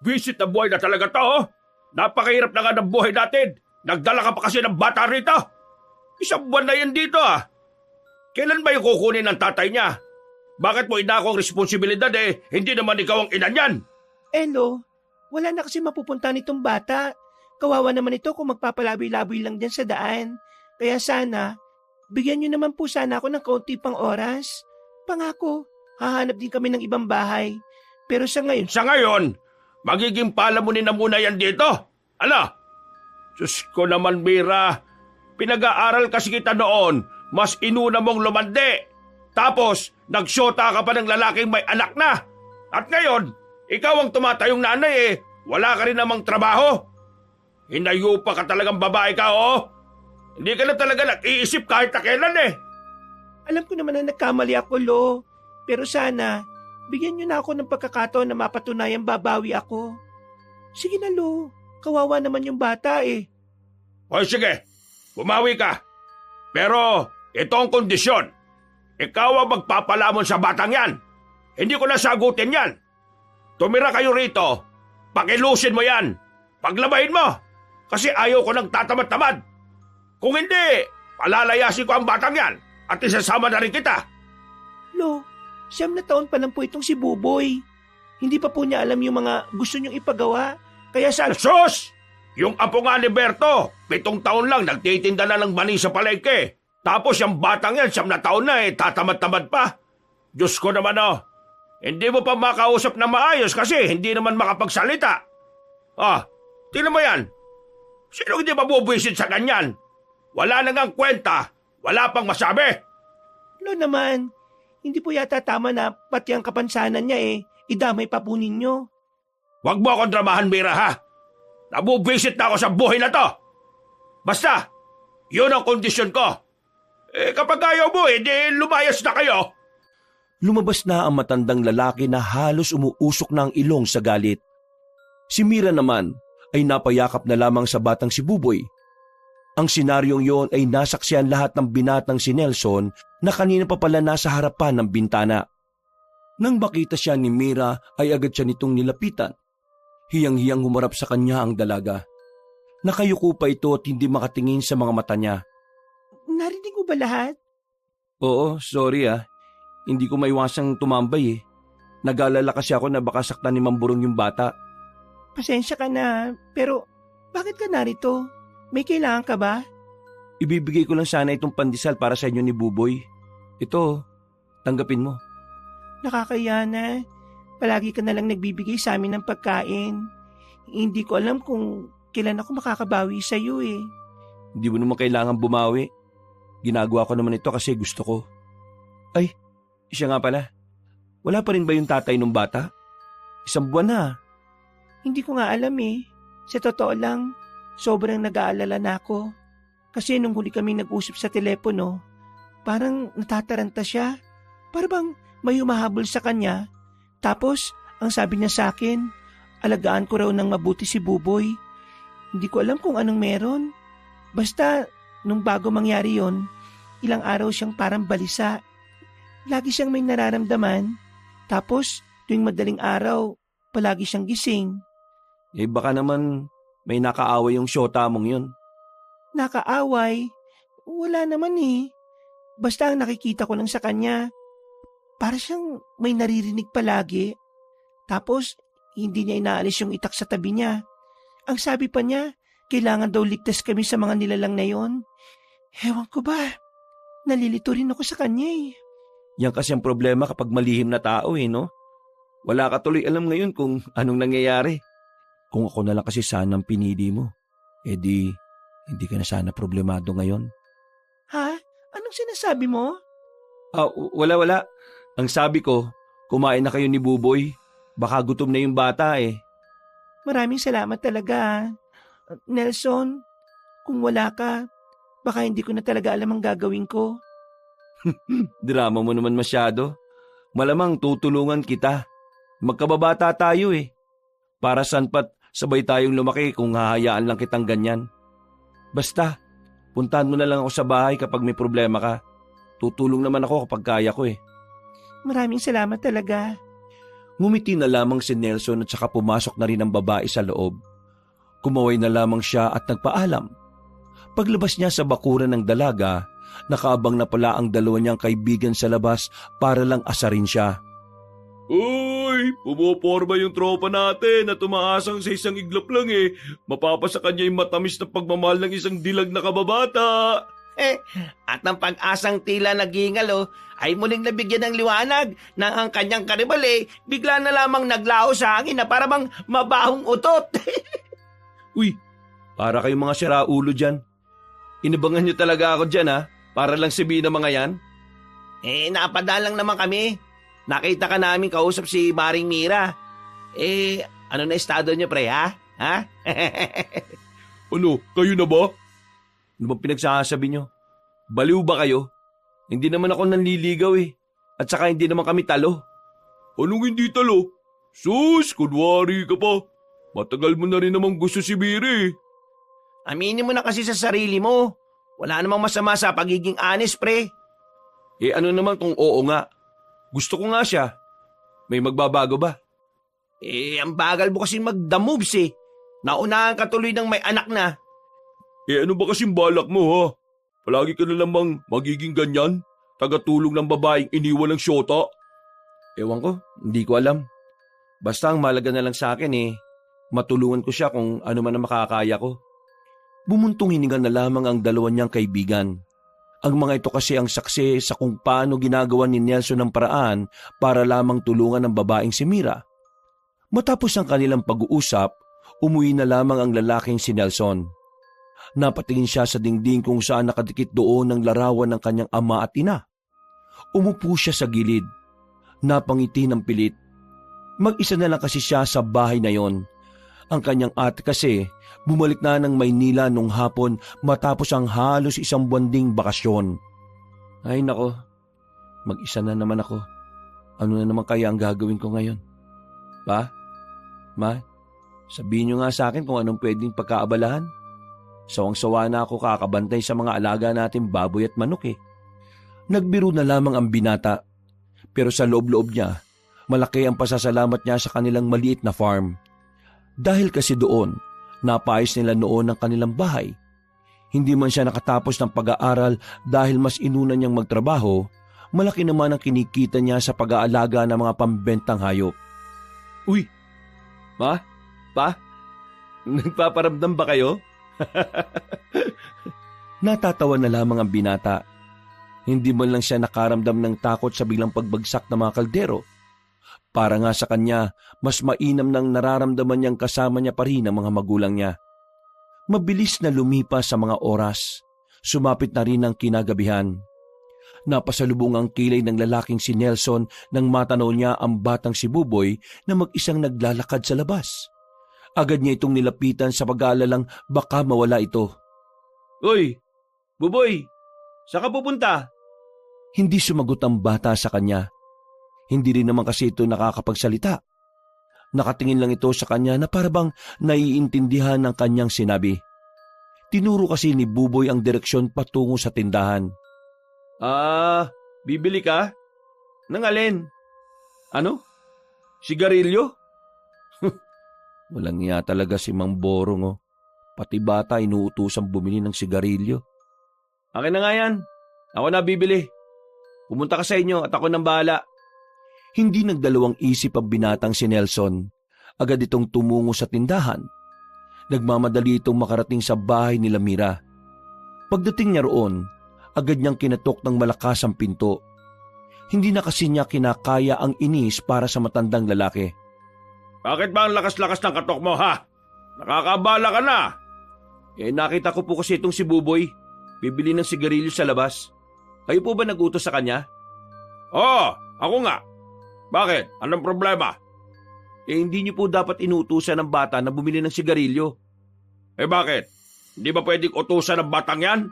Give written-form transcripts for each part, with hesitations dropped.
Visit na buhay na talaga to, oh. Napakahirap na nga ng buhay natin. Nagdala ka pa kasi ng bata rito. Isang buwan na yan dito, ah. Kailan ba yung kukunin ng tatay niya? Bakit mo inako ang responsibilidad hindi naman ikaw ang ina niyan? Elo, wala na kasi mapupunta nitong bata. Kawawa naman ito kung magpapalaboy-laboy lang dyan sa daan. Kaya sana, bigyan niyo naman po sana ako ng kaunti pang oras. Pangako, hahanap din kami ng ibang bahay. Pero sa ngayon... Sa ngayon, magiging palamunin na muna yan dito. Ala? Diyos ko naman, Mira. Pinag-aaral kasi kita noon, mas inuna mong lumande. Tapos, nagsyota ka pa ng lalaking may anak na. At ngayon, ikaw ang tumatayong nanay wala ka rin namang trabaho. Hinayupa ka talagang babae ka, oh. Hindi ka na talaga nag-iisip kahit na kailan Alam ko naman na nagkamali ako, Lo. Pero sana, bigyan niyo na ako ng pagkakataon na mapatunayan babawi ako. Sige na, Lo. Kawawa naman yung bata O sige, bumawi ka. Pero, ito ang kondisyon. Ikaw ang magpapalamon sa batang yan. Hindi ko na sagutin yan. Tumira kayo rito. Pakilusin mo yan. Paglabahin mo. Kasi ayaw ko ng tatamad-tamad. Kung hindi, palalayasin ko ang batang yan at isasama na rin kita. Lo, 9 na taon pa lang po itong si Buboy. Hindi pa po niya alam yung mga gusto niyong ipagawa. Kaya sana... Sus! Yung apo nga ni Berto, 7 taon lang nagtitinda na ng mani sa palengke. Tapos yung batang yan, 9 na taon na tatamad-tamad pa. Diyos ko naman hindi mo pa makausap na maayos kasi hindi naman makapagsalita. Tingnan mo yan. Sino hindi mabubwisit sa ganyan? Wala na ngang kwenta, wala pang masabi. Lo naman, hindi po yata tama na pati ang kapansanan niya idamay pa po ninyo. Huwag mo akong dramahan, Mira, ha? Nabubwisit na ako sa buhay na to. Basta, yun ang kondisyon ko. Kapag ayaw mo, di lumayas na kayo. Lumabas na ang matandang lalaki na halos umuusok na ang ilong sa galit. Si Mira naman ay napayakap na lamang sa batang si Buboy. Ang senaryong yon ay nasaksihan lahat ng binatang si Nelson na kanina pa pala nasa harapan ng bintana. Nang makita siya ni Mira ay agad siya nitong nilapitan. Hiyang-hiyang humarap sa kanya ang dalaga. Nakayuko pa ito at hindi makatingin sa mga mata niya. Narinig mo ba lahat? Oo, sorry Hindi ko maiwasang tumambay Nag-alala kasi ako na baka saktan ni Mamburong yung bata. Pasensya ka na, pero bakit ka narito? May kailangan ka ba? Ibibigay ko lang sana itong pandesal para sa inyo ni Buboy. Ito, tanggapin mo. Nakakaya na. Palagi ka na lang nagbibigay sa amin ng pagkain. Hindi ko alam kung kailan ako makakabawi sa iyo Hindi mo naman kailangan bumawi. Ginagawa ko naman ito kasi gusto ko. Ay, siya nga pala. Wala pa rin ba yung tatay ng bata? 1 buwan na. Hindi ko nga alam Sa totoo lang, sobrang nag-aalala na ako. Kasi nung huli kami nag-usap sa telepono, parang natataranta siya. Parang may humahabol sa kanya. Tapos, ang sabi niya sa akin, alagaan ko raw ng mabuti si Buboy. Hindi ko alam kung anong meron. Basta, nung bago mangyari yon, ilang araw siyang parang balisa. Lagi siyang may nararamdaman. Tapos, tuwing madaling araw, palagi siyang gising. Baka naman may nakaaway yung syota mong yun. Nakaaway? Wala naman Basta ang nakikita ko lang sa kanya, para siyang may naririnig palagi. Tapos, hindi niya inaalis yung itak sa tabi niya. Ang sabi pa niya, kailangan daw ligtas kami sa mga nilalang na yon. Ewan ko ba, nalilito rin ako sa kanya Yan kasi ang problema kapag malihim na tao no? Wala ka tuloy alam ngayon kung anong nangyayari. Kung ako na lang kasi sana ang pinili mo, hindi ka na sana problemado ngayon. Ha? Anong sinasabi mo? Wala. Ang sabi ko, kumain na kayo ni Buboy. Baka gutom na yung bata Maraming salamat talaga. Nelson, kung wala ka, baka hindi ko na talaga alam ang gagawin ko. Drama mo naman masyado. Malamang tutulungan kita. Magkababata tayo Para saan pat sabay tayong lumaki kung hahayaan lang kitang ganyan. Basta, puntahan mo na lang ako sa bahay kapag may problema ka. Tutulong naman ako kapag kaya ko Maraming salamat talaga. Ngumiti na lamang si Nelson at saka pumasok na rin ang babae sa loob. Kumaway na lamang siya at nagpaalam. Paglabas niya sa bakuran ng dalaga, nakaabang na pala ang dalawa niyang kaibigan sa labas para lang asarin siya. Uy, pumoporma yung tropa natin na tumaasang sa isang iglap lang eh. Mapapasa kanya yung matamis na pagmamahal ng isang dilag na kababata. At ang pag-asang tila nagingalo ay muling nabigyan ng liwanag na ang kanyang karibal bigla na lamang naglaho sa hangin na para bang mabahong utot. Uy, para kayong mga siraulo dyan. Inabangan niyo talaga ako dyan ha, para lang sabihin ng mga yan. Napadalang naman kami. Nakita ka namin kausap si Maring Mira. Ano na estado niyo pre ha? Ha? Ano, kayo na ba? Ano bang pinagsasabi niyo? Baliw ba kayo? Hindi naman ako nanliligaw eh. At saka hindi naman kami talo. Anong hindi talo? Sus, kunwari ka pa. Matagal mo na rin namang gusto si Mira eh. Aminin mo na kasi sa sarili mo. Wala namang masama sa pagiging honest pre. Ano naman kung oo nga? Gusto ko nga siya. May magbabago ba? Ang bagal mo kasi mag-the moves eh. Naunahan ka tuloy ng may anak na. Ano ba kasing balak mo ha? Palagi ka na lamang magiging ganyan? Tagatulong ng babaeng iniwan ng syota? Ewan ko, hindi ko alam. Basta ang malaga na lang sa akin matulungan ko siya kung ano man ang makakaya ko. Bumuntong hininga na lamang ang dalawa niyang kaibigan. Ang mga ito kasi ang saksi sa kung paano ginagawa ni Nelson ng paraan para lamang tulungan ang babaeng si Mira. Matapos ang kanilang pag-uusap, umuwi na lamang ang lalaking si Nelson. Napatingin siya sa dingding kung saan nakadikit doon ang larawan ng kanyang ama at ina. Umupo siya sa gilid. Napangiti ng pilit. Mag-isa na lang kasi siya sa bahay na yon. Ang kanyang ate kasi bumalik na ng Maynila nung hapon matapos ang halos isang buwan ding bakasyon. Ay nako, mag-isa na naman ako. Ano na naman kaya ang gagawin ko ngayon? Pa? Ma? Sabihin niyo nga sa akin kung anong pwedeng pagkaabalahan. Sawang-sawa na ako kakabantay sa mga alaga natin baboy at manok eh. Nagbiro na lamang ang binata. Pero sa loob-loob niya, malaki ang pasasalamat niya sa kanilang maliit na farm. Dahil kasi doon, napayos nila noon ang kanilang bahay. Hindi man siya nakatapos ng pag-aaral dahil mas inuna niyang magtrabaho, malaki naman ang kinikita niya sa pag-aalaga ng mga pambentang hayop. Uy! Ma? Pa? Nagpaparamdam ba kayo? Natatawa na lamang ang binata. Hindi man lang siya nakaramdam ng takot sa biglang pagbagsak ng mga kaldero. Para nga sa kanya, mas mainam nang nararamdaman niyang kasama niya pa rin ang mga magulang niya. Mabilis na lumipas sa mga oras. Sumapit na rin ang kinagabihan. Napasalubong ang kilay ng lalaking si Nelson nang matanaw niya ang batang si Buboy na mag-isang naglalakad sa labas. Agad niya itong nilapitan sa pag-aalalang baka mawala ito. Uy, Buboy, saan ka pupunta? Hindi sumagot ang bata sa kanya. Hindi rin naman kasi ito nakakapagsalita. Nakatingin lang ito sa kanya na parabang naiintindihan ng kanyang sinabi. Tinuro kasi ni Buboy ang direksyon patungo sa tindahan. Bibili ka? Nang alin? Ano? Sigarilyo? Walang iya talaga si Mang Borong oh. Pati bata inuutosang bumili ng sigarilyo. Akin na nga yan. Ako na bibili. Pumunta ka sa inyo at ako nang bahala. Hindi nagdalawang isip ang binatang si Nelson. Agad itong tumungo sa tindahan. Nagmamadali itong makarating sa bahay nila Mira. Pagdating niya roon, agad niyang kinatok ng malakas ang pinto. Hindi na kasi niya kinakaya ang inis para sa matandang lalaki. Bakit ba ang lakas-lakas ng katok mo ha? Nakakabala ka na. Nakita ko po kasi itong si Buboy. Bibili ng sigarilyo sa labas. Kayo po ba nag-utos sa kanya? Oo, ako nga. Bakit? Anong problema? Hindi niyo po dapat inutusan ng bata na bumili ng sigarilyo. Bakit? Hindi ba pwedeng utusan ng batang yan?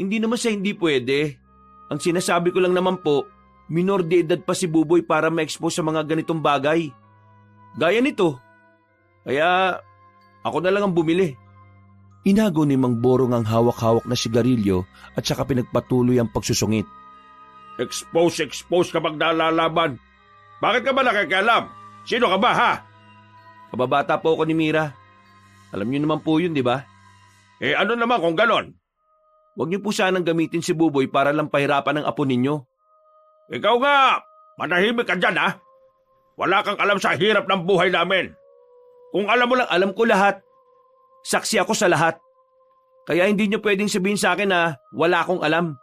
Hindi naman sa hindi pwede. Ang sinasabi ko lang naman po, minor de edad pa si Buboy para ma-expose sa mga ganitong bagay. Gaya nito. Kaya ako na lang ang bumili. Inago ni Mang Borong ang hawak-hawak na sigarilyo at saka pinagpatuloy ang pagsusungit. Expose kapag nalalaban. Bakit ka ba nakikialam? Sino ka ba, ha? Kababata po ako ni Mira. Alam niyo naman po yun, di ba? Eh ano naman kung ganon? Huwag niyo po sanang gamitin si Buboy para lang pahirapan ang apo ninyo. Ikaw nga, manahimik ka dyan, ha? Wala kang alam sa hirap ng buhay namin. Kung alam mo lang, Alam ko lahat. Saksi ako sa lahat. Kaya hindi niyo pwedeng sabihin sa akin na wala akong alam.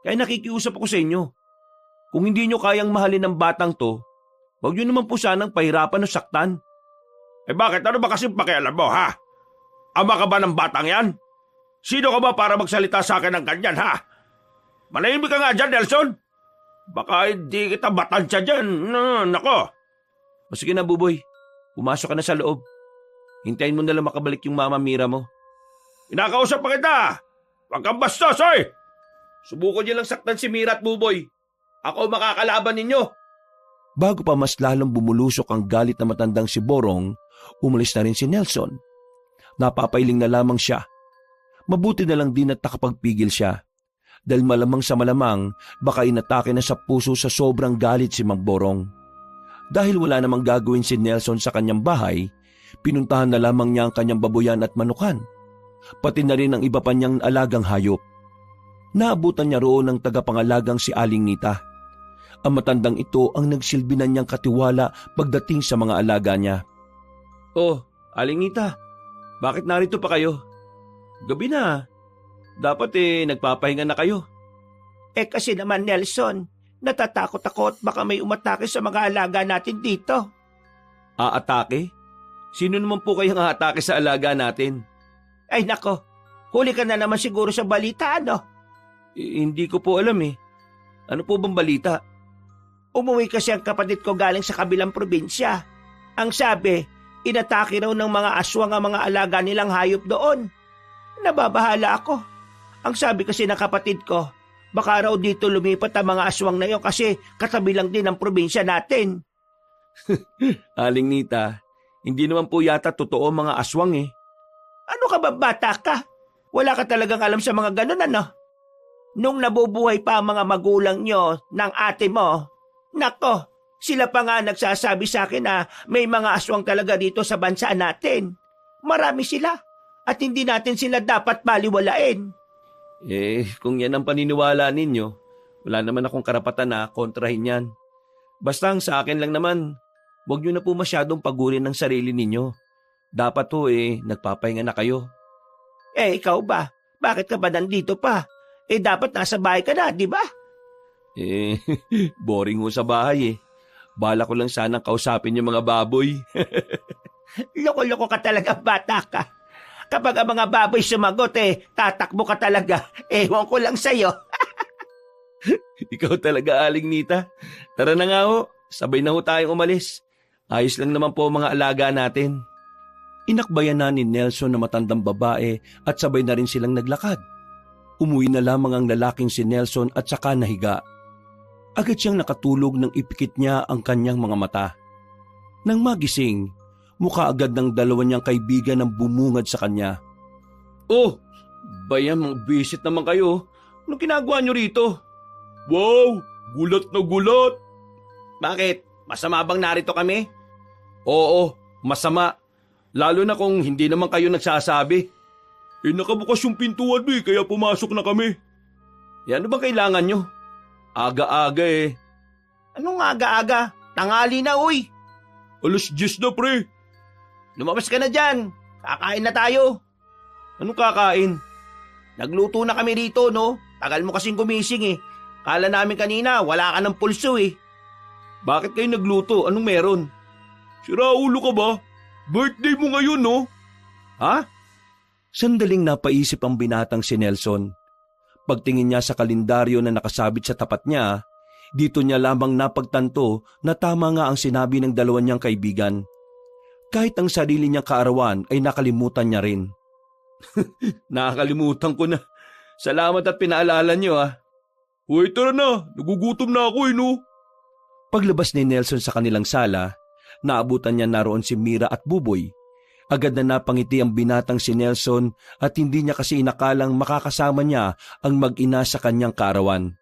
Kaya nakikiusap ako sa inyo. Kung hindi niyo kayang mahalin ng batang to, huwag niyo naman po sanang pahirapan o saktan. eh bakit? Ano ba kasi pakialam mo, ha? Ama ka ba ng batang yan? Sino ka ba para magsalita sa akin ng ganyan, ha? Manahimik ka nga dyan, Nelson. Baka hindi kita batansya dyan. Nako. O sige na, Buboy. Pumasok ka na sa loob. Hintayin mo na lang makabalik yung mama Mira mo. Inakausap pa kita. Huwag kang bastos, oy! Subukan niyo lang saktan si Mira at Buboy. Ako makakalaban ninyo. Bago pa mas lalong bumulusok ang galit na matandang si Borong, umalis na rin si Nelson. Napapailing na lamang siya. Mabuti na lang din at nakapagpigil siya. Dahil malamang sa malamang, baka inatake na sa puso sa sobrang galit si Mang Borong. Dahil wala namang gagawin si Nelson sa kanyang bahay, pinuntahan na lamang niya ang kanyang babuyan at manukan. Pati na rin ang iba pa niyang alagang hayop. Naabutan niya roon ng tagapangalagang si Aling Nita. Ang matandang ito ang nagsilbi na niyang katiwala pagdating sa mga alaga niya. Oh, Aling Nita, bakit narito pa kayo? Gabi na. Dapat nagpapahinga na kayo. Eh kasi naman Nelson, natatakot ako at baka may umatake sa mga alaga natin dito. Aatake? Sino naman po kayang aatake sa alaga natin? Ay nako, huli ka na naman siguro sa balita, ano? Hindi ko po alam eh. Ano po bang balita? Umuwi kasi ang kapatid ko galing sa kabilang probinsya. Ang sabi, inatake raw ng mga aswang ang mga alaga nilang hayop doon. Nababahala ako. Ang sabi kasi ng kapatid ko, baka raw dito lumipat ang mga aswang na yun kasi katabi lang din ang probinsya natin. Aling Nita, hindi naman po yata totoo mga aswang eh. Ano ka ba, bata ka? Wala ka talagang alam sa mga ganun, ano? Nung nabubuhay pa ang mga magulang nyo ng ate mo, nako, sila pa nga nagsasabi sa akin na may mga aswang talaga dito sa bansa natin. Marami sila at hindi natin sila dapat baliwalain. Kung yan ang paniniwala ninyo, wala naman akong karapatan na kontrahin yan. Basta ang sa akin lang naman, huwag nyo na po masyadong pagurin ng sarili ninyo. Dapat nagpapahinga na kayo. Ikaw ba? Bakit ka ba nandito pa? Dapat nasa bahay ka na, di ba? Boring ho sa bahay eh. Bala ko lang sanang kausapin yung mga baboy. Loko-loko ka talaga, bata ka. Kapag ang mga baboy sumagot, tatakbo ka talaga. Ewan ko lang sa'yo. Ikaw talaga, Aling Nita. Tara na nga ho, sabay na ho tayong umalis. Ayos lang naman po ang mga alaga natin. Inakbayan na ni Nelson na matandang babae at sabay na rin silang naglakad. Umuwi na lamang ang lalaking si Nelson at saka nahiga. Agad siyang nakatulog nang ipikit niya ang kanyang mga mata. Nang magising, mukha agad ng dalawa niyang kaibigan ang bumungad sa kanya. Oh, bayan mga bisit naman kayo. Anong ginagawa niyo rito? Wow, gulat na gulat. Bakit? Masama bang narito kami? Oo, masama. Lalo na kung hindi naman kayo nagsasabi. Nakabukas yung pintuan kaya pumasok na kami. Ano bang kailangan nyo? Aga-aga eh. Anong aga-aga? Tangali na, uy. 10:00 na, pre. Lumabas ka na dyan. Kakain na tayo. Anong kakain? Nagluto na kami rito, no? Tagal mo kasing gumising eh. Kala namin kanina, wala ka ng pulso eh. Bakit kayo nagluto? Anong meron? Sira ulo ka ba? Birthday mo ngayon, no? Ha? Sandaling napaisip ang binatang si Nelson. Pagtingin niya sa kalendaryo na nakasabit sa tapat niya, dito niya lamang napagtanto na tama nga ang sinabi ng dalawa niyang kaibigan. Kahit ang sarili niyang kaarawan ay nakalimutan niya rin. Nakakalimutan ko na. Salamat at pinaalala niyo ah. Hoy, tara na. Nagugutom na ako no? Paglabas ni Nelson sa kanilang sala, naabutan niya naroon si Mira at Buboy. Agad na napangiti ang binatang si Nelson at hindi niya kasi inakalang makakasama niya ang mag-ina sa kanyang kaarawan.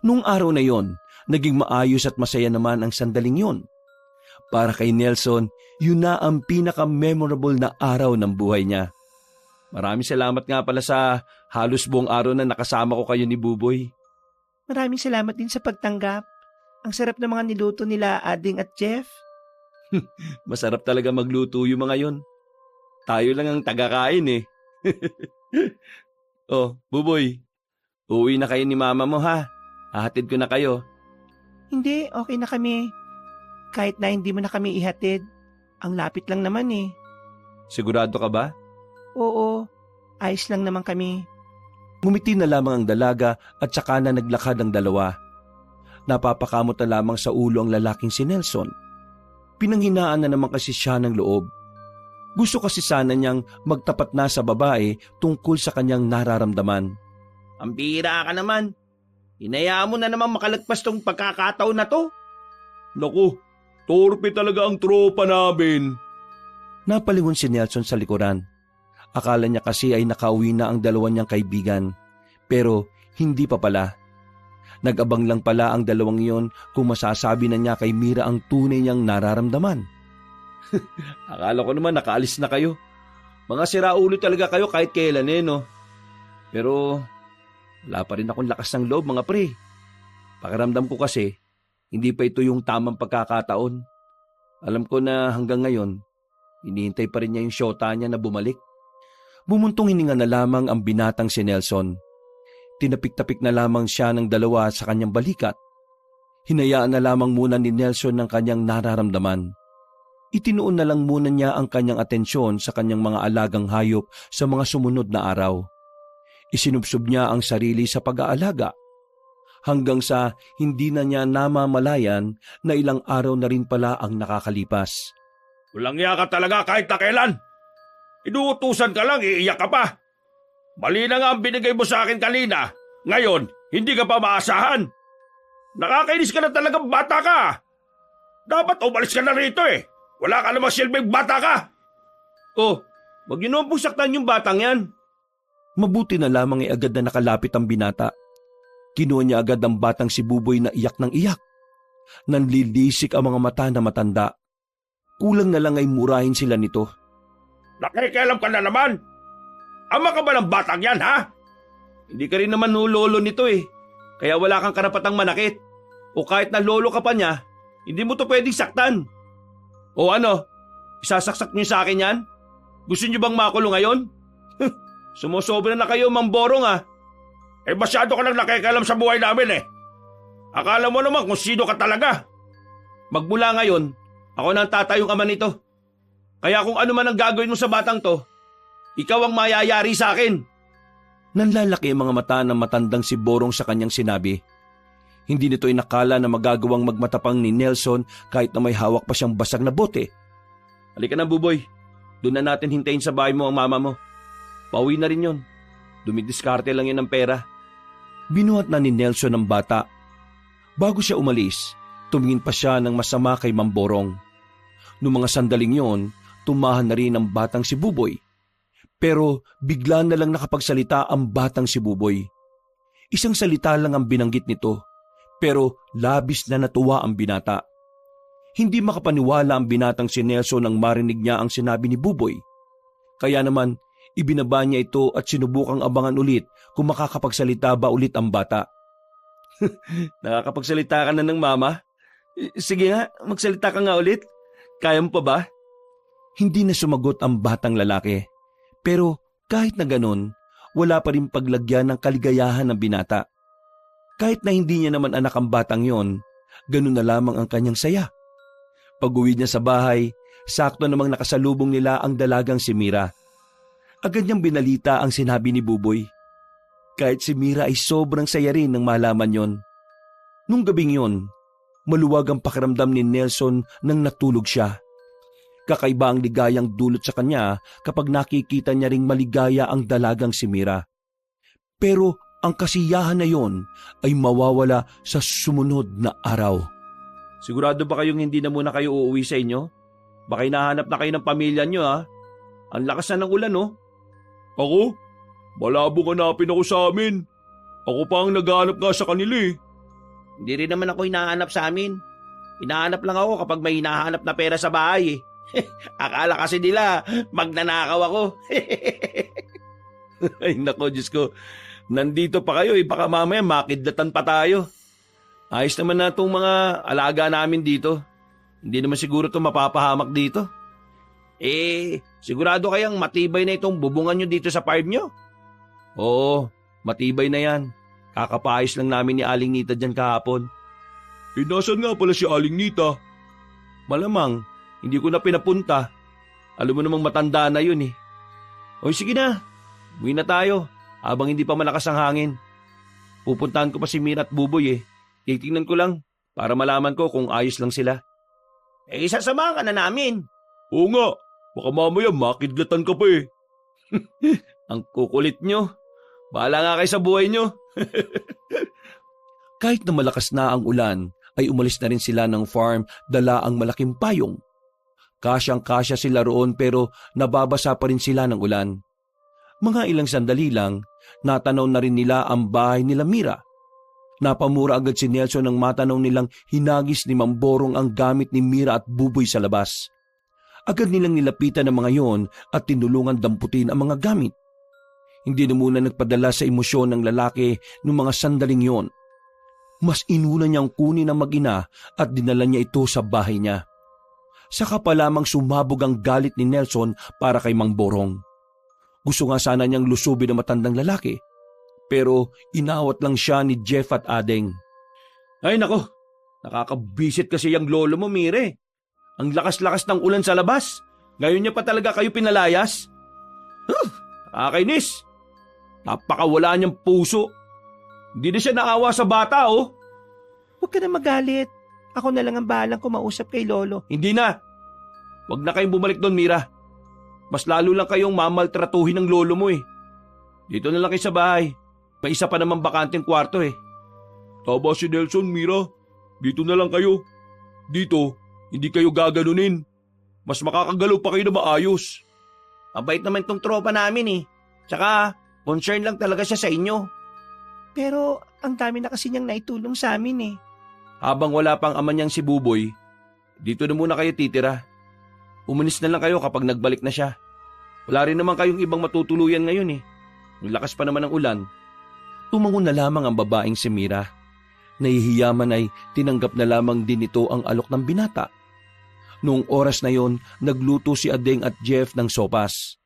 Nung araw na yon, Naging maayos at masaya naman ang sandaling yon. Para kay Nelson, yun na ang pinaka-memorable na araw ng buhay niya. Maraming salamat nga pala sa halos buong araw na nakasama ko kayo ni Buboy. Maraming salamat din sa pagtanggap. Ang sarap ng mga niluto nila Ading at Jeff. Masarap talaga magluto yung mga yon. Tayo lang ang tagakain eh. Oh, Buboy, uuwi na kayo ni mama mo ha. Hahatid ko na kayo. Hindi, okay na kami. Kahit na hindi mo na kami ihatid. Ang lapit lang naman eh. Sigurado ka ba? Oo, ayos lang naman kami. Ngumiti na lamang ang dalaga at saka na naglakad ang dalawa. Napapakamot na lamang sa ulo ang lalaking si Nelson. Pinanghinaan na naman kasi siya ng loob. Gusto kasi sana niyang magtapat na sa babae tungkol sa kanyang nararamdaman. Ang bira ka naman. Hinayaan mo na naman makalagpas tong pagkakataon na to. Naku, torpe talaga ang tropa namin. Napalingon si Nelson sa likuran. Akala niya kasi ay nakauwi na ang dalawa niyang kaibigan. Pero hindi pa pala. Nag-abang lang pala ang dalawang iyon kung masasabi na niya kay Mira ang tunay niyang nararamdaman. Akala ko naman nakaalis na kayo. Mga siraulo talaga kayo kahit kailan eh, no? Pero wala pa rin akong lakas ng loob, mga pre. Pakiramdam ko kasi, hindi pa ito yung tamang pagkakataon. Alam ko na hanggang ngayon, hinihintay pa rin niya yung syota niya na bumalik. Bumuntong hininga na lamang ang binatang si Nelson. Tinapik-tapik na lamang siya ng dalawa sa kanyang balikat. Hinayaan na lamang muna ni Nelson ng kanyang nararamdaman. Itinuon na lang muna niya ang kanyang atensyon sa kanyang mga alagang hayop sa mga sumunod na araw. Isinubsob niya ang sarili sa pag-aalaga. Hanggang sa hindi na niya namamalayan na ilang araw na rin pala ang nakakalipas. Walang iya ka talaga kahit na kailan. Inuutusan ka lang, iiyak ka pa. Mali na nga ang binigay mo sa akin kanina. Ngayon, hindi ka pa maasahan. Nakakainis ka na talagang bata ka. Dapat umalis ka na rito eh. Wala ka namang silbing bata ka. Oh, wag niyo naman pong saktan yung batang yan. Mabuti na lamang ay agad na nakalapit ang binata. Kinuha niya agad ang batang si Buboy na iyak ng iyak. Nanlilisik ang mga mata na matanda. Kulang na lang ay murahin sila nito. Nakikialam ka na naman. Ama ka ba ng batang yan, ha? Hindi ka rin naman lolo nito eh. Kaya wala kang karapatang manakit. O kahit na lolo ka pa niya, hindi mo to pwedeng saktan. O ano? Isasaksak niyo sa akin yan? Gusto niyo bang makulong ngayon? Sumusobra na kayo, Mamborong ah. Eh masyado ka lang nakikialam sa buhay namin eh. Akala mo naman kung sino ka talaga. Magmula ngayon, ako na ang tatayong ama nito. Kaya kung ano man ang gagawin mo sa batang to, ikaw ang mayayari sa akin. Nanlalaki ang mga mata ng matandang si Borong sa kanyang sinabi. Hindi nito inakala na magagawang magmatapang ni Nelson kahit na may hawak pa siyang basag na bote. Halika na, Buboy. Doon na natin hintayin sa bahay mo ang mama mo. Pauwi na rin yon. Dumidiskarte lang yun ng pera. Binuhat na ni Nelson ang bata. Bago siya umalis, tumingin pa siya ng masama kay Mamborong. Noong mga sandaling yon, tumahan na rin ang batang si Buboy. Pero bigla na lang nakapagsalita ang batang si Buboy. Isang salita lang ang binanggit nito, pero labis na natuwa ang binata. Hindi makapaniwala ang binatang si Nelson nang marinig niya ang sinabi ni Buboy. Kaya naman, ibinaba niya ito at sinubukang abangan ulit kung makakapagsalita ba ulit ang bata. Nakakapagsalita ka na ng mama? Sige nga, magsalita ka nga ulit. Kaya mo pa ba? Hindi na sumagot ang batang lalaki. Pero kahit na ganon, wala pa rin paglagyan ng kaligayahan ng binata. Kahit na hindi niya naman anak ang batang yon, ganon na lamang ang kanyang saya. Pag-uwi niya sa bahay, sakto namang nakasalubong nila ang dalagang si Mira. Agad niyang binalita ang sinabi ni Buboy. Kahit si Mira ay sobrang saya rin nang malaman yon. Nung gabing yon, maluwag ang pakiramdam ni Nelson nang natulog siya. Kakaiba ang ligayang dulot sa kanya kapag nakikita niya ring maligaya ang dalagang si Mira. Pero ang kasiyahan na yon ay mawawala sa sumunod na araw. Sigurado ba kayong hindi na muna kayo uuwi sa inyo? Baka hinahanap na kayo ng pamilya niyo ha? Ang lakas na ng ulan no? Ako? Malabong hanapin ako sa amin. Ako pa ang naghahanap nga sa kanila eh. Hindi rin naman ako hinahanap sa amin. Hinahanap lang ako kapag may hinahanap na pera sa bahay eh. Akala kasi nila magnanakaw ako. Ay nako, Diyos ko. Nandito pa kayo, baka mamaya makidlatan pa tayo. Ayos naman na itong mga alaga namin dito. Hindi naman siguro ito mapapahamak dito. Sigurado kayang matibay na itong bubungan nyo dito sa farm nyo? Oo, matibay na yan. Kakapayos lang namin ni Aling Nita dyan kahapon. Nasaan nga pala si Aling Nita? Malamang, hindi ko na pinapunta. Alam mo namang matanda na yun eh. O sige na, uwi na tayo habang hindi pa malakas ang hangin. Pupuntahan ko pa si Mira at Buboy eh. Titingnan ko lang para malaman ko kung ayos lang sila. Sasamahan ka na namin. Oo nga, baka mamaya makidlatan ka pa eh. Ang kukulit nyo. Bahala nga kayo sa buhay nyo. Kahit na malakas na ang ulan, ay umalis na rin sila ng farm dala ang malaking payong. Kasyang-kasya sila roon pero nababasa pa rin sila ng ulan. Mga ilang sandali lang, natanaw na rin nila ang bahay nila Mira. Napamura agad si Nelson nang matanaw nilang hinagis ni Mamborong ang gamit ni Mira at Buboy sa labas. Agad nilang nilapitan ang mga yon at tinulungan damputin ang mga gamit. Hindi na muna nagpadala sa emosyon ng lalaki ng mga sandaling yon. Mas inuna niyang kunin ang mag-ina at dinala niya ito sa bahay niya. Saka pa lamang sumabog ang galit ni Nelson para kay Mang Borong. Gusto nga sana niyang lusubin ang matandang lalaki, pero inawat lang siya ni Jeff at Adeng. Ay nako, nakakabisit kasi yung lolo mo, Mire. Ang lakas-lakas ng ulan sa labas. Ngayon niya pa talaga kayo pinalayas? Nakakainis. Napakawala niyang puso. Hindi na siya naawa sa bata, oh. Huwag ka na magalit. Ako na lang ang bahalang kumausap kay Lolo. Hindi na. Huwag na kayong bumalik doon, Mira. Mas lalo lang kayong mamaltratuhin ng lolo mo eh. Dito na lang kayo sa bahay. May isa pa naman bakanteng kwarto eh. Tama si Nelson, Mira. Dito na lang kayo. Dito, hindi kayo gaganunin. Mas makakagalaw pa kayo na maayos. Mabait naman itong tropa namin eh. Tsaka, concern lang talaga siya sa inyo. Pero ang dami na kasi niyang naitulong sa amin eh. Habang wala pang ama niyang si Buboy, dito na muna kayo titira. Umalis na lang kayo kapag nagbalik na siya. Wala rin naman kayong ibang matutuluyan ngayon eh. Ang lakas pa naman ng ulan. Tumangon na lamang ang babaeng si Mira. Nahihiyaman ay tinanggap na lamang din ito ang alok ng binata. Noong oras na yon, nagluto si Adeng at Jeff ng sopas.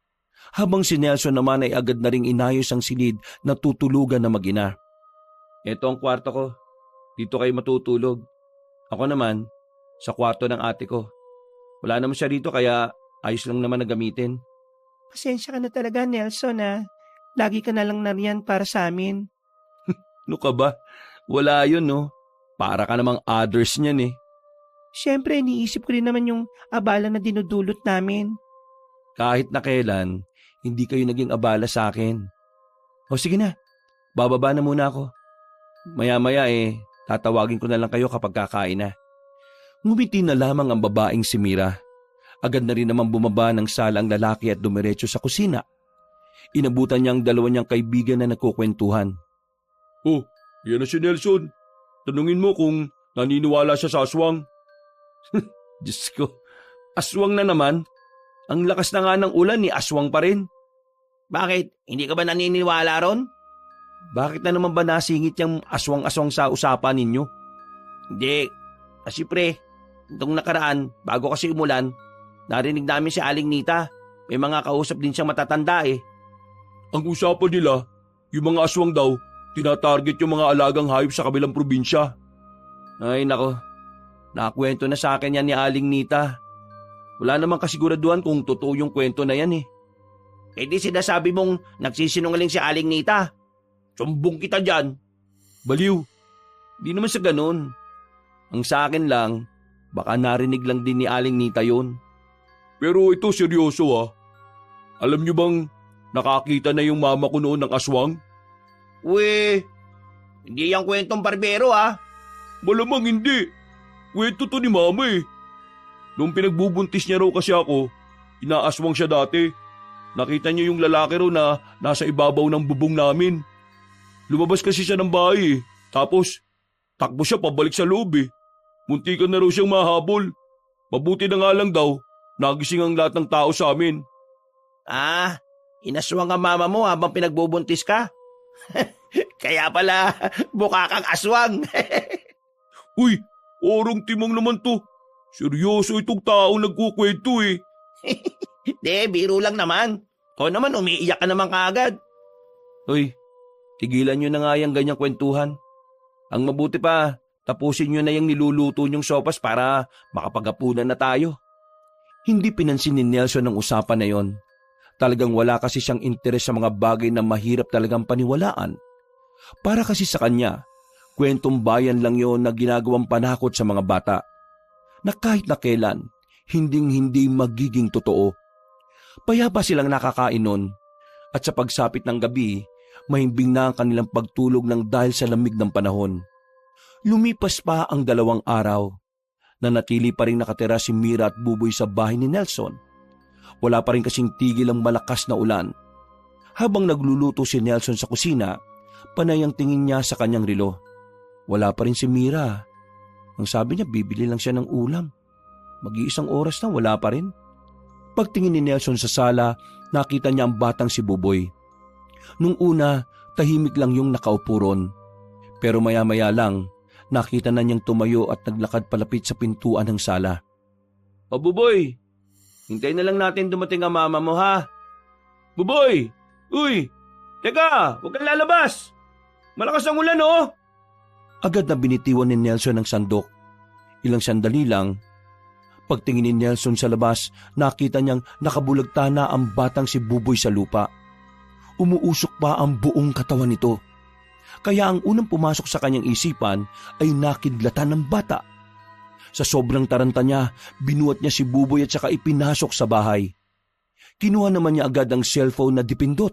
Habang si Nelson naman ay agad na ring inayos ang silid na tutulugan na mag-ina. Ito ang kwarto ko. Dito kayo matutulog. Ako naman, sa kwarto ng ate ko. Wala naman siya rito kaya ayos lang naman na gamitin. Pasensya ka na talaga, Nelson ah. Lagi ka na lang nariyan para sa amin. Ano ka ba? Wala yun no. Para ka namang others niyan eh. Siyempre, iniisip ko rin naman yung abala na dinudulot namin. Kahit na kailan, hindi kayo naging abala sa akin. O sige na, bababa na muna ako. Maya-maya tatawagin ko na lang kayo kapag kakain na. Ngumiti na lamang ang babaeng si Mira. Agad na rin naman bumaba ng sala ang lalaki at dumiretso sa kusina. Inabutan niya ang dalawa niyang kaibigan na nagkukwentuhan. Oh, yan na si Nelson. Tanungin mo kung naniniwala siya sa aswang. Diyos ko, aswang na naman. Ang lakas na nga ng ulan ni aswang pa rin. Bakit? Hindi ka ba naniniwala ron? Bakit na naman ba nasingit yung aswang-aswang sa usapan ninyo? Hindi. Kasi pre, itong nakaraan, bago kasi umulan, narinig namin si Aling Nita. May mga kausap din siyang matatanda eh. Ang usapan nila, yung mga aswang daw, tinatarget yung mga alagang hayop sa kabilang probinsya. Ay nako, nakakwento na sa akin yan ni Aling Nita. Wala namang kasiguraduhan kung totoo yung kwento na yan eh. Eh di sinasabi mong nagsisinungaling si Aling Nita. Sumbong kita dyan. Baliw, di naman sa ganun. Ang sa akin lang, baka narinig lang din ni Aling Nita yun. Pero ito seryoso ah. Alam niyo bang nakakita na yung mama ko noon ng aswang? Uwe, hindi yung kwentong barbero ah. Malamang hindi. Kwento to ni mama eh. Nung pinagbubuntis niya raw kasi ako, inaaswang siya dati. Nakita niya yung lalaki raw na nasa ibabaw ng bubong namin. Lumabas kasi siya ng bahay eh. Tapos, Takbo siya pabalik sa loob eh. Muntikan na raw siyang mahabol. Mabuti na nga lang daw, nagising ang lahat ng tao sa amin. Ah, inaswang ang mama mo habang pinagbubuntis ka? Kaya pala, buka kang aswang. Uy, orong timong naman to. Seryoso itong taong nagkukwento eh. De, biro lang naman. O naman, umiiyak ka naman kaagad. Uy, tigilan nyo na nga yung ganyang kwentuhan. Ang mabuti pa, tapusin nyo na yung niluluto nyong sopas para makapagapunan na tayo. Hindi pinansin ni Nelson ang usapan na yon. Talagang wala kasi siyang interes sa mga bagay na mahirap talagang paniwalaan. Para kasi sa kanya, kwentong bayan lang yon na ginagawang panakot sa mga bata. Na kahit na kailan, hinding-hindi magiging totoo. Payapa silang nakakain nun, at sa pagsapit ng gabi, mahimbing na ang kanilang pagtulog ng dahil sa lamig ng panahon. Lumipas pa ang 2 araw. Nanatili pa rin nakatira si Mira at Buboy sa bahay ni Nelson. Wala pa rin kasing tigil ang malakas na ulan. Habang nagluluto si Nelson sa kusina, panay ang tingin niya sa kanyang relo. Wala pa rin si Mira. Ang sabi niya, bibili lang siya ng ulam. Mag-iisang oras na, wala pa rin. Pagtingin ni Nelson sa sala, nakita niya ang batang si Buboy. Nung una, tahimik lang yung nakaupo ron. Pero maya-maya lang, nakita na niyang tumayo at naglakad palapit sa pintuan ng sala. O Buboy, hintayin na lang natin dumating ang mama mo ha. Buboy! Uy! Teka, huwag kang lalabas! Malakas ang ulan oh! Agad na binitiwan ni Nelson ang sandok. Ilang sandali lang, pagtingin ni Nelson sa labas, nakita niyang nakabulagta na ang batang si Buboy sa lupa. Umuusok pa ang buong katawan nito. Kaya ang unang pumasok sa kanyang isipan ay nakidlatan ng bata. Sa sobrang taranta niya, binuhat niya si Buboy at saka ipinasok sa bahay. Kinuha naman niya agad ang cellphone na dipindot.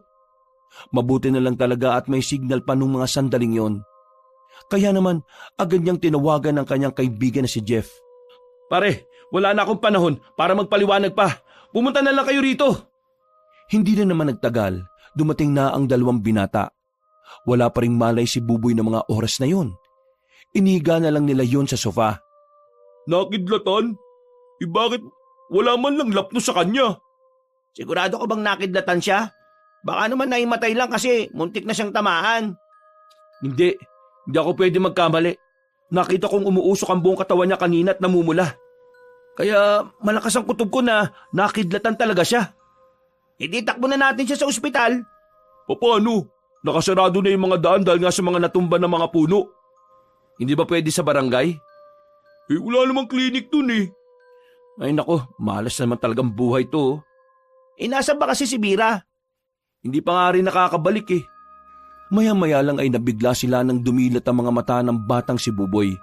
Mabuti na lang talaga at may signal pa nung mga sandaling yon. Kaya naman, agad niyang tinawagan ang kanyang kaibigan na si Jeff. Pare, wala na akong panahon para magpaliwanag pa. Pumunta na lang kayo rito. Hindi na naman nagtagal, dumating na ang 2 binata. Wala pa ring malay si Buboy ng mga oras na yon. Inihiga na lang nila yon sa sofa. Nakidlatan? Bakit wala man lang lapno sa kanya? Sigurado ko bang nakidlatan siya? Baka naman naimatay lang kasi muntik na siyang tamaan. Hindi ako pwede magkamali. Nakita kong umuusok ang buong katawan niya kanina at namumula. Kaya malakas ang kutob ko na nakidlatan talaga siya. Hindi takbo na natin siya sa ospital. Paano? Nakasarado na yung mga daan dahil nga sa mga natumba ng mga puno. Hindi ba pwede sa barangay? Wala namang klinik dun eh. Ay nako, malas naman talagang buhay to. Nasaan ba kasi si Mira? Hindi pa nga rin nakakabalik eh. Maya-maya lang ay nabigla sila nang dumilat ang mga mata ng batang si Buboy.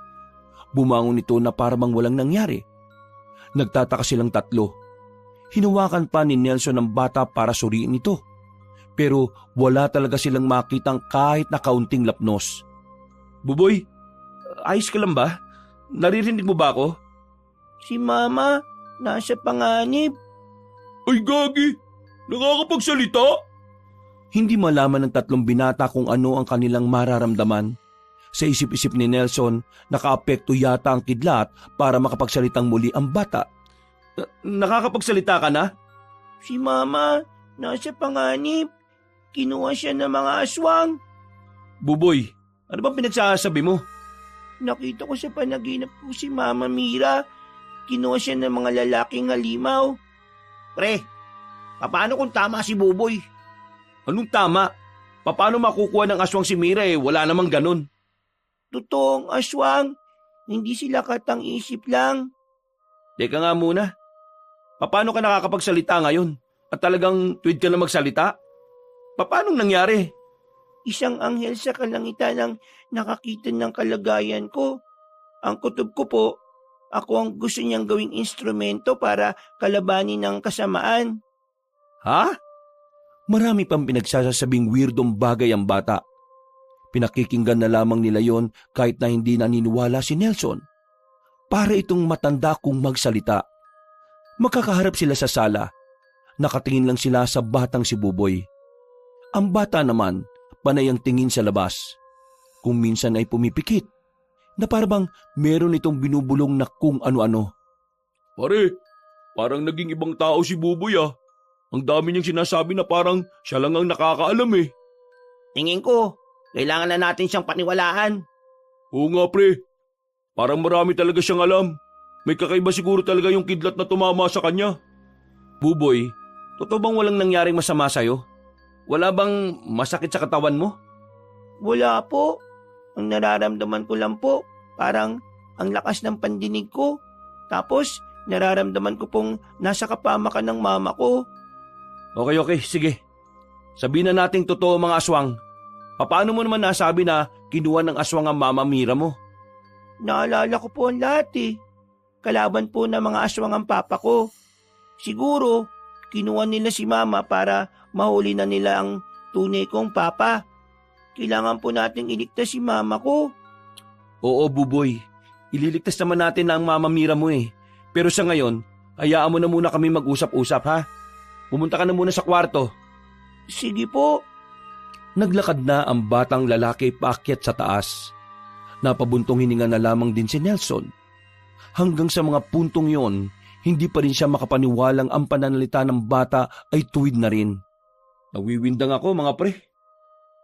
Bumangon ito na parang walang nangyari. Nagtataka silang tatlo. Hinawakan pa ni Nelson ang bata para suriin ito. Pero wala talaga silang makitang kahit na kaunting lapnos. Buboy, ayos ka lang ba? Naririnig mo ba ako? Si Mama, nasa panganib. Ay gagi, nakakapagsalita? Hindi malaman ng 3 binata kung ano ang kanilang mararamdaman. Sa isip-isip ni Nelson, nakaapekto yata ang kidlat para makapagsalitang muli ang bata. Nakakapagsalita ka na? Si Mama, nasa panganib. Kinuha siya ng mga aswang. Buboy, ano bang pinagsasabi mo? Nakita ko sa panaginip ko si Mama Mira. Kinuha siya ng mga lalaking halimaw. Pre, paano kung tama si Buboy? Anong tama? Paano makukuha ng aswang si Mira wala namang ganun? Totoong aswang. Hindi sila katang-isip lang. Teka nga muna. Paano ka nakakapagsalita ngayon? At talagang tuwid ka na magsalita? Paano nangyari? Isang anghel sa kalangitan ang nakakita ng kalagayan ko. Ang kutob ko po, ako ang gusto niyang gawing instrumento para kalabanin ng kasamaan. Ha? Marami pang pinagsasabing weirdong bagay ang bata. Pinakikinggan na lamang nila yon kahit na hindi naniniwala si Nelson. Para itong matanda kung magsalita. Makakaharap sila sa sala. Nakatingin lang sila sa batang si Buboy. Ang bata naman, panay ang tingin sa labas. Kung minsan ay pumipikit, na parang meron itong binubulong na kung ano-ano. Pare, parang naging ibang tao si Buboy ah. Ang dami niyang sinasabi na parang siya lang ang nakakaalam eh. Tingin ko, kailangan na natin siyang paniwalaan. Oo nga pre, parang marami talaga siyang alam. May kakaiba siguro talaga yung kidlat na tumama sa kanya. Buboy, totoo bang walang nangyaring masama sa'yo? Wala bang masakit sa katawan mo? Wala po. Ang nararamdaman ko lang po, parang ang lakas ng pandinig ko. Tapos, nararamdaman ko pong nasa kapamakan ng mama ko. Okay, sige. Sabihin na nating totoo mga aswang. Paano mo naman nasabi na kinuha ng aswang ang mama Mira mo? Naalala ko po ang lahat eh. Kalaban po ng mga aswang ang papa ko. Siguro, kinuha nila si mama para mahuli na nila ang tunay kong papa. Kailangan po nating iligtas si mama ko. Oo, Buboy. Ililigtas naman natin na ang mama Mira mo eh. Pero sa ngayon, hayaan mo na muna kami mag-usap-usap ha. Pumunta ka na muna sa kwarto. Sige po. Naglakad na ang batang lalaki paakyat sa taas. Napabuntong hininga na lamang din si Nelson. Hanggang sa mga puntong yon, hindi pa rin siya makapaniwalang ang pananalita ng bata ay tuwid na rin. Nawiwindang ako mga pre.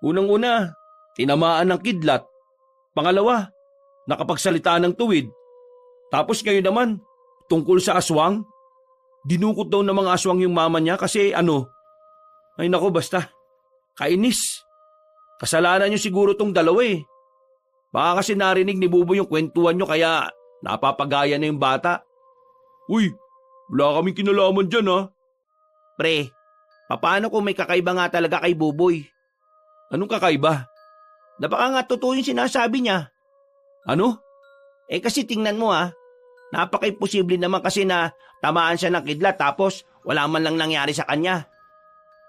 Unang-una, tinamaan ng kidlat. Pangalawa, nakapagsalita ng tuwid. Tapos ngayon naman, tungkol sa aswang. Dinukot daw ng mga aswang yung mama niya kasi ano. Ay nako basta, kainis. Kasalanan niyo siguro tong dalawa eh. Baka kasi narinig ni Buboy yung kwentuhan niyo kaya napapagaya na yung bata. Uy, wala kaming kinalaman dyan ha. Pre, paano kung may kakaiba nga talaga kay Buboy? Anong kakaiba? Na baka nga totoo yung sinasabi niya. Ano? Eh kasi tingnan mo napaka-imposible naman kasi na tamaan siya ng kidlat tapos wala man lang nangyari sa kanya.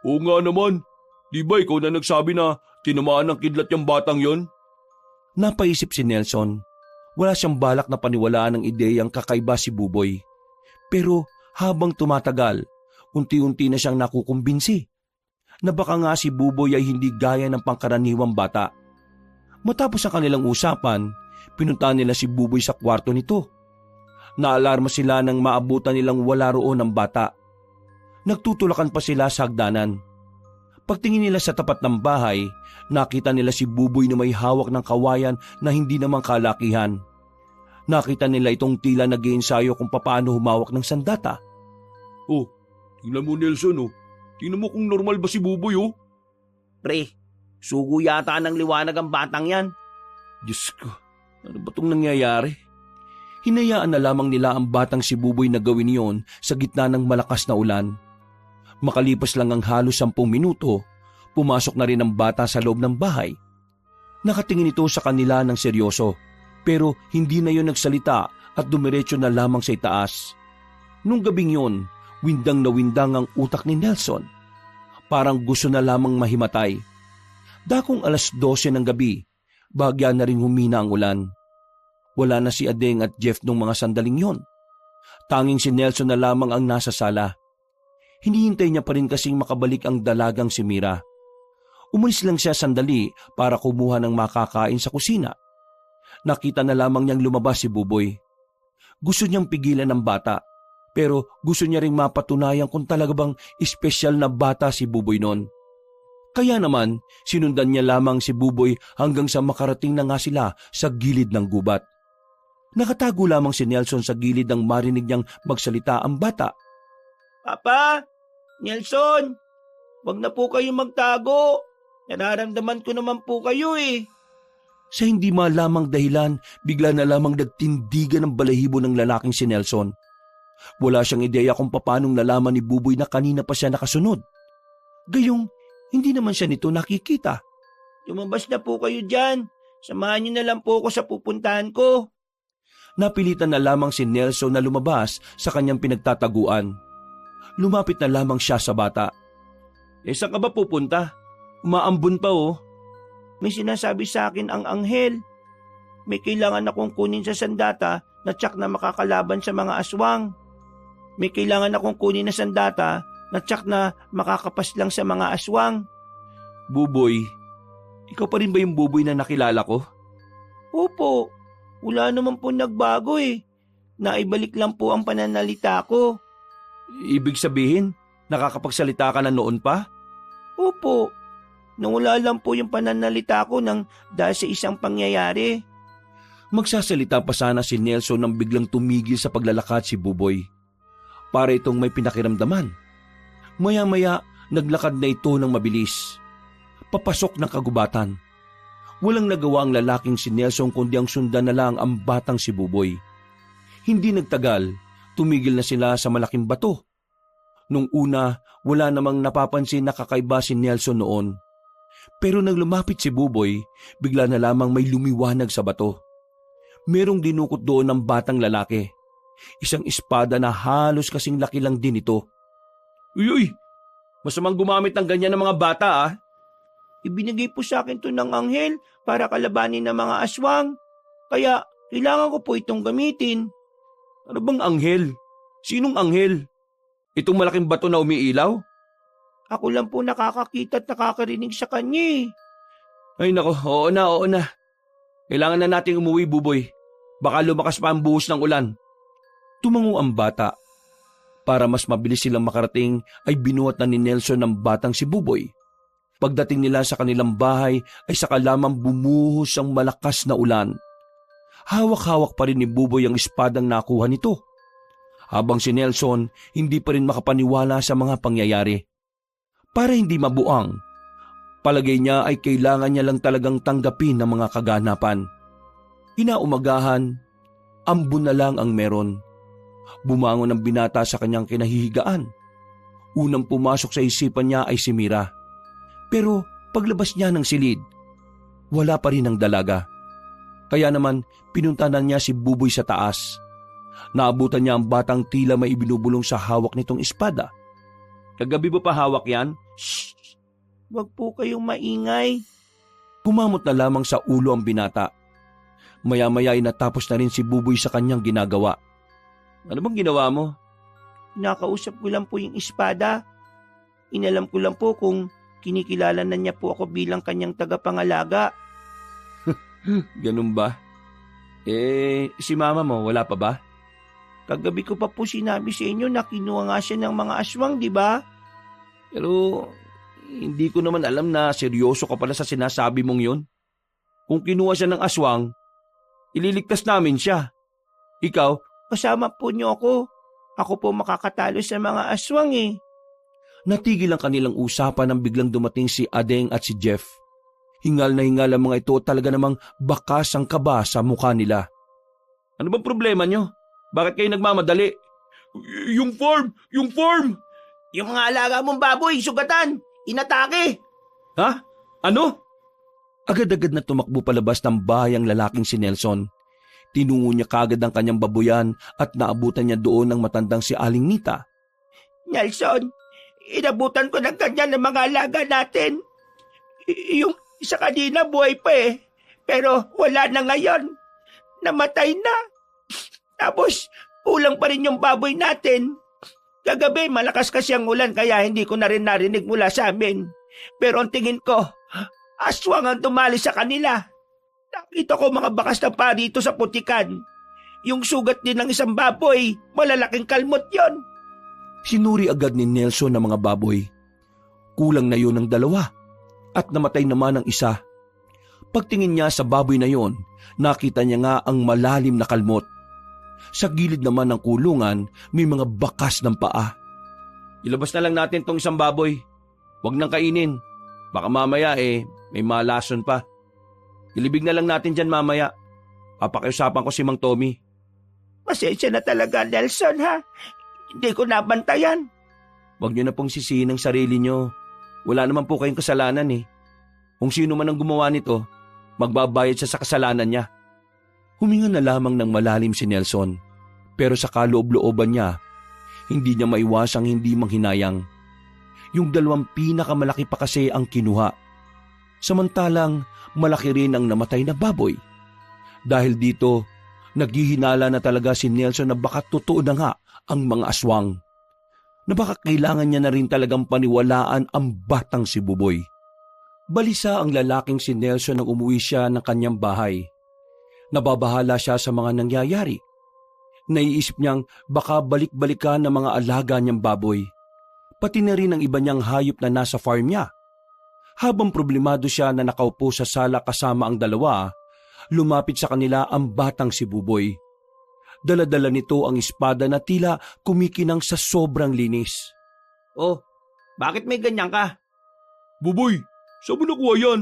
Oo nga naman. Di ba ikaw na nagsabi na tinamaan ng kidlat yung batang yon? Napaisip si Nelson. Wala siyang balak na paniwalaan ng ideyang kakaiba si Buboy. Pero habang tumatagal, unti-unti na siyang nakukumbinsi na baka nga si Buboy ay hindi gaya ng pangkaraniwang bata. Matapos ang kanilang usapan, pinuntahan nila si Buboy sa kwarto nito. Naalarma sila nang maabutan nilang wala roon ang bata. Nagtutulakan pa sila sa hagdanan. Pagtingin nila sa tapat ng bahay, nakita nila si Buboy na may hawak ng kawayan na hindi naman kalakihan. Nakita nila itong tila nag-iensayo kung paano humawak ng sandata. Oh, tingnan mo Nelson oh. Tingnan mo kung normal ba si Buboy oh. Pre, sugo yata ng liwanag ang batang yan. Diyos ko, ano ba itong nangyayari? Hinayaan na lamang nila ang batang si Buboy na gawin yon sa gitna ng malakas na ulan. Makalipas lang ang halos 10 minuto, pumasok na rin ang bata sa loob ng bahay. Nakatingin ito sa kanila ng seryoso, pero hindi na yon nagsalita at dumiretso na lamang sa itaas. Nung gabing yon, windang na windang ang utak ni Nelson. Parang gusto na lamang mahimatay. Dakong 12:00 ng gabi, bahagya na rin humina ang ulan. Wala na si Adeng at Jeff nung mga sandaling yon. Tanging si Nelson na lamang ang nasa sala. Hinihintay niya pa rin kasing makabalik ang dalagang si Mira. Umalis lang siya sandali para kumuha ng makakain sa kusina. Nakita na lamang niyang lumabas si Buboy. Gusto niyang pigilan ang bata, pero gusto niya ring mapatunayan kung talaga bang espesyal na bata si Buboy noon. Kaya naman, sinundan niya lamang si Buboy hanggang sa makarating na nga sila sa gilid ng gubat. Nakatago lamang si Nelson sa gilid nang marinig niyang magsalita ang bata. Papa, Nelson, wag na po kayo magtago. Nararamdaman ko naman po kayo eh. Sa hindi malamang dahilan, bigla na lamang nagtindigan ng balahibo ng lalaking si Nelson. Wala siyang ideya kung paanong nalaman ni Buboy na kanina pa siya nakasunod. Gayong, hindi naman siya nito nakikita. Lumabas na po kayo dyan. Samahan niyo na lang po ako sa pupuntahan ko. Napilitan na lamang si Nelson na lumabas sa kanyang pinagtataguan. Lumapit na lamang siya sa bata. Saan ka ba pupunta? Umaambon pa oh. May sinasabi sa akin ang anghel. May kailangan akong kunin sa sandata na tsak na makakalaban sa mga aswang. May kailangan akong kunin na sandata na tsak na makakapas lang sa mga aswang. Buboy, ikaw pa rin ba yung Buboy na nakilala ko? Opo, Wala naman po nagbago eh. Naibalik lang po ang pananalita ko. Ibig sabihin, nakakapagsalita ka na noon pa? Opo, nawala lang po yung pananalita ko dahil sa isang pangyayari. Magsasalita pa sana si Nelson nang biglang tumigil sa paglalakad si Buboy. Para itong may pinakiramdaman. Maya-maya, naglakad na ito ng mabilis. Papasok ng kagubatan. Walang nagawa ang lalaking si Nelson kundi ang sundan na lang ang batang si Buboy. Hindi nagtagal, tumigil na sila sa malaking bato. Nung una, wala namang napapansin na kakaiba si Nelson noon. Pero nang lumapit si Buboy, bigla na lamang may lumiwanag sa bato. Merong dinukot doon ng batang lalaki. Isang espada na halos kasing laki lang din ito. Uy! Masamang gumamit ng ganyan ng mga bata ah. Ibinigay po sa akin to ng anghel para kalabanin ng mga aswang. Kaya kailangan ko po itong gamitin. Ano bang anghel? Sinong anghel? Itong malaking bato na umiilaw? Ako lang po nakakakita at nakakarinig sa kanya eh. Ay nako, oo na. Kailangan na nating umuwi, Buboy. Baka lumakas pa ang buhos ng ulan. Tumango ang bata. Para mas mabilis silang makarating ay binuhat na ni Nelson ng batang si Buboy. Pagdating nila sa kanilang bahay ay saka lamang bumuhos ang malakas na ulan. Hawak-hawak pa rin ni Buboy ang espadang nakuha nito. Habang si Nelson hindi pa rin makapaniwala sa mga pangyayari. Para hindi mabuang, palagay niya ay kailangan niya lang talagang tanggapin ang mga kaganapan. Inaumagahan, ambon na lang ang meron. Bumangon ang binata sa kanyang kinahihigaan. Unang pumasok sa isipan niya ay si Mira. Pero paglabas niya ng silid, wala pa rin ang dalaga. Kaya naman pinuntanan niya si Buboy sa taas. Naabutan niya ang batang tila may ibinubulong sa hawak nitong espada. Kagabi mo pa hawak yan? Shh! Wag po kayong maingay. Kumamot na lamang sa ulo ang binata. Maya-maya ay natapos na rin si Buboy sa kanyang ginagawa. Ano bang ginawa mo? Nakausap ko lang po yung espada. Inalam ko lang po kung kinikilala na niya po ako bilang kanyang tagapangalaga. Ganun ba? Si mama mo, wala pa ba? Kagabi ko pa po sinabi sa inyo na kinuha nga siya ng mga aswang, di ba? Pero hindi ko naman alam na seryoso ka pala sa sinasabi mong yun. Kung kinuha siya ng aswang, ililigtas namin siya. Ikaw, Kasama po niyo ako. Ako po makakatalo sa mga aswang eh. natigil ang kanilang usapan nang biglang dumating si Adeng at si Jeff. Hingal na hingal ang mga ito at talaga namang bakas ang kaba sa mukha nila. Ano bang problema nyo? Bakit kayo nagmamadali? Yung form! Yung form! Yung mga alaga mong baboy, sugatan! Inatake! Ha? Ano? Agad-agad na tumakbo palabas ng bahay ang lalaking si Nelson. Tinungo niya kagad ang kanyang babuyan at naabutan niya doon ang matandang si Aling Nita. Nelson, inabutan ko ng kanya ng mga alaga natin. Yung isa kanina buhay pa eh. Pero wala na ngayon. Namatay na. Tapos, ulang pa rin yung baboy natin. Kagabi, malakas kasi ang ulan kaya hindi ko na rin narinig mula sa amin. Pero ang tingin ko, aswang ang tumali sa kanila. Nakita ko mga bakas na pa dito sa putikan. Yung sugat din ng isang baboy, malalaking kalmot yon. Sinuri agad ni Nelson ang mga baboy. Kulang na yun ang dalawa at namatay naman ang isa. Pagtingin niya sa baboy na yon, nakita niya nga ang malalim na kalmot. Sa gilid naman ng kulungan, may mga bakas ng paa. Ilabas na lang natin tong isang baboy. Huwag nang kainin. Baka mamaya may malason pa. Ilibig na lang natin dyan mamaya. Papakiusapan ko si Mang Tommy. Pasensya na talaga, Nelson, ha? Hindi ko nabantayan. Huwag niyo na pong sisihin ang sarili niyo. Wala naman po kayong kasalanan eh. Kung sino man ang gumawa nito, magbabayad siya sa kasalanan niya. Huminga na lamang ng malalim si Nelson. Pero sa kaloob-looban niya, hindi niya maiwasang hindi manghinayang. Yung dalawang pinakamalaki pa kasi ang kinuha. Samantalang malaki rin ang namatay na baboy. Dahil dito, naghihinala na talaga si Nelson na baka totoo na nga ang mga aswang. Na baka kailangan niya na rin talagang paniwalaan ang batang si Buboy. Balisa ang lalaking si Nelson nang umuwi siya ng kanyang bahay. Nababahala siya sa mga nangyayari. Naiisip niyang baka balik-balikan ng mga alaga niyang baboy. Pati na rin ang iba niyang hayop na nasa farm niya. Habang problemado siya na nakaupo sa sala kasama ang dalawa, lumapit sa kanila ang batang si Buboy. Dala-dala nito ang espada na tila kumikinang sa sobrang linis. Oh, bakit may ganyan ka? Buboy, saan mo nakuha yan?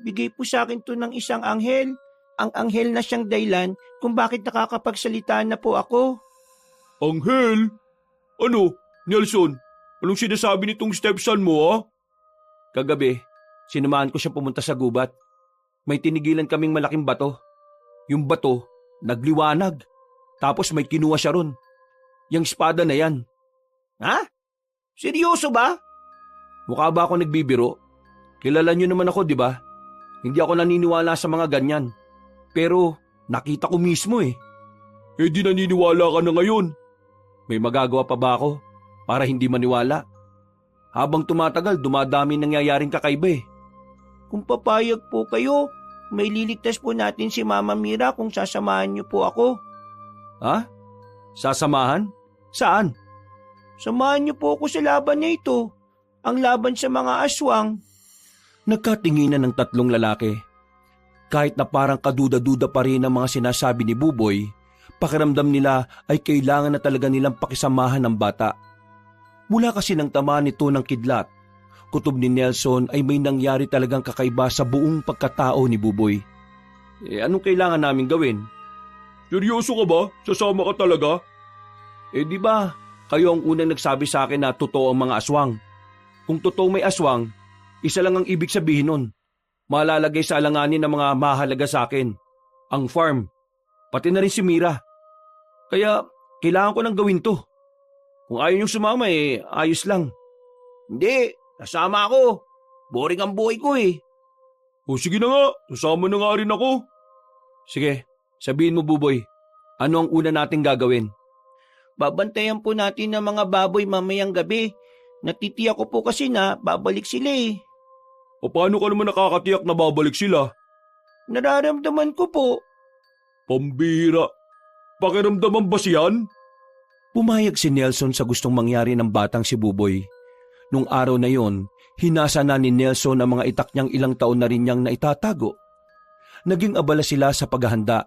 Bigay po sa akin to ng isang anghel. Ang anghel na siyang dahilan kung bakit nakakapagsalita na po ako. Anghel? Ano, Nelson? Anong sinasabi nitong stepson mo, ha? Kagabi, sinamahan ko siya pumunta sa gubat. May tinigilan kaming malaking bato. Yung bato, nagliwanag. Tapos may kinuha siya ron. Yung espada na yan. Ha? Seryoso ba? Mukha ba ako nagbibiro? Kilala niyo naman ako, di ba? Hindi ako naniniwala sa mga ganyan. Pero nakita ko mismo eh. Eh di naniniwala ka na ngayon. May magagawa pa ba ako para hindi maniwala? Habang tumatagal, dumadami nangyayaring kakaiba eh. Kung papayag po kayo, may liligtas po natin si Mama Mira kung sasamahan niyo po ako. Ha? Sasamahan? Saan? Samahan niyo po ako sa laban na ito. Ang laban sa mga aswang. Nagkatinginan ng tatlong lalaki. Kahit na parang kaduda-duda pa rin ang mga sinasabi ni Buboy, pakiramdam nila ay kailangan na talaga nilang pakisamahan ng bata. Mula kasi ng tamaan nito ng kidlat, kutob ni Nelson ay may nangyari talagang kakaiba sa buong pagkatao ni Buboy. Anong kailangan namin gawin? Seryoso ka ba? Sasama ka talaga? Di ba, kayo ang unang nagsabi sa akin na totoo ang mga aswang. Kung totoo may aswang, isa lang ang ibig sabihin nun. Malalagay sa alanganin ng mga mahalaga sa akin. Ang farm, pati na rin si Mira. Kaya, kailangan ko nang gawin to. Kung ayaw niyong sumama ayos lang. Hindi, kasama ako. Boring ang buhay ko eh. O sige na nga, sasama na nga rin ako. Sige, sabihin mo Buboy, ano ang una nating gagawin? Babantayan po natin ng mga baboy mamayang gabi. Natitiyak ko po kasi na babalik sila eh. O paano ka naman nakakatiyak na babalik sila? Nararamdaman ko po. Pambihira. Pakiramdaman ba siyan? Pumayag si Nelson sa gustong mangyari ng batang si Buboy. Nung araw na yon, hinasa na ni Nelson ang mga itak niyang ilang taon na rin niyang naitatago. Naging abala sila sa paghahanda.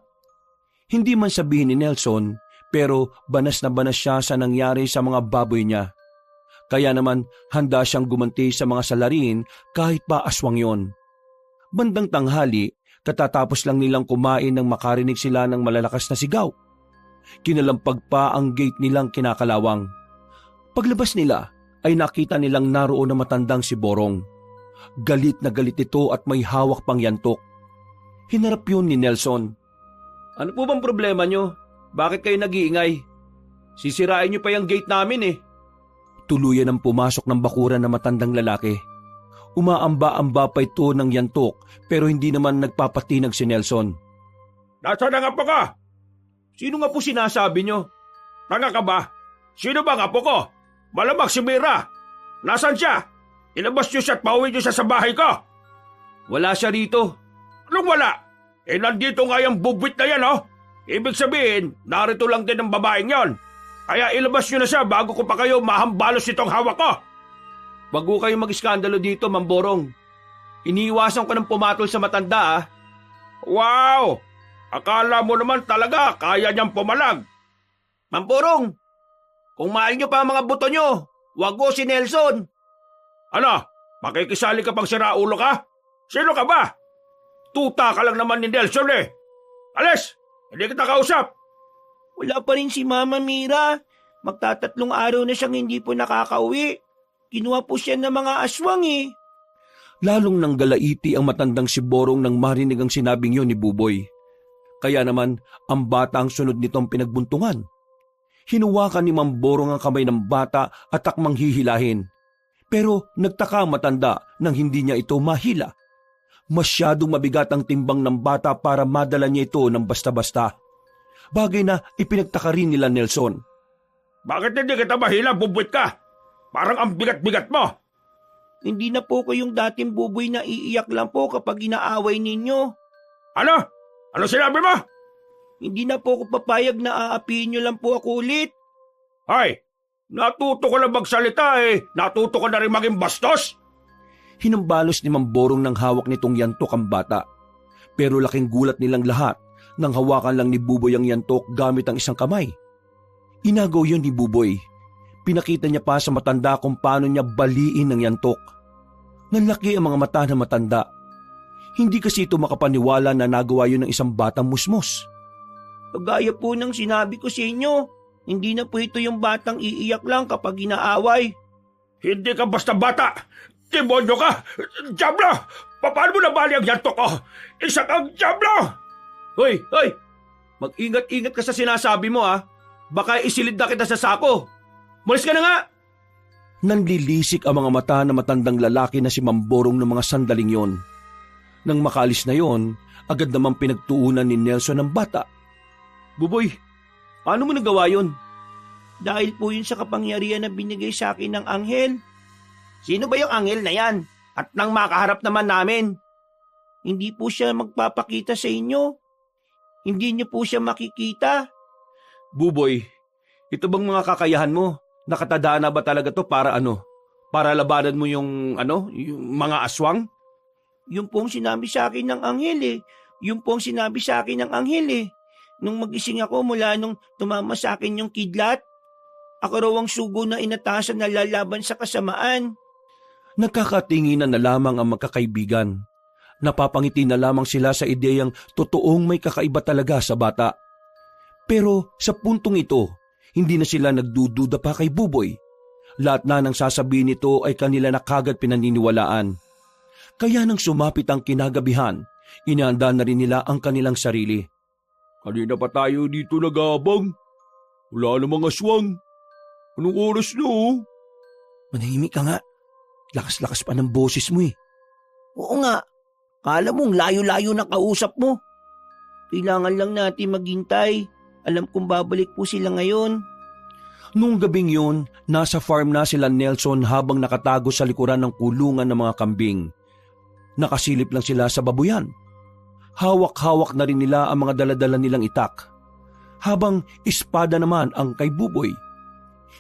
Hindi man sabihin ni Nelson, pero banas na banas siya sa nangyari sa mga baboy niya. Kaya naman handa siyang gumanti sa mga salarin kahit pa aswang yon. Bandang tanghali, katatapos lang nilang kumain nang makarinig sila ng malalakas na sigaw. Kinalampag pa ang gate nilang kinakalawang. Paglabas nila ay nakita nilang naroon na matandang si Borong. Galit na galit ito at may hawak pang yantok. Hinarap yun ni Nelson. Ano po bang problema nyo? Bakit kayo nag-iingay? Sisirain nyo pa yung gate namin eh. Tuluyan ang pumasok ng bakuran na matandang lalaki. Umaamba-amba pa ito ng yantok pero hindi naman nagpapatinag si Nelson. Nasaan ang apo ka? Sino nga po sinasabi nyo? Tanga ka ba? Sino ba ang apo ko? Malamang si Mira. Nasaan siya? Ilabas niyo siya at pauwi niyo siya sa bahay ko. Wala siya rito. Anong wala? Nandito nga yung bubwit na yan, oh. Ibig sabihin, narito lang din ang babaeng yon. Kaya ilabas niyo na siya bago ko pa kayo mahambalos itong hawak ko. Wag ko kayong mag-iskandalo dito, Mamborong. Iniiwasan ko ng pumatol sa matanda, ah. Wow! Akala mo naman talaga kaya niyang pumalag. Mamborong, kung mahal niyo pa ang mga buto niyo, wag ko si Nelson. Ano? Makikisali ka pang siraulo ka? Sino ka ba? Tuta ka lang naman ni Nelson eh. Alis! Hindi kita kausap. Wala pa rin si Mama Mira. Magtatatlong araw na siyang hindi po nakakauwi. Kinuha po siya ng mga aswang eh. Lalong nang galaiti ang matandang si Borong nang marinig ang sinabing yun ni Buboy. Kaya naman, ang bata ang sunod nitong pinagbuntungan. Hinuwakan ni Mamborong ang kamay ng bata at takmang hihilahin. Pero nagtaka ang matanda nang hindi niya ito mahila. Masyadong mabigat ang timbang ng bata para madala niya ito ng basta-basta. Bagay na ipinagtaka rin nila Nelson. Bakit hindi kita mahila, bubwit ka? Parang ang bigat-bigat mo. Hindi na po ko yung dating buboy na iiyak lang po kapag inaaway ninyo. Ano? Ano sinabi mo? Hindi na po ako papayag na aapihin niyo lang po ako ulit. Ay, natuto ka na magsalita eh. Natuto ka na rin maging bastos. Hinambalos ni Mamborong ng hawak nitong yantok ang bata. Pero laking gulat nilang lahat nang hawakan lang ni Buboy ang yantok gamit ang isang kamay. Inagaw yun ni Buboy. Pinakita niya pa sa matanda kung paano niya baliin ang yantok. Nanlaki ang mga mata ng matanda. Hindi kasi ito makapaniwala na nagawa yun ng isang batang musmos. Kagaya po ng sinabi ko sa inyo, hindi na po ito yung batang iiyak lang kapag inaaway. Hindi ka basta bata. Demonyo ka! Diablo! Paano mo nabali ang yantok ko? Isa kang Diablo! Hoy! Mag-ingat-ingat ka sa sinasabi mo ha. Baka isilid na kita sa sako. Malis ka na nga! Nanlilisik ang mga mata ng matandang lalaki na si Mamborong ng mga sandaling yon. Nang makalis na yon, agad namang pinagtuunan ni Nelson ang bata. Buboy, paano mo nagawa yun? Dahil po yun sa kapangyarihan na binigay sa akin ng anghel. Sino ba yung anghel na yan? At nang makaharap naman namin? Hindi po siya magpapakita sa inyo. Hindi niyo po siya makikita. Buboy, ito bang mga kakayahan mo? Nakatadaan na ba talaga to para ano? Para labanan mo yung mga aswang? Yung pong sinabi sa akin ng anghel eh. Yung pong sinabi sa akin ng anghel eh. Nung magising ako mula nung tumama sa akin yung kidlat, ako raw ang sugo na inatasan na lalaban sa kasamaan. Nagkakatinginan na lamang ang magkakaibigan. Napapangiti na lamang sila sa ideyang totoong may kakaiba talaga sa bata. Pero sa puntong ito, hindi na sila nagdududa pa kay Buboy. Lahat na ng sasabihin nito ay kanila na kagad pinaniniwalaan. Kaya nang sumapit ang kinagabihan, inihanda na rin nila ang kanilang sarili. Kanina pa tayo dito nagabang. Wala namang aswang. Anong oras na oh? Manahimik ka nga. Lakas-lakas pa ng boses mo eh. Oo nga. Kala mong layo-layo na kausap mo. Kailangan lang natin maghintay. Alam kong babalik po sila ngayon. Noong gabing yun, nasa farm na sila Nelson habang nakatago sa likuran ng kulungan ng mga kambing. Nakasilip lang sila sa babuyan. Hawak-hawak na rin nila ang mga daladala nilang itak. Habang espada naman ang kay Buboy.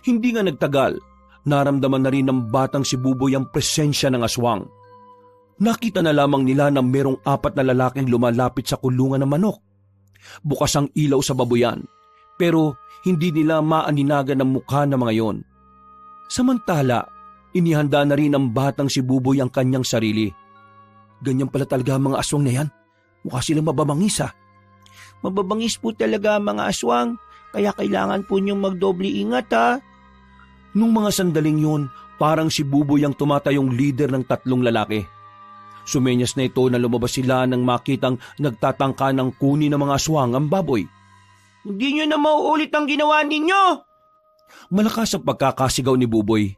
Hindi nga nagtagal, naramdaman na rin ng batang si Buboy ang presensya ng aswang. Nakita na lamang nila na merong 4 na lalaking lumalapit sa kulungan ng manok. Bukas ang ilaw sa babuyan, pero hindi nila maaninagan ang mukha ng mga yon. Samantala, inihanda na rin ng batang si Buboy ang kanyang sarili. Ganyan pala talaga ang mga aswang na yan. Mukha silang mababangis ha. Mababangis po talaga ang mga aswang, kaya kailangan po niyong magdoble ingat ha. Nung mga sandaling yun, parang si Buboy ang tumatayong leader ng 3 lalaki. Sumenyas na ito na lumabas sila nang makitang nagtatangka ng kunin ng mga aswang ang baboy. Hindi niyo na mauulit ang ginawa ninyo! Malakas ang pagkakasigaw ni Buboy.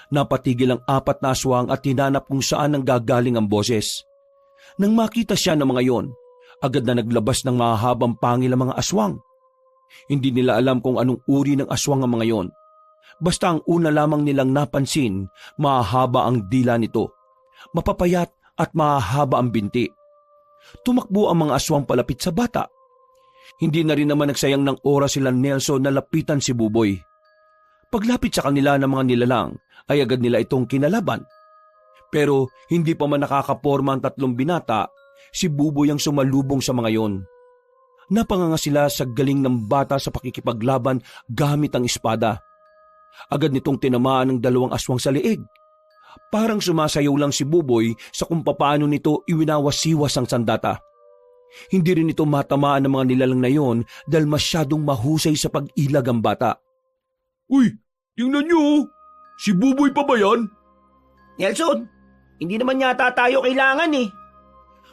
Napatigil ang 4 na aswang at hinanap kung saan ang gagaling ang boses. Nang makita siya ng mga yon, agad na naglabas ng mahahabang pangil ang mga aswang. Hindi nila alam kung anong uri ng aswang ang mga yon. Basta ang una lamang nilang napansin, mahahaba ang dila nito. Mapapayat at mahahaba ang binti. Tumakbo ang mga aswang palapit sa bata. Hindi na rin naman nagsayang ng oras sila Nelson na lapitan si Buboy. Paglapit sa kanila ng mga nilalang, ay agad nila itong kinalaban. Pero hindi pa man nakakaporma ang 3 binata, si Buboy ang sumalubong sa mga yon. Napanganga sila sa galing ng bata sa pakikipaglaban gamit ang espada. Agad nitong tinamaan ng 2 aswang sa leeg. Parang sumasayaw lang si Buboy sa kung paano nito iwinawasiwas ang sandata. Hindi rin ito matamaan ng mga nilalang na yon dahil masyadong mahusay sa pag-ilag ang bata. Uy, tingnan niyo oh. Si Buboy pa ba yan? Nelson, hindi naman yata tayo kailangan eh.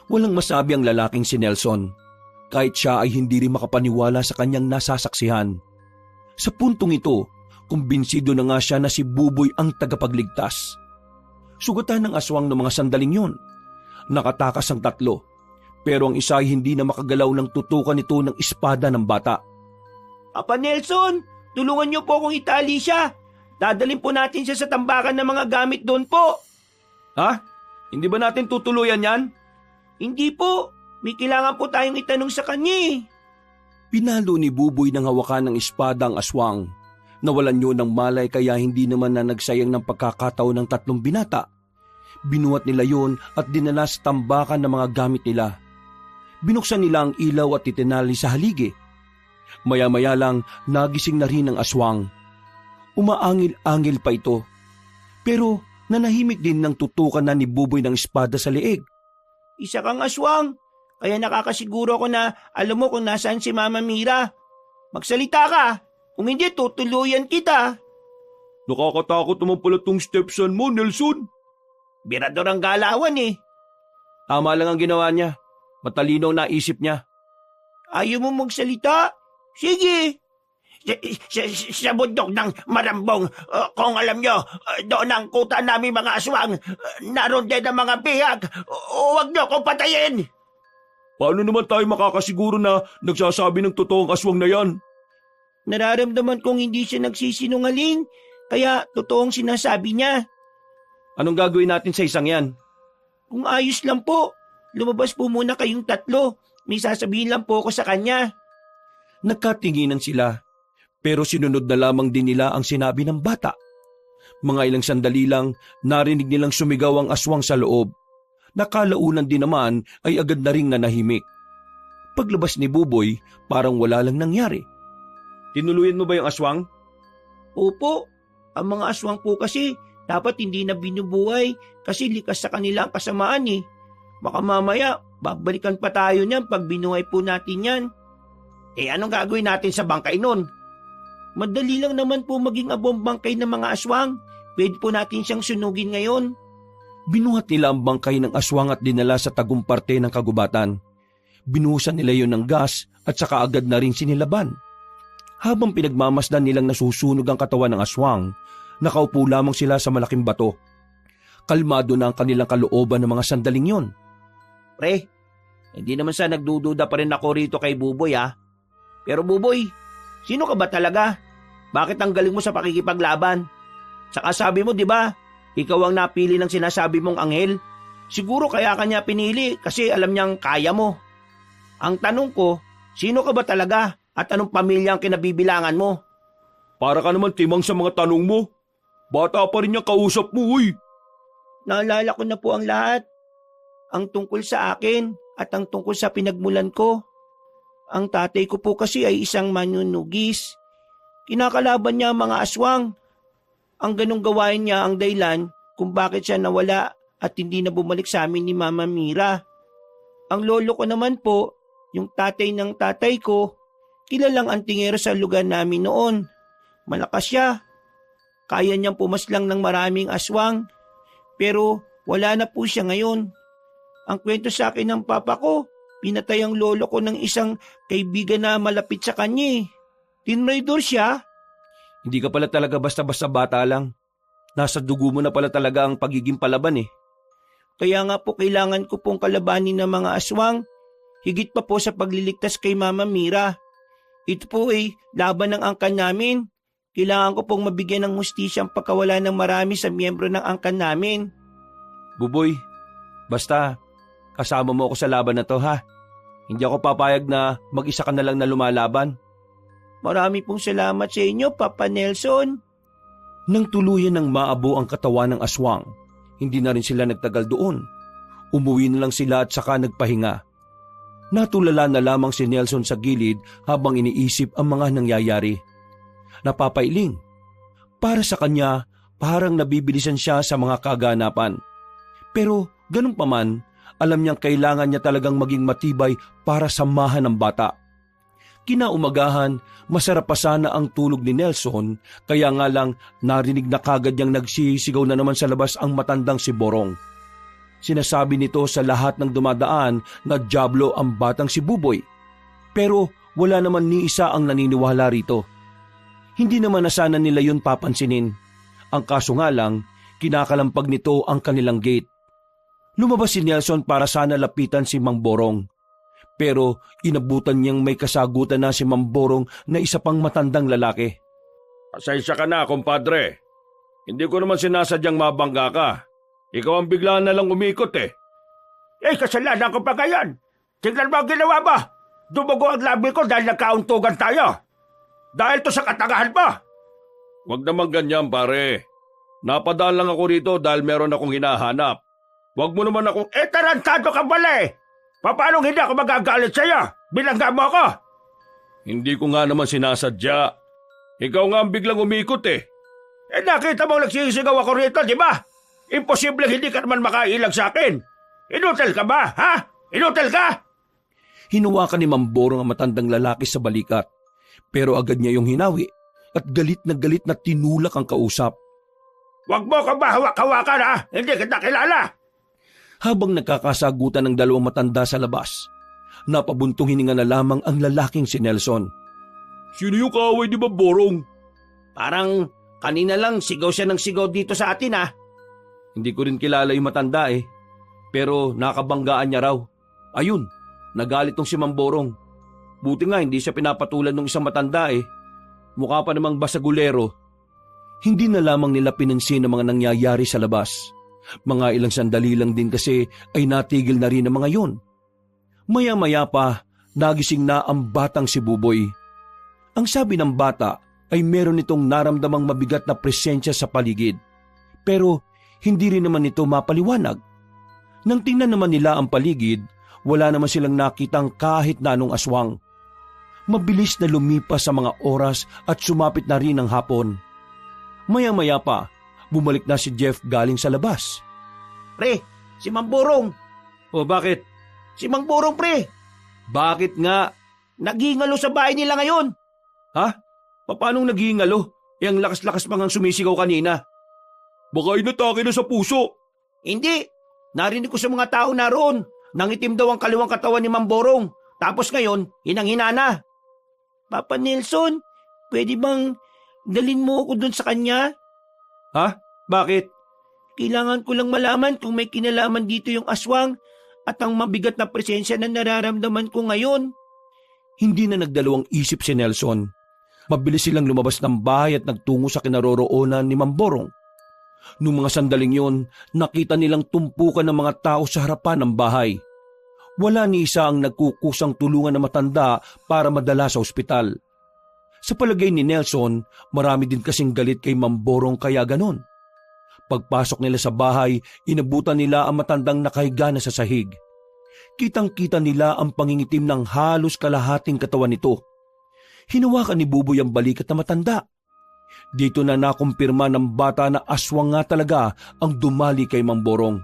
Walang masabi ang lalaking si Nelson. Kahit siya ay hindi rin makapaniwala sa kanyang nasasaksihan. Sa puntong ito, kumbinsido na nga siya na si Buboy ang tagapagligtas. Sugatan ng aswang ng mga sandaling yon. Nakatakas ang 3, pero ang isa ay hindi na makagalaw ng tutukan ito ng espada ng bata. Papa Nelson, tulungan niyo po akong itali siya. Dadalhin po natin siya sa tambakan ng mga gamit doon po. Ha? Hindi ba natin tutuluyan yan? Hindi po. May kailangan po tayong itanong sa kanya eh. Pinalo ni Buboy ng hawakan ng espada ang aswang. Nawalan yun ng malay kaya hindi naman na nagsayang ng pagkakataon ng 3 binata. Binuhat nila yon at dinala sa tambakan ng mga gamit nila. Binuksan nila ang ilaw at itinali sa haligi. Maya-maya lang nagising na rin ang aswang. Umaangil-angil pa ito. Pero nanahimik din nang tutukan na ni Buboy ng espada sa leeg. Isa kang aswang. Kaya nakakasiguro ko na alam mo kung nasaan si Mama Mira. Magsalita ka. Kung hindi, tutuluyan kita. Nakakatakot naman pala tong stepson mo, Nelson. Birador ang galawan eh. Tama lang ang ginawa niya. Matalino ang naisip niya. Ayaw mo magsalita? Sige. Sa bundok ng Marambong, kung alam nyo, doon ang kuta namin mga aswang. Naroon din ang mga bihag. Huwag nyo akong patayin. Paano naman tayo makakasiguro na nagsasabi ng totoong aswang na yan? Nararamdaman kong hindi siya nagsisinungaling, kaya totoong sinasabi niya. Anong gagawin natin sa isang yan? Kung ayos lang po, lumabas po muna kayong 3. May sasabihin lang po ako sa kanya. Nagkatinginan sila, pero sinunod na lamang din nila ang sinabi ng bata. Mga ilang sandali lang, narinig nilang sumigaw ang aswang sa loob. Nakalaunan din naman ay agad na ring nanahimik. Paglabas ni Buboy, parang wala lang nangyari. Tinuluyan mo ba yung aswang? Opo, ang mga aswang po kasi dapat hindi na binubuhay kasi likas sa kanila ang kasamaan eh. Baka mamaya, babalikan pa tayo niyan pag binuhay po natin yan. Anong gagawin natin sa bangkay nun? Madali lang naman po maging abong bangkay ng mga aswang. Pwede po natin siyang sunugin ngayon. Binuhat nila ang bangkay ng aswang at dinala sa tagong parte ng kagubatan. Binuhusan nila yon ng gas at saka agad na rin sinilaban. Habang pinagmamasdan nilang nasusunog ang katawan ng aswang, nakaupo lamang sila sa malaking bato. Kalmado na ang kanilang kalooban ng mga sandaling yon. Pre, hindi naman sa nagdududa pa rin ako rito kay Buboy ha. Pero Buboy, sino ka ba talaga? Bakit ang galing mo sa pakikipaglaban? Saka sabi mo, di ba, ikaw ang napili ng sinasabi mong anghel. Siguro kaya kanya pinili kasi alam niyang kaya mo. Ang tanong ko, sino ka ba talaga at anong pamilya ang kinabibilangan mo? Para ka naman timang sa mga tanong mo. Bata pa rin niya kausap mo, uy. Naalala ko na po ang lahat. Ang tungkol sa akin at ang tungkol sa pinagmulan ko. Ang tatay ko po kasi ay isang manunugis. Kinakalaban niya ang mga aswang. Ang ganong gawain niya ang dahilan kung bakit siya nawala at hindi na bumalik sa amin ni Mama Mira. Ang lolo ko naman po, yung tatay ng tatay ko, kilalang antingero sa lugar namin noon. Malakas siya. Kaya niyang pumaslang ng maraming aswang. Pero wala na po siya ngayon. Ang kwento sa akin ng papa ko, pinatay ang lolo ko ng isang kaibigan na malapit sa kanya. Tinraidor siya. Hindi ka pala talaga basta-basta bata lang. Nasa dugo mo na pala talaga ang pagiging palaban eh. Kaya nga po kailangan ko pong kalabanin ng mga aswang. Higit pa po sa pagliligtas kay Mama Mira. Ito po ay laban ng angkan namin. Kailangan ko pong mabigyan ng hustisya ang pagkawala ng marami sa miyembro ng angkan namin. Buboy, basta kasama mo ako sa laban na to ha. Hindi ako papayag na mag-isa ka na lang na lumalaban. Marami pong salamat sa inyo, Papa Nelson. Nang tuluyan ng maabo ang katawan ng aswang, hindi na rin sila nagtagal doon. Umuwi na lang sila at saka nagpahinga. Natulala na lamang si Nelson sa gilid habang iniisip ang mga nangyayari. Napapailing. Para sa kanya, parang nabibilisan siya sa mga kaganapan. Pero ganun pa man, alam niyang kailangan niya talagang maging matibay para samahan ng bata. Kinaumagahan, masarap pa sana ang tulog ni Nelson, kaya nga lang narinig na kagad niyang nagsisigaw na naman sa labas ang matandang si Borong. Sinasabi nito sa lahat ng dumadaan na dyablo ang batang si Buboy. Pero wala naman ni isa ang naniniwala rito. Hindi naman na sana nila yun papansinin. Ang kaso nga lang, kinakalampag nito ang kanilang gate. Lumabas si Nelson para sana lapitan si Mang Borong. Pero inabutan niyang may kasagutan na si Mang Borong na isa pang matandang lalaki. Pasensya ka na, kumpadre. Hindi ko naman sinasadyang mabangga ka. Ikaw ang bigla na lang umikot eh. Kasalanan ko pa ngayon. tingnan mo ang ginawa mo. Dumugo ang labi ko dahil nagkauntugan tayo. Dahil to sa katangahan mo. Huwag naman ganyan, pare. Napadaan lang ako rito dahil meron akong hinahanap. Huwag mo naman akong, tarantado ka pala eh. Paano hindi ako magagalit sa'yo? Bilangga mo ako. Hindi ko nga naman sinasadya. Ikaw nga ang biglang umikot eh. Nakita mo nagsisigaw ako rito, di ba? Imposible hindi ka naman makailag sa akin. Inutel ka ba, ha? Inutel ka? Hinuwakan ni Mamborong ang matandang lalaki sa balikat, pero agad niya yung hinawi at galit na tinulak ang kausap. Huwag mo ka ba hawak-hawakan, ha? Hindi kita kilala. Habang nagkakasagutan ng dalawang matanda sa labas, napabuntong hininga na lamang ang lalaking si Nelson. Sino yung kaaway ni Mamborong? Parang kanina lang sigaw siya ng sigaw dito sa atin ah. Hindi ko rin kilala yung matanda eh, pero nakabanggaan niya raw. Ayun, nagalit tong si Mamborong. Buti nga hindi siya pinapatulan ng isang matanda eh. Mukha pa namang basagulero. Hindi na lamang nila pinansin ang mga nangyayari sa labas. Mga ilang sandali lang din kasi ay natigil na rin ang mga yun. Maya-maya pa, nagising na ang batang si Buboy. Ang sabi ng bata ay meron itong naramdamang mabigat na presensya sa paligid. Pero hindi rin naman ito mapaliwanag. Nang tingnan naman nila ang paligid, wala naman silang nakitang kahit na anong aswang. Mabilis na lumipas sa mga oras at sumapit na rin ang hapon. Maya-maya pa, bumalik na si Jeff galing sa labas. Pre, si Mamborong. O bakit? Si Mamborong pre. Bakit nga? Nagingalo sa bahay nila ngayon. Ha? Paanong naghihingalo? Ang lakas-lakas pang ang sumisigaw kanina. Baka inatake na sa puso. Hindi. Narinig ko sa mga tao naroon. Nangitim daw ang kaliwang katawan ni Mamborong. Tapos ngayon, hinang-hina na. Papa Nelson, pwede bang dalin mo ako dun sa kanya? Ha? Bakit? Kailangan ko lang malaman kung may kinalaman dito yung aswang at ang mabigat na presensya na nararamdaman ko ngayon. Hindi na nagdalawang isip si Nelson. Mabilis silang lumabas ng bahay at nagtungo sa kinaroroonan ni Mamborong. Noong mga sandaling yon, nakita nilang tumpukan ng mga tao sa harapan ng bahay. Wala ni isa ang nagkukusang tulungan na matanda para madala sa ospital. Sa palagay ni Nelson, marami din kasing galit kay Mamborong kaya ganon. Pagpasok nila sa bahay, inabutan nila ang matandang nakahiga na sa sahig. Kitang-kita nila ang pangingitim ng halos kalahating katawan nito. Hinawakan ni Buboy ang balikat na matanda. Dito na nakumpirma ng bata na aswang nga talaga ang dumali kay Mamborong.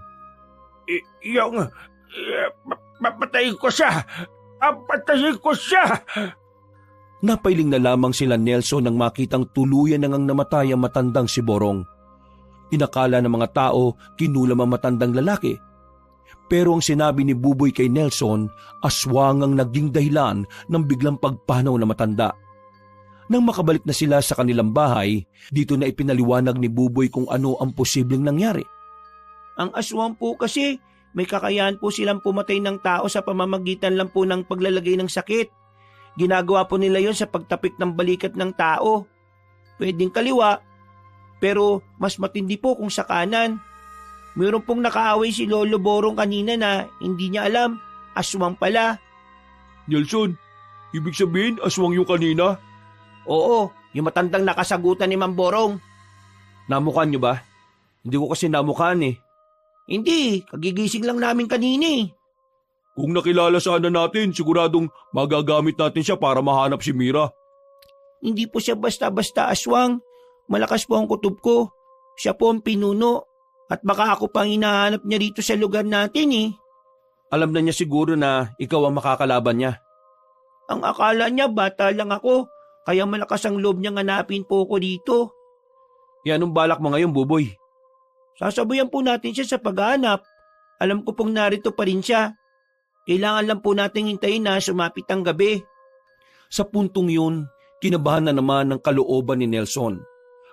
Papatayin ko siya! Papatayin ko siya! Napailing na lamang sila Nelson nang makitang tuluyan nang namatay ang matandang si Borong. Inakala ng mga tao kinulam ang matandang lalaki. Pero ang sinabi ni Buboy kay Nelson, aswang ang naging dahilan ng biglang pagpanaw na matanda. Nang makabalik na sila sa kanilang bahay, dito na ipinaliwanag ni Buboy kung ano ang posibleng nangyari. Ang aswang po kasi, may kakayahan po silang pumatay ng tao sa pamamagitan lang po ng paglalagay ng sakit. Ginagawa po nila yon sa pagtapik ng balikat ng tao. Pwedeng kaliwa, pero mas matindi po kung sa kanan. Mayroon pong nakaaway si Lolo Borong kanina na hindi niya alam, aswang pala. Nelson, ibig sabihin aswang yung kanina? Oo, yung matandang nakasagutan ni Mamborong. Namukhaan niyo ba? Hindi ko kasi namukhaan eh. Hindi, kagigising lang namin kanina eh. Kung nakilala sana natin, siguradong magagamit natin siya para mahanap si Mira. Hindi po siya basta-basta aswang. Malakas po ang kutob ko. Siya po ang pinuno. At baka ako pang hinahanap niya rito sa lugar natin eh. Alam na niya siguro na ikaw ang makakalaban niya. Ang akala niya bata lang ako. Kaya malakas ang loob niyang hanapin po ako dito. Anong balak mo ngayon, Buboy? Sasabayan po natin siya sa paghahanap. Alam ko pong narito pa rin siya. Kailangan lang po nating hintayin na sumapit ang gabi. Sa puntong yun, kinabahan na naman ng kalooban ni Nelson.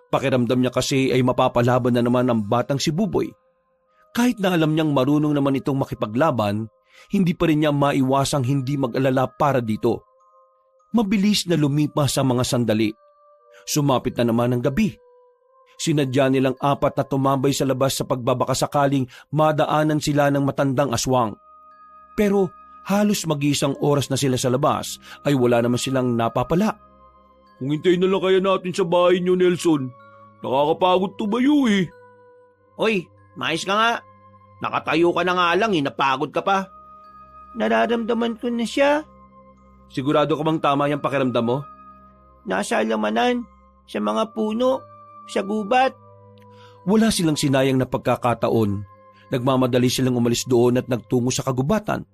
Pakiramdam niya kasi ay mapapalaban na naman ang batang si Buboy. Kahit na alam niyang marunong naman itong makipaglaban, hindi pa rin niya maiwasang hindi mag-alala para dito. Mabilis na lumipas sa mga sandali. Sumapit na naman ang gabi. Sinadya nilang apat na tumambay sa labas sa pagbabakasakaling madaanan sila ng matandang aswang. Pero Halos mag-iisang oras na sila sa labas ay wala naman silang napapala. Kung hintayin na lang kaya natin sa bahay niyo, Nelson. Nakakapagod tumayo eh. Oy, mais ka nga. Nakatayo ka na nga lang napagod ka pa. Nararamdaman ko na siya. Sigurado ka bang tama yung pakiramdam mo? Nasa alamanan, sa mga puno, sa gubat. Wala silang sinayang na pagkakataon. Nagmamadali silang umalis doon at nagtungo sa kagubatan.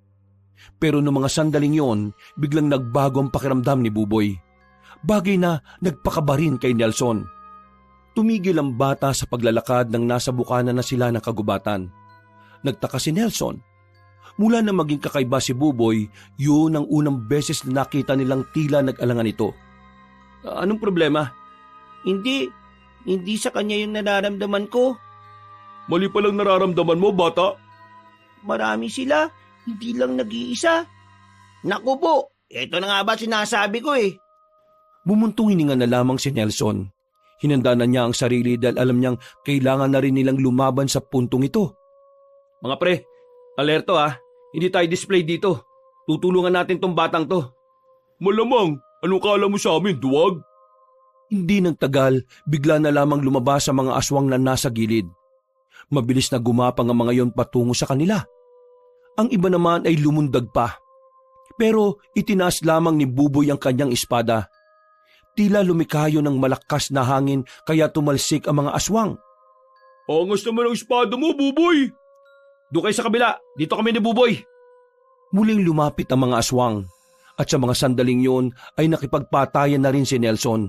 Pero noong mga sandaling yon, biglang nagbago ang pakiramdam ni Buboy. Bagay na nagpakaba rin kay Nelson. Tumigil ang bata sa paglalakad nang nasa bukana na sila ng kagubatan. Nagtaka si Nelson. Mula na maging kakaiba si Buboy, yun ang unang beses na nakita nilang tila nag-alangan ito. Anong problema? Hindi sa kanya yung nararamdaman ko. Mali palang nararamdaman mo, bata. Marami sila, hindi lang nag-iisa. Naku po, ito na nga ba sinasabi ko eh. Bumuntong hininga na lamang si Nelson. Hinanda na niya ang sarili dahil alam niyang kailangan na rin nilang lumaban sa puntong ito. Mga pre, alerto ha. Hindi tayo display dito. Tutulungan natin tong batang to. Malamang, anong kala mo sa amin, duwag? Hindi nagtagal, bigla na lamang lumabas ang mga aswang na nasa gilid. Mabilis na gumapang ang mga yon patungo sa kanila. Ang iba naman ay lumundag pa. Pero itinaas lamang ni Buboy ang kanyang espada. Tila lumikayo ng malakas na hangin kaya tumalsik ang mga aswang. Angas naman ang espada mo, Buboy! Doon kayo sa kabila, dito kami ni Buboy. Muling lumapit ang mga aswang at sa mga sandaling yon ay nakipagpatayan na rin si Nelson.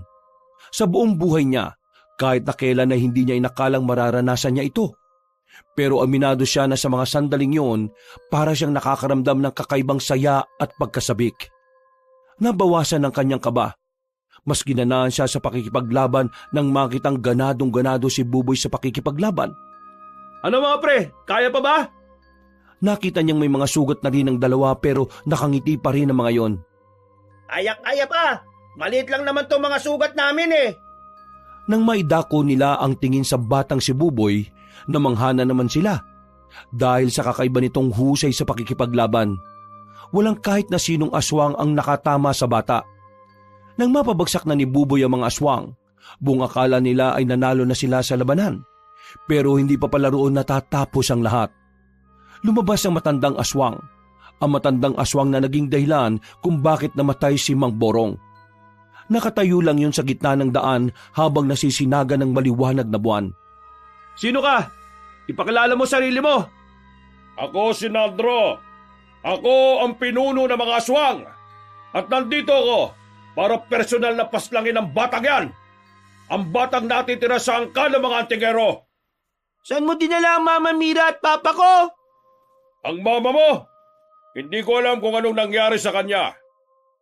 Sa buong buhay niya, kahit na kailan na hindi niya inakalang mararanasan niya ito. Pero aminado siya na sa mga sandaling yon, para siyang nakakaramdam ng kakaibang saya at pagkasabik. Nabawasan ang kanyang kaba. Mas ginanaan siya sa pakikipaglaban nang makitang ganadong-ganado si Buboy sa pakikipaglaban. Ano mga pre, kaya pa ba? Nakita niyang may mga sugat na rin ang dalawa pero nakangiti pa rin ang mga yon. Ayak-aya pa, maliit lang naman to mga sugat namin eh. Nang maidako nila ang tingin sa batang si Buboy, namanghana naman sila. Dahil sa kakaiba nitong husay sa pakikipaglaban, walang kahit na sinong aswang ang nakatama sa bata. Nang mapabagsak na ni Buboy ang mga aswang, buong akala nila ay nanalo na sila sa labanan. Pero hindi pa pala roon natatapos ang lahat. Lumabas ang matandang aswang. Ang matandang aswang na naging dahilan kung bakit namatay si Mang Borong. Nakatayo lang yun sa gitna ng daan habang nasisinaga ng maliwanag na buwan. Sino ka? Ipakilala mo sarili mo. Ako si Nandro. Ako ang pinuno ng mga aswang. At nandito ako para personal na paslangin ang batang yan. Ang batang natitira sa angka ng mga antingero. Saan mo dinala ang Mama Mira at Papa ko? Ang mama mo, hindi ko alam kung anong nangyari sa kanya.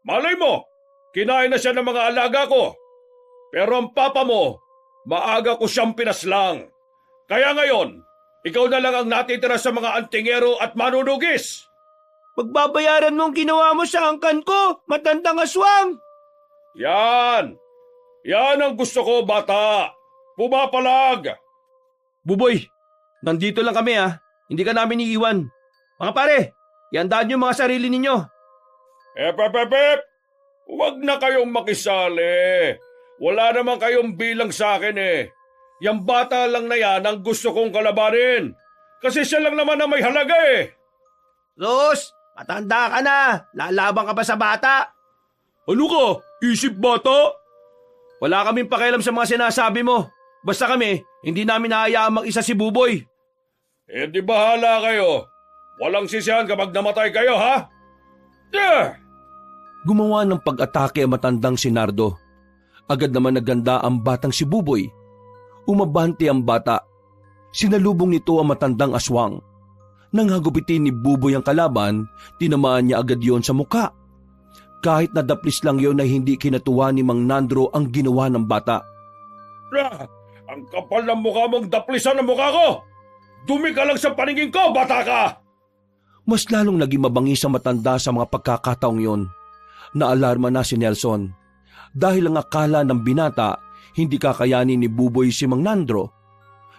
Malay mo, kinain na siya ng mga alaga ko. Pero ang papa mo, maaga ko siyang pinaslang. Kaya ngayon, ikaw na lang ang natitira sa mga antingero at manunugis. Pagbabayaran mo ang ginawa mo sa angkan ko, matandang aswang. Yan! Yan ang gusto ko, bata. Pumapalag! Buboy, nandito lang kami Hindi ka namin iiwan. Mga pare, iandaan niyo mga sarili ninyo. Ep! Huwag na kayong makisali. Wala naman kayong bilang sa akin eh. Yang bata lang na yan ang gusto kong kalabanin. Kasi siya lang naman ang may halaga eh. Sus, matanda ka na. Lalaban ka pa sa bata. Ano ka? Isip bata? Wala kaming pakialam sa mga sinasabi mo. Basta kami, hindi namin nahayaang mag-isa si Buboy. Eh di bahala kayo. Walang sisihan kapag namatay kayo, ha? Gumawa ng pag-atake ang matandang si Nardo. Agad naman naganda ang batang si Buboy. Umabante ang bata. Sinalubong nito ang matandang aswang. Nang hagupitin ni Buboy ang kalaban, tinamaan niya agad yon sa muka. Kahit nadaplis lang yon ay hindi kinatuwa ni Mang Nandro ang ginawa ng bata. Ang kapal ng mukha mong daplisan ng mukha ko! Dumi ka lang sa paningin ko, bata ka! Mas lalong naging mabangis ang matanda sa mga pagkakataong yon. Naalarma na si Nelson. Dahil ang akala ng binata, hindi kakayanin ni Buboy si Mang Nandro.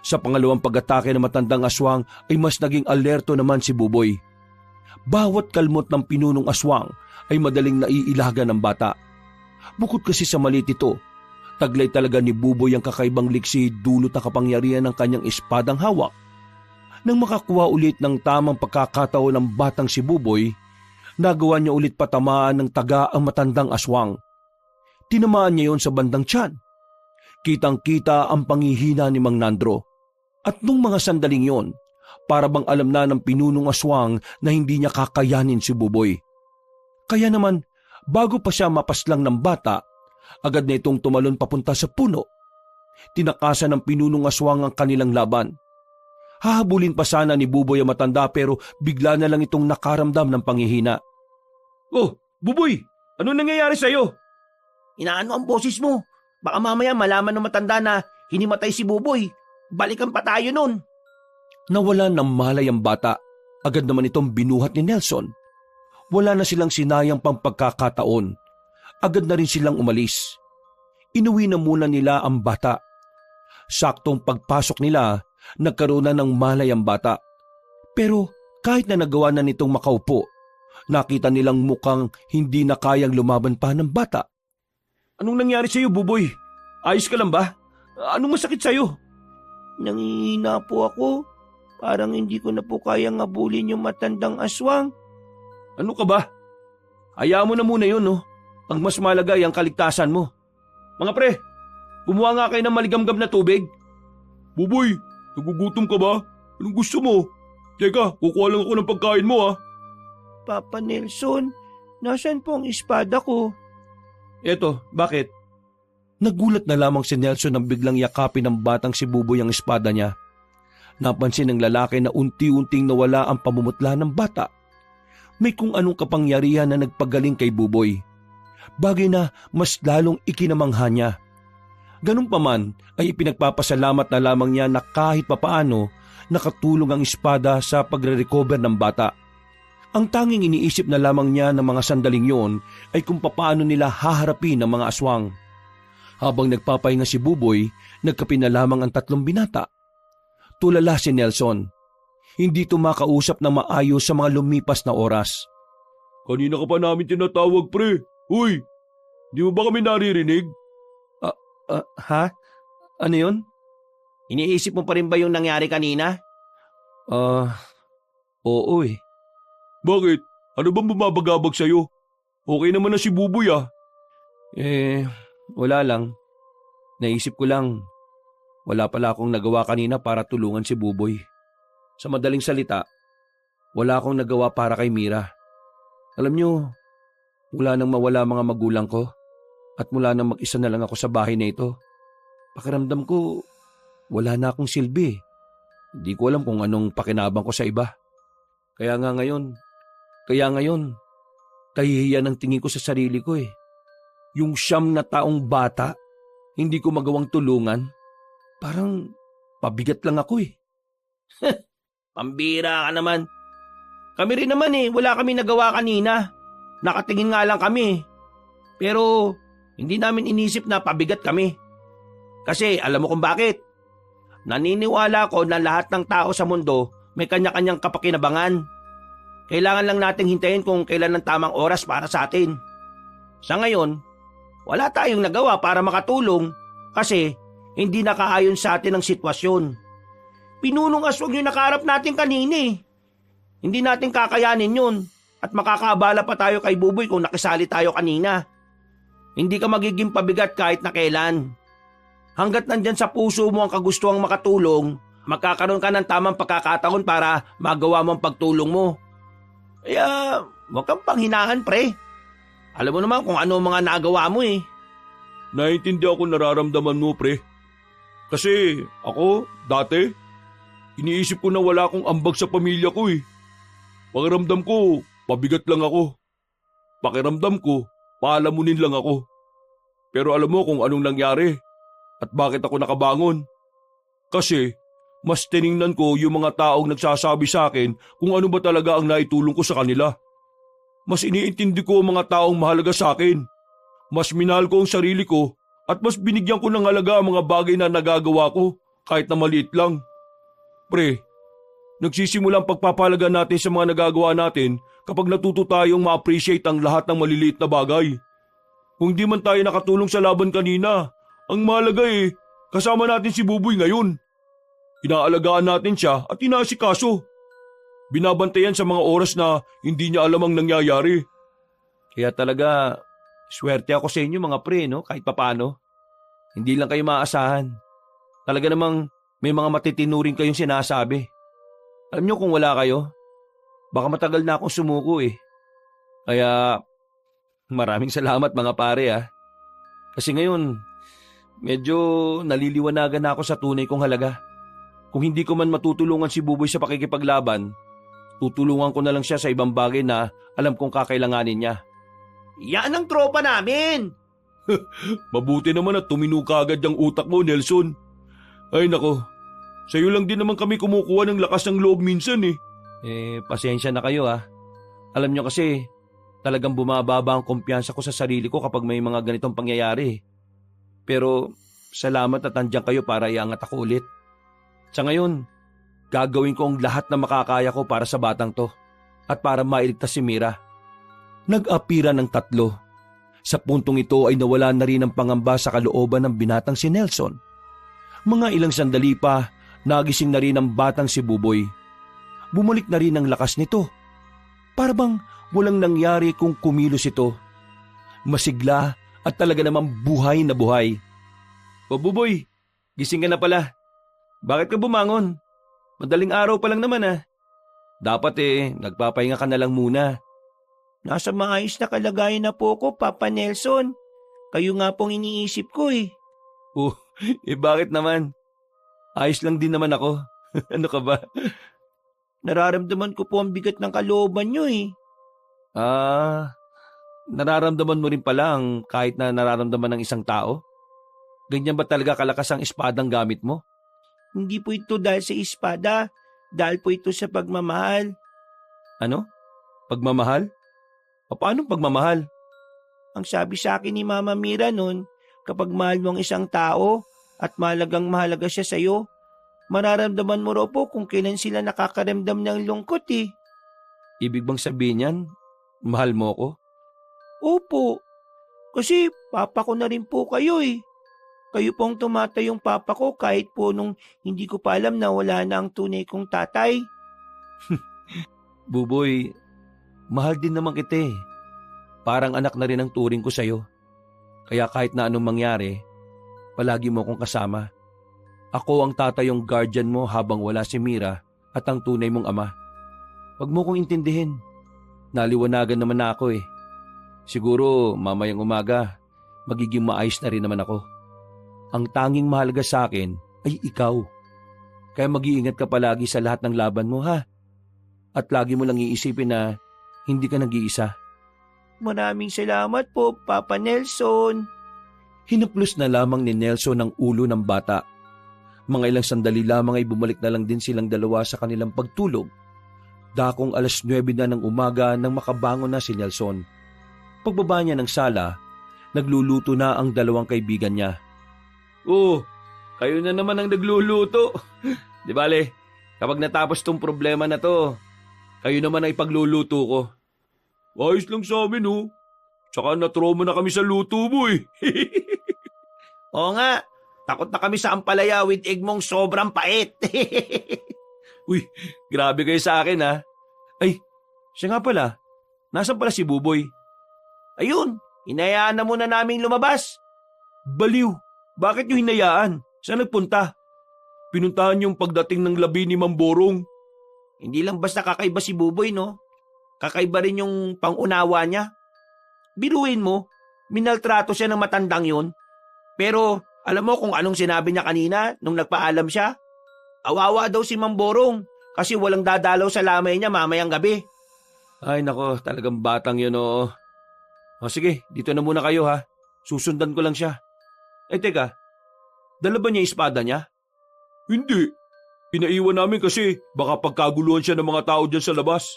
Sa pangalawang pag-atake ng matandang aswang ay mas naging alerto naman si Buboy. Bawat kalmot ng pinunong aswang ay madaling naiilaga ng bata. Bukod kasi sa maliit ito, taglay talaga ni Buboy ang kakaibang liksi dulot ng kapangyarihan ng kanyang espadang hawak. Nang makakuha ulit ng tamang pagkakataon ng batang si Buboy, nagawa niya ulit patamaan ng taga ang matandang aswang. Tinamaan niya yon sa bandang tiyan. Kitang-kita ang panghihina ni Mang Nandro. At nung mga sandaling yon, para bang alam na ng pinunong aswang na hindi niya kakayanin si Buboy. Kaya naman, bago pa siya mapaslang ng bata, agad na itong tumalon papunta sa puno. Tinakasan ng pinunong aswang ang kanilang laban. Hahabulin pa sana ni Buboy ang matanda pero bigla na lang itong nakaramdam ng panghihina. Oh, Buboy! Ano nangyayari sa'yo? Inaano ang boses mo? Baka mamaya malaman ng matanda na hinimatay si Buboy. Balikan pa tayo nun. Nawalan ng malay ang bata. Agad naman itong binuhat ni Nelson. Wala na silang sinayang pang pagkakataon. Agad na rin silang umalis. Inuwi na muna nila ang bata. Saktong pagpasok nila, nagkaroon na ng malay ang bata. Pero kahit na nagawa na nitong makaupo, nakita nilang mukhang hindi na kayang lumaban pa ng bata. Anong nangyari sa'yo, Buboy? Ayos ka lang ba? Anong masakit sa'yo? Nangihina po ako. Parang hindi ko na po kayang abulin yung matandang aswang. Ano ka ba? Hayaan mo na muna yun, no? Ang mas malaga ay ang kaligtasan mo. Mga pre, kumuha nga kayo ng maligamgam na tubig. Buboy, nagugutom ka ba? Anong gusto mo? Teka, kukuha lang ako ng pagkain mo, ha? Papa Nelson, nasaan po ang espada ko? Eto, bakit? Nagulat na lamang si Nelson nang biglang yakapin ng batang si Buboy ang espada niya. Napansin ng lalaki na unti-unting nawala ang pamumutla ng bata. May kung anong kapangyarihan na nagpagaling kay Buboy. Bagay na mas lalong ikinamangha niya. Ganun pa man ay ipinagpapasalamat na lamang niya na kahit papaano nakatulong ang espada sa pagre-recover ng bata. Ang tanging iniisip na lamang niya ng mga sandaling yon ay kung papaano nila haharapin ang mga aswang. Habang nagpapahinga si Buboy, nagkape na lamang ang tatlong binata. Tulala si Nelson. Hindi tumakausap na maayos sa mga lumipas na oras. Kanina ka pa namin tinatawag, pre. Uy, di mo ba kami naririnig? Ha? Ano yun? Iniisip mo pa rin ba yung nangyari kanina? Oo eh. Bakit? Ano bang bumabagabag sa'yo? Okay naman na si Buboy, ah. Wala lang. Naisip ko lang, wala pala akong nagawa kanina para tulungan si Buboy. Sa madaling salita, wala akong nagawa para kay Mira. Alam niyo, mula nang mawala mga magulang ko at mula nang mag-isa na lang ako sa bahay na ito, pakiramdam ko wala na akong silbi. Hindi ko alam kung anong pakinabang ko sa iba. Kaya ngayon, kahihiyan ang tingin ko sa sarili ko eh. Yung 9 na taong bata, hindi ko magawang tulungan. Parang pabigat lang ako eh. Pambira ka naman. Kami rin naman eh, wala kami nagawa kanina. Nakatingin nga lang kami. Pero hindi namin inisip na pabigat kami. Kasi alam mo kung bakit? Naniniwala ko na lahat ng tao sa mundo may kanya-kanyang kapakinabangan. Kailangan lang nating hintayin kung kailan ang tamang oras para sa atin. Sa ngayon, wala tayong nagawa para makatulong kasi hindi nakaayon sa atin ang sitwasyon. Pinunong aswang yung nakaharap natin kanina eh. Hindi natin kakayanin yun at makakaabala pa tayo kay Buboy kung nakisali tayo kanina. Hindi ka magiging pabigat kahit na kailan. Hanggat nandyan sa puso mo ang kagustuhang makatulong, magkakaroon ka ng tamang pagkakataon para magawa mo ang pagtulong mo. Kaya huwag kang panghinaan, pre. Alam mo naman kung ano mga nagawa mo eh. Naiintindihan ko nararamdaman mo, pre. Kasi ako, dati, iniisip ko na wala akong ambag sa pamilya ko eh. Pakiramdam ko, pabigat lang ako. Pakiramdam ko, paalamunin lang ako. Pero alam mo kung anong nangyari at bakit ako nakabangon. Kasi mas tiningnan ko yung mga taong nagsasabi sa akin kung ano ba talaga ang naitulong ko sa kanila. Mas iniintindi ko ang mga taong mahalaga sa akin. Mas minahal ko ang sarili ko at mas binigyan ko ng halaga ang mga bagay na nagagawa ko kahit na maliit lang. Pre, nagsisimula ang pagpapalaga natin sa mga nagagawa natin kapag natuto tayong ma-appreciate ang lahat ng maliliit na bagay. Kung di man tayo nakatulong sa laban kanina, ang mahalaga kasama natin si Buboy ngayon. Inaalagaan natin siya at inaasikaso. Binabantayan sa mga oras na hindi niya alam ang nangyayari. Kaya talaga, swerte ako sa inyo mga pre, no? Kahit papano. Hindi lang kayo maaasahan. Talaga namang may mga matitinuring kayong sinasabi. Alam nyo kung wala kayo, baka matagal na akong sumuko Kaya maraming salamat mga pare Kasi ngayon, medyo naliliwanagan na ako sa tunay kong halaga. Kung hindi ko man matutulungan si Buboy sa pakikipaglaban, tutulungan ko na lang siya sa ibang bagay na alam kong kakailanganin niya. Yan ang tropa namin! Mabuti naman at tumino kaagad ang utak mo, Nelson. Ay nako, sa'yo lang din naman kami kumukuha ng lakas ng loob minsan Pasensya na kayo Alam nyo kasi, talagang bumababa ang kumpiyansa ko sa sarili ko kapag may mga ganitong pangyayari. Pero salamat at andyan kayo para iangat ako ulit. Sa ngayon, gagawin ko ang lahat na makakaya ko para sa batang to at para mailigtas si Mira. Nag-apira ng tatlo. Sa puntong ito ay nawala na rin ang pangamba sa kalooban ng binatang si Nelson. Mga ilang sandali pa, nagising na rin ang batang si Buboy. Bumalik na rin ang lakas nito. Para bang walang nangyari kung kumilos ito. Masigla at talaga namang buhay na buhay. O Buboy, gising ka na pala. Bakit ka bumangon? Madaling araw pa lang naman Dapat nagpapahinga ka na lang muna. Nasa maayos na kalagayan na po ko, Papa Nelson. Kayo nga pong iniisip ko Bakit naman? Ayos lang din naman ako. Ano ka ba? Nararamdaman ko po ang bigat ng kalooban nyo Nararamdaman mo rin pala ang kahit na nararamdaman ng isang tao? Ganyan ba talaga kalakas ang espadang gamit mo? Hindi po ito dahil sa espada, dahil po ito sa pagmamahal. Ano? Pagmamahal? Paano pagmamahal? Ang sabi sa akin ni Mama Mira noon, kapag mahal mo ang isang tao at mahalaga siya sa iyo, mararamdaman mo raw po kung kailan sila nakakaramdam ng lungkot Ibig bang sabihin yan, mahal mo ko? Opo, kasi papa ko na rin po kayo Kayo pong tumatayong papa ko kahit po nung hindi ko pa alam na wala na ang tunay kong tatay. Buboy, mahal din naman kita Parang anak na rin ang turing ko sa'yo. Kaya kahit na anong mangyari, palagi mo akong kasama. Ako ang tatayong guardian mo habang wala si Mira at ang tunay mong ama. Huwag mo kong intindihin. Naliwanagan naman na ako Siguro mamayang umaga, magiging maayos na rin naman ako. Ang tanging mahalaga sa akin ay ikaw. Kaya mag-iingat ka palagi sa lahat ng laban mo At lagi mo lang iisipin na hindi ka nag-iisa. Maraming salamat po, Papa Nelson. Hinaplos na lamang ni Nelson ang ulo ng bata. Mga ilang sandali lamang ay bumalik na lang din silang dalawa sa kanilang pagtulog. Dakong 9:00 na ng umaga nang makabangon na si Nelson. Pagbaba niya ng sala, nagluluto na ang dalawang kaibigan niya. Kayo na naman ang nagluluto. Di bale, kapag natapos tong problema na to, kayo naman ang ipagluluto ko. Ayos lang sa amin Tsaka na-trauma na kami sa luto mo Oo nga, takot na kami sa ampalaya with egg mong sobrang pait. Uy, grabe kayo sa akin Ay, siya nga pala. Nasaan pala si Buboy? Ayun, hinayaan na muna naming lumabas. Baliw, bakit nyo hinayaan? Saan nagpunta? Pinuntahan yung pagdating ng labi ni Mamborong. Hindi lang basta kakaiba si Buboy, no? Kakaiba rin yung pangunawa niya. Biruin mo, minaltrato siya ng matandang yun. Pero alam mo kung anong sinabi niya kanina nung nagpaalam siya? Awawa daw si Mamborong kasi walang dadalaw sa lamay niya mamayang gabi. Ay nako, talagang batang yun sige, dito na muna kayo Susundan ko lang siya. Teka, dala ba niya yung espada niya? Hindi. Pinaiwan namin kasi baka pagkaguluhan siya ng mga tao dyan sa labas.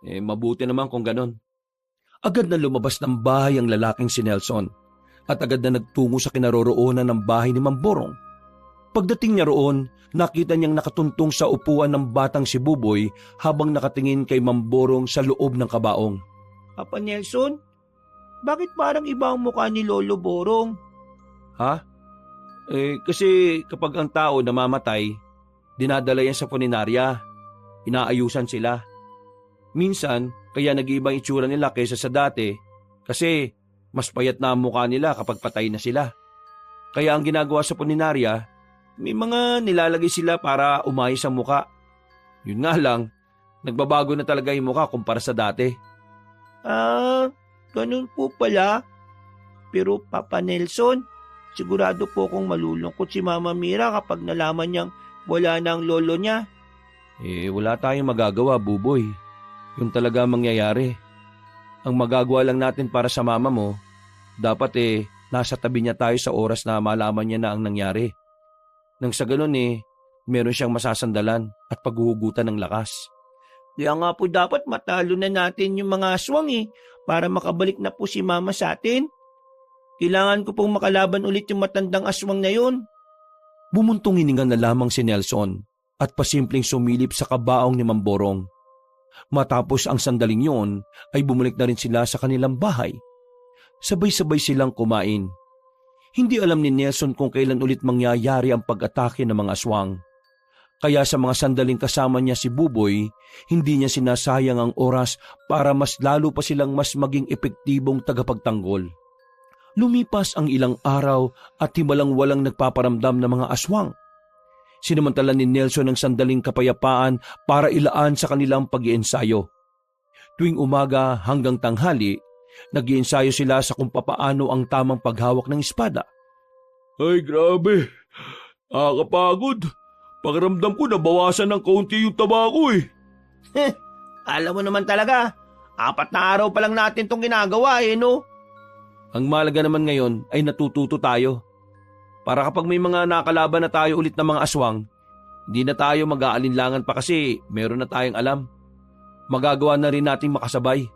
Mabuti naman kung ganon. Agad na lumabas ng bahay ang lalaking si Nelson at agad na nagtungo sa kinaroroonan ng bahay ni Mamborong. Pagdating niya roon, nakita niyang nakatuntong sa upuan ng batang si Buboy habang nakatingin kay Mamborong sa loob ng kabaong. Papa Nelson, bakit parang iba ang mukha ni Lolo Borong? Ha? Kasi kapag ang tao namamatay, dinadala yan sa puninarya. Inaayusan sila. Minsan, kaya nag-iibang itsura nila kaysa sa dati kasi mas payat na ang mukha nila kapag patay na sila. Kaya ang ginagawa sa puninarya, may mga nilalagay sila para umayos ang muka. Yun nga lang, nagbabago na talaga yung muka kumpara sa dati. Ganun po pala. Pero Papa Nelson, sigurado po kong malulungkot si Mama Mira kapag nalaman niyang wala na ang lolo niya. Wala tayong magagawa, Buboy. Yung talaga mangyayari. Ang magagawa lang natin para sa mama mo, dapat nasa tabi niya tayo sa oras na malaman niya na ang nangyari. Nang sa ganun meron siyang masasandalan at paghuhugutan ng lakas. Kaya nga po dapat matalo na natin yung mga aswang para makabalik na po si Mama sa atin. Kailangan ko pong makalaban ulit yung matandang aswang na yun. Bumuntong hininga na lamang si Nelson at pasimpleng sumilip sa kabaong ni Mamborong. Matapos ang sandaling yon ay bumalik na rin sila sa kanilang bahay. Sabay-sabay silang kumain. Hindi alam ni Nelson kung kailan ulit mangyayari ang pag-atake ng mga aswang. Kaya sa mga sandaling kasama niya si Buboy, hindi niya sinasayang ang oras para mas lalo pa silang mas maging epektibong tagapagtanggol. Lumipas ang ilang araw at himalang walang nagpaparamdam ng mga aswang. Sinamantala ni Nelson ang sandaling kapayapaan para ilaan sa kanilang pag-iensayo. Tuwing umaga hanggang tanghali, nag-iensayo sila sa kung papaano ang tamang paghawak ng espada. Ay, grabe. Nakakapagod. Pakiramdam ko nabawasan ng kaunti yung taba ko Alam mo naman talaga, 4 na araw pa lang natin tong ginagawa no? Ang mahalaga naman ngayon ay natututo tayo. Para kapag may mga nakalaban na tayo ulit ng mga aswang, hindi na tayo mag-aalinlangan pa kasi meron na tayong alam. Magagawa na rin nating makasabay.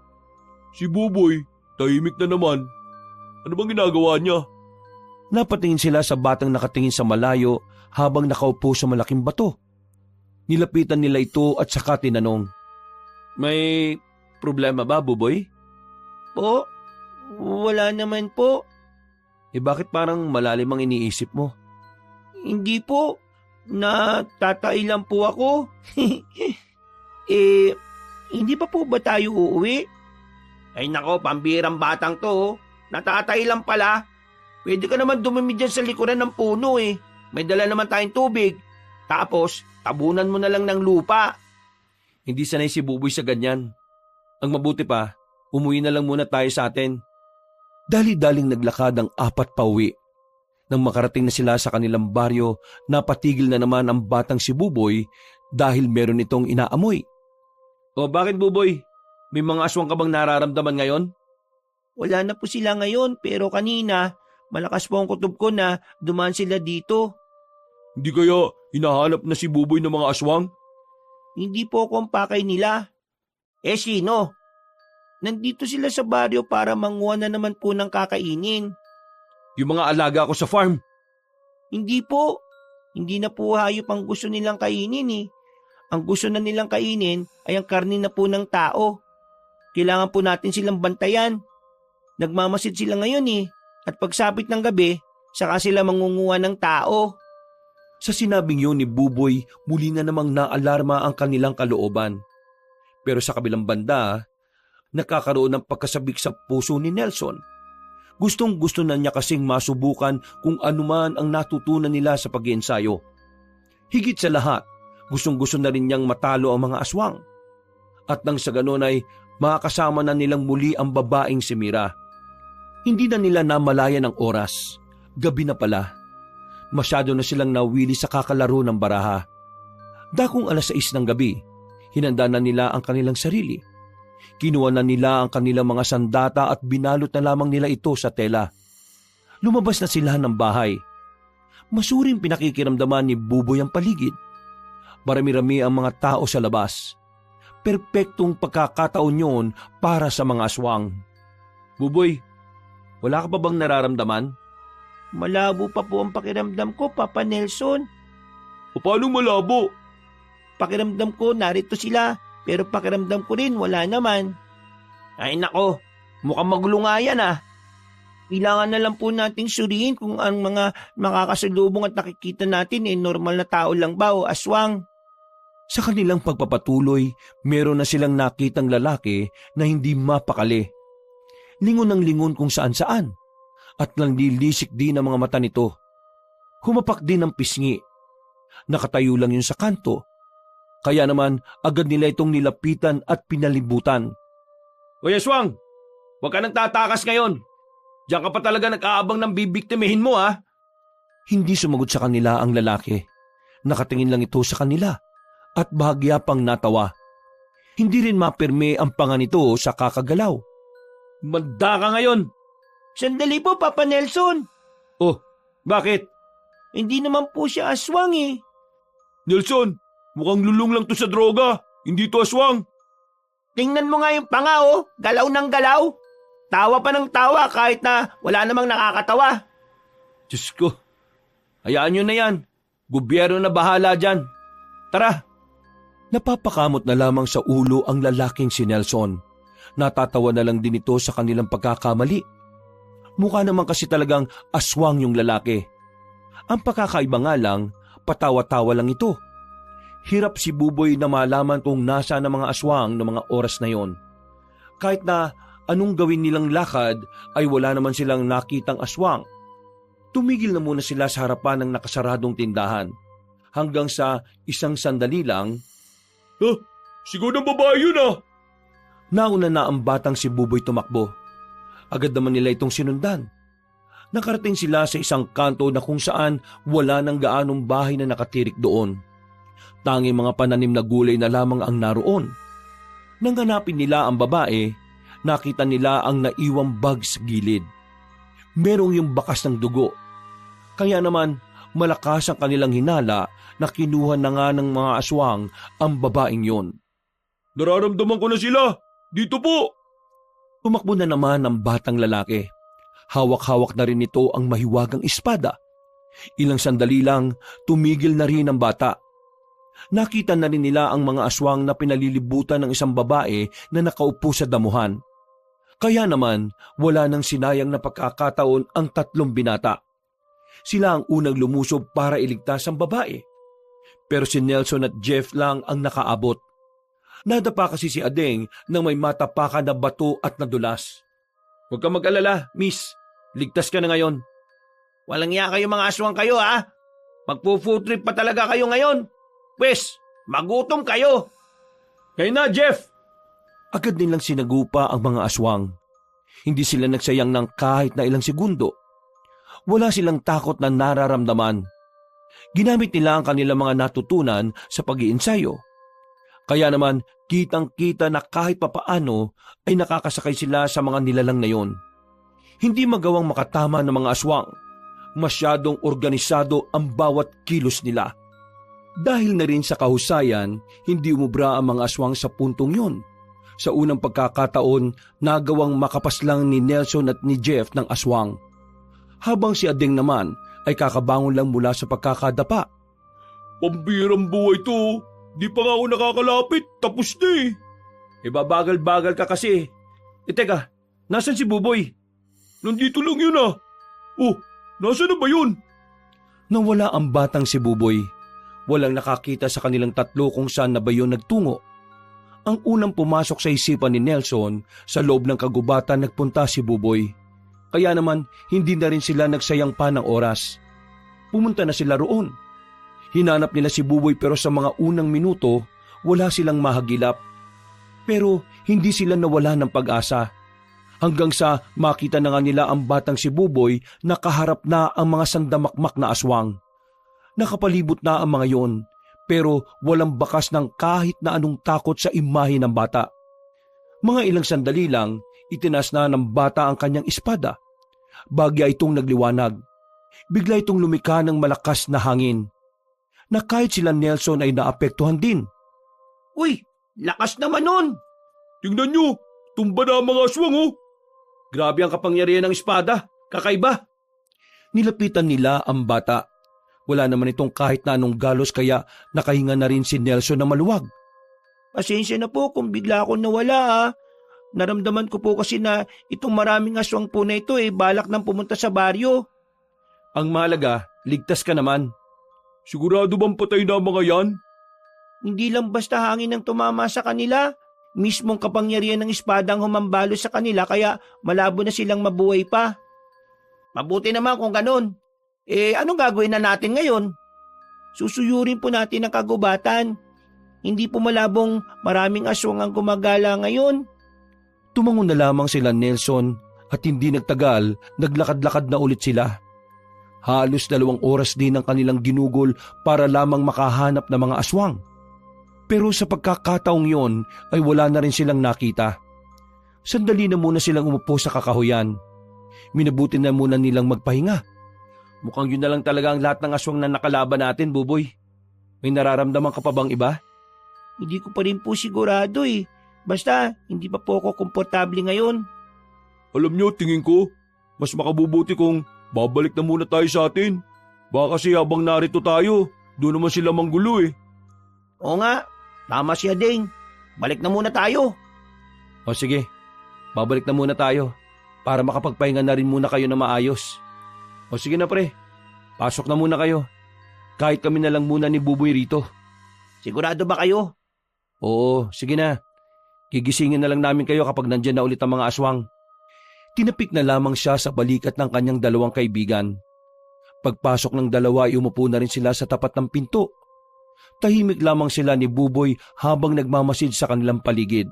Si Buboy, tahimik na naman. Ano bang ginagawa niya? Napatingin sila sa batang nakatingin sa malayo habang nakaupo sa malaking bato. Nilapitan nila ito at saka tinanong, "May problema ba, Buboy?" Po, wala naman po. Bakit parang malalim ang iniisip mo? Hindi po, natatay lang po ako. Hindi pa po ba tayo uuwi? Ay nako, pambirang batang to. Natatay lang pala. Pwede ka naman dumumi dyan sa likuran ng puno May dala naman tayong tubig. Tapos, tabunan mo na lang ng lupa. Hindi sanay si Buboy sa ganyan. Ang mabuti pa, umuwi na lang muna tayo sa atin. Dali-daling naglakad ang 4 pauwi. Nang makarating na sila sa kanilang baryo, napatigil na naman ang batang si Buboy dahil meron itong inaamoy. O bakit, Buboy? May mga aswang ka bang nararamdaman ngayon? Wala na po sila ngayon pero kanina malakas po ang kutob ko na dumaan sila dito. Hindi kaya hinahanap na si Buboy ng mga aswang? Hindi po ako ang pakay nila. Sino? Nandito sila sa baryo para manguha na naman po ng kakainin. Yung mga alaga ko sa farm. Hindi po. Hindi na po hayop ang gusto nilang kainin Ang gusto na nilang kainin ay ang karne na po ng tao. Kailangan po natin silang bantayan. Nagmamasid sila ngayon At pagsapit ng gabi, saka sila mangunguha ng tao. Sa sinabing yun ni Buboy, muli na namang naalarma ang kanilang kalooban. Pero sa kabilang banda, nakakaroon ng pagkasabik sa puso ni Nelson. Gustong-gusto na niya kasing masubukan kung anuman ang natutunan nila sa pag-iensayo. Higit sa lahat, gustong-gusto na rin niyang matalo ang mga aswang. At nang sa ganon ay makakasama na nilang muli ang babaeng si Mira. Hindi na nila namalayan ang oras. Gabi na pala. Masyado na silang nawili sa kakalaro ng baraha. Dakong 6:00 ng gabi, hinanda na nila ang kanilang sarili. Kinuha na nila ang kanilang mga sandata at binalot na lamang nila ito sa tela. Lumabas na sila ng bahay. Masuring pinakikiramdaman ni Buboy ang paligid. Marami-rami ang mga tao sa labas. Perpektong pagkakataon yun para sa mga aswang. Buboy, wala ka pa bang nararamdaman? Malabo pa po ang pakiramdam ko, Papa Nelson. Paano malabo? Pakiramdam ko narito sila, pero pakiramdam ko rin wala naman. Ay nako, mukhang magulo nga yan ah. Kailangan na lang po nating suriin kung ang mga makakasalubong at nakikita natin normal na tao lang ba o aswang. Sa kanilang pagpapatuloy, meron na silang nakitang lalaki na hindi mapakali. Lingon ng lingon kung saan-saan at nanlilisik din ang mga mata nito. Humapak din ang pisngi. Nakatayo lang yun sa kanto. Kaya naman agad nila itong nilapitan at pinalibutan. Hoy aswang, huwag ka nang tatakas ngayon. Diyan ka pa talaga nag-aabang ng bibiktimihin mo ha. Hindi sumagot sa kanila ang lalaki. Nakatingin lang ito sa kanila at bahagya pang natawa. Hindi rin mapirme ang panga nito sa kakagalaw. Manda ka ngayon. Sandali po, Papa Nelson. Oh, bakit? Hindi naman po siya aswang eh. Nelson, mukhang lulong lang to sa droga. Hindi to aswang. Tingnan mo nga yung panga oh, galaw ng galaw. Tawa pa ng tawa kahit na wala namang nakakatawa. Diyos ko, hayaan nyo na yan. Gobyerno na bahala dyan. Tara. Napapakamot na lamang sa ulo ang lalaking si Nelson. Natatawa na lang din ito sa kanilang pagkakamali. Mukha naman kasi talagang aswang yung lalaki. Ang pagkakaiba nga lang, patawa-tawa lang ito. Hirap si Buboy na malaman kung nasa ng mga aswang ng mga oras na yon. Kahit na anong gawin nilang lakad ay wala naman silang nakitang aswang. Tumigil na muna sila sa harapan ng nakasaradong tindahan. Hanggang sa isang sandali lang, Siguro ng babae yun ah. nauna na ang batang si Buboy tumakbo. Agad naman nila itong sinundan. Nakarating sila sa isang kanto na kung saan wala nang gaanong bahay na nakatirik doon. Tanging mga pananim na gulay na lamang ang naroon. Nang hanapin nila ang babae, nakita nila ang naiwang bag sa gilid. Merong yung bakas ng dugo. Kaya naman malakas ang kanilang hinala na kinuha na nga ng mga aswang ang babaeng yon. Nararamdaman ko na sila. Dito po. Tumakbo na naman ang batang lalaki. Hawak-hawak na rin ito ang mahiwagang espada. Ilang sandali lang, tumigil na rin ang bata. Nakita na rin nila ang mga aswang na pinalilibutan ng isang babae na nakaupo sa damuhan. Kaya naman, wala nang sinayang na pagkakataon ang tatlong binata. Sila ang unang lumusob para iligtas ang babae. Pero si Nelson at Jeff lang ang nakaabot. Nadapa kasi si Adeng nang may matapakan na bato at nadulas. Huwag ka mag-alala, miss. Ligtas ka na ngayon. Walang iya kayo mga aswang kayo ha. Magpo-food trip pa talaga kayo ngayon. Pwes, magutom kayo. Kaya na, Jeff. Agad nilang sinagupa ang mga aswang. Hindi sila nagsayang ng kahit na ilang segundo. Wala silang takot na nararamdaman. Ginamit nila ang kanilang mga natutunan sa pag-iinsayo. Kaya naman, kitang-kita na kahit papaano ay nakakasakay sila sa mga nilalang na yon. Hindi magawang makatama ng mga aswang. Masyadong organisado ang bawat kilos nila. Dahil na rin sa kahusayan, hindi umubra ang mga aswang sa puntong yon. Sa unang pagkakataon, nagawang makapaslang ni Nelson at ni Jeff ng aswang. Habang si Adeng naman ay kakabangon lang mula sa pagkakadapa. Pambirang buhay to. Di pa nga ako nakakalapit. Tapos na eh. Bagal-bagal ka kasi. Teka, nasan si Buboy? Nandito lang yun ah. Oh, nasaan na ba yun? Nawala ang batang si Buboy. Walang nakakita sa kanilang tatlo kung saan na ba yun nagtungo. Ang unang pumasok sa isipan ni Nelson, sa loob ng kagubatan nagpunta si Buboy. Kaya naman, hindi na rin sila nagsayang pa ng oras. Pumunta na sila roon. Hinanap nila si Buboy pero sa mga unang minuto, wala silang mahagilap. Pero hindi sila nawala ng pag-asa. Hanggang sa makita na nga nila ang batang si Buboy na kaharap na ang mga sandamakmak na aswang. Nakapalibot na ang mga yon, pero walang bakas ng kahit na anong takot sa imahe ng bata. Mga ilang sandali lang, itinas na ng bata ang kanyang espada. Bagya itong nagliwanag. Bigla itong lumika ng malakas na hangin. Na kahit sila Nelson ay naapektuhan din. Uy, lakas naman nun. Tingnan nyo, tumba na ang mga aswang oh. Grabe ang kapangyarihan ng espada, kakaiba. Nilapitan nila ang bata. Wala naman itong kahit na anong galos kaya nakahinga na rin si Nelson na maluwag. Pasensya na po kung bigla akong nawala ha. Naramdaman ko po kasi na itong maraming aswang po na ito balak nang pumunta sa baryo. Ang mahalaga, ligtas ka naman. Sigurado bang patay na ang mga yan? Hindi lang basta hangin ang tumama sa kanila. Mismong kapangyarihan ng espada ang humambalo sa kanila kaya malabo na silang mabuhay pa. Mabuti naman kung ganun. Anong gagawin na natin ngayon? Susuyurin po natin ang kagubatan. Hindi po malabong maraming aswang ang gumagala ngayon. Tumangon na lamang sila Nelson at hindi nagtagal, naglakad-lakad na ulit sila. Halos 2 oras din ang kanilang ginugol para lamang makahanap ng mga aswang. Pero sa pagkakataong yon ay wala na rin silang nakita. Sandali na muna silang umupo sa kakahuyan. Minabuti na muna nilang magpahinga. Mukhang yun na lang talaga ang lahat ng aswang na nakalaban natin, Buboy. May nararamdaman ka pa bang iba? Hindi ko pa rin po sigurado Basta, hindi pa po ako komportable ngayon. Alam nyo, tingin ko, mas makabubuti kung babalik na muna tayo sa atin. Baka kasi habang narito tayo, doon naman sila manggulo Oo nga, tama siya Ding. Balik na muna tayo. O sige, babalik na muna tayo para makapagpahinga na rin muna kayo na maayos. O sige na pre, pasok na muna kayo. Kahit kami na lang muna ni Buboy rito. Sigurado ba kayo? Oo, sige na. Gigisingin na lang namin kayo kapag nandyan na ulit ang mga aswang. Tinapik na lamang siya sa balikat ng kanyang 2 kaibigan. Pagpasok ng 2 ay umupo na rin sila sa tapat ng pinto. Tahimik lamang sila ni Buboy habang nagmamasid sa kanilang paligid.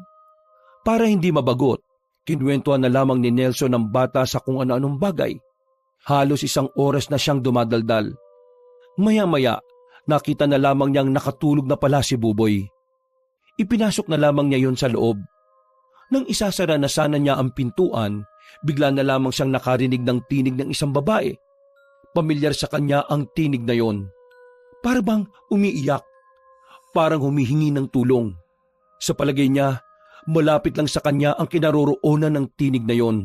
Para hindi mabagot, kinwentuhan na lamang ni Nelson ang bata sa kung ano-anong bagay. Halos 1 oras na siyang dumadaldal. Maya-maya, nakita na lamang niyang nakatulog na pala si Buboy. Ipinasok na lamang niya yon sa loob. Nang isasara na sana niya ang pintuan, bigla na lamang siyang nakarinig ng tinig ng isang babae. Pamilyar sa kanya ang tinig na yon. Para bang umiiyak. Parang humihingi ng tulong. Sa palagay niya, malapit lang sa kanya ang kinaroroonan ng tinig na yon.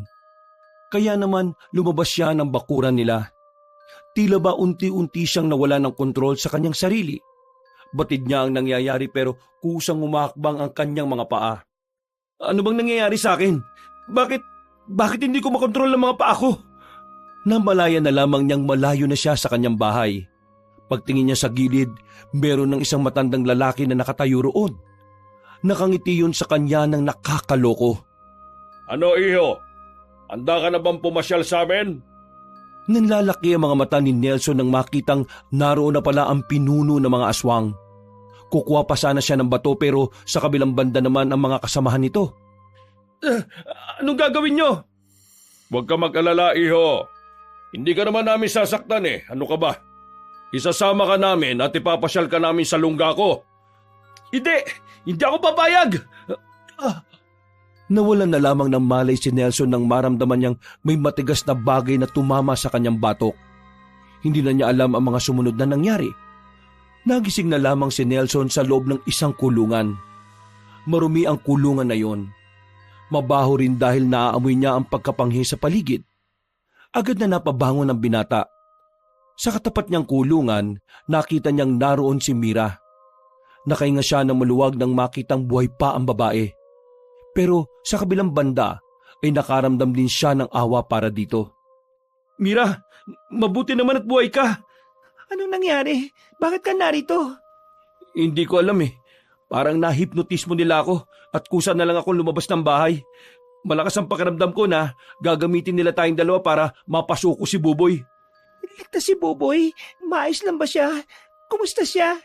Kaya naman lumabas siya ng bakuran nila. Tila ba unti-unti siyang nawala ng kontrol sa kanyang sarili. Batid niya ang nangyayari pero kusang umakbang ang kanyang mga paa. Ano bang nangyayari sa akin? Bakit hindi ko makontrol ang mga paa ko? Namalaya na lamang niyang malayo na siya sa kanyang bahay. Pagtingin niya sa gilid, meron ng isang matandang lalaki na nakatayo roon. Nakangiti yun sa kanya ng nakakaloko. Ano iho? Handa ka na bang pumasyal sa amin? Nanlalaki ang mga mata ni Nelson nang makitang naroon na pala ang pinuno ng mga aswang. Kukuha pa sana siya ng bato pero sa kabilang banda naman ang mga kasamahan nito. Anong gagawin nyo? Huwag ka mag-alala, iho. Hindi ka naman namin sasaktan Ano ka ba? Isasama ka namin at ipapasyal ka namin sa lungga ko. Hindi ako papayag! Nawalan na lamang ng malay si Nelson nang maramdaman niyang may matigas na bagay na tumama sa kanyang batok. Hindi na niya alam ang mga sumunod na nangyari. Nagising na lamang si Nelson sa loob ng isang kulungan. Marumi ang kulungan na yon. Mabaho rin dahil naaamoy niya ang pagkapanghi sa paligid. Agad na napabangon ang binata. Sa katapat niyang kulungan, nakita niyang naroon si Mira. Nakahinga siya ng maluwag nang makitang buhay pa ang babae. Pero sa kabilang banda ay nakaramdam din siya ng awa para dito. Mira, mabuti naman at buhay ka. Anong nangyari? Bakit ka narito? Hindi ko alam Parang nahipnotismo nila ako at kusa na lang ako lumabas ng bahay. Malakas ang pakiramdam ko na gagamitin nila tayong 2 para mapasuko si Buboy. Ligtas si Buboy? Maayos lang ba siya? Kumusta siya?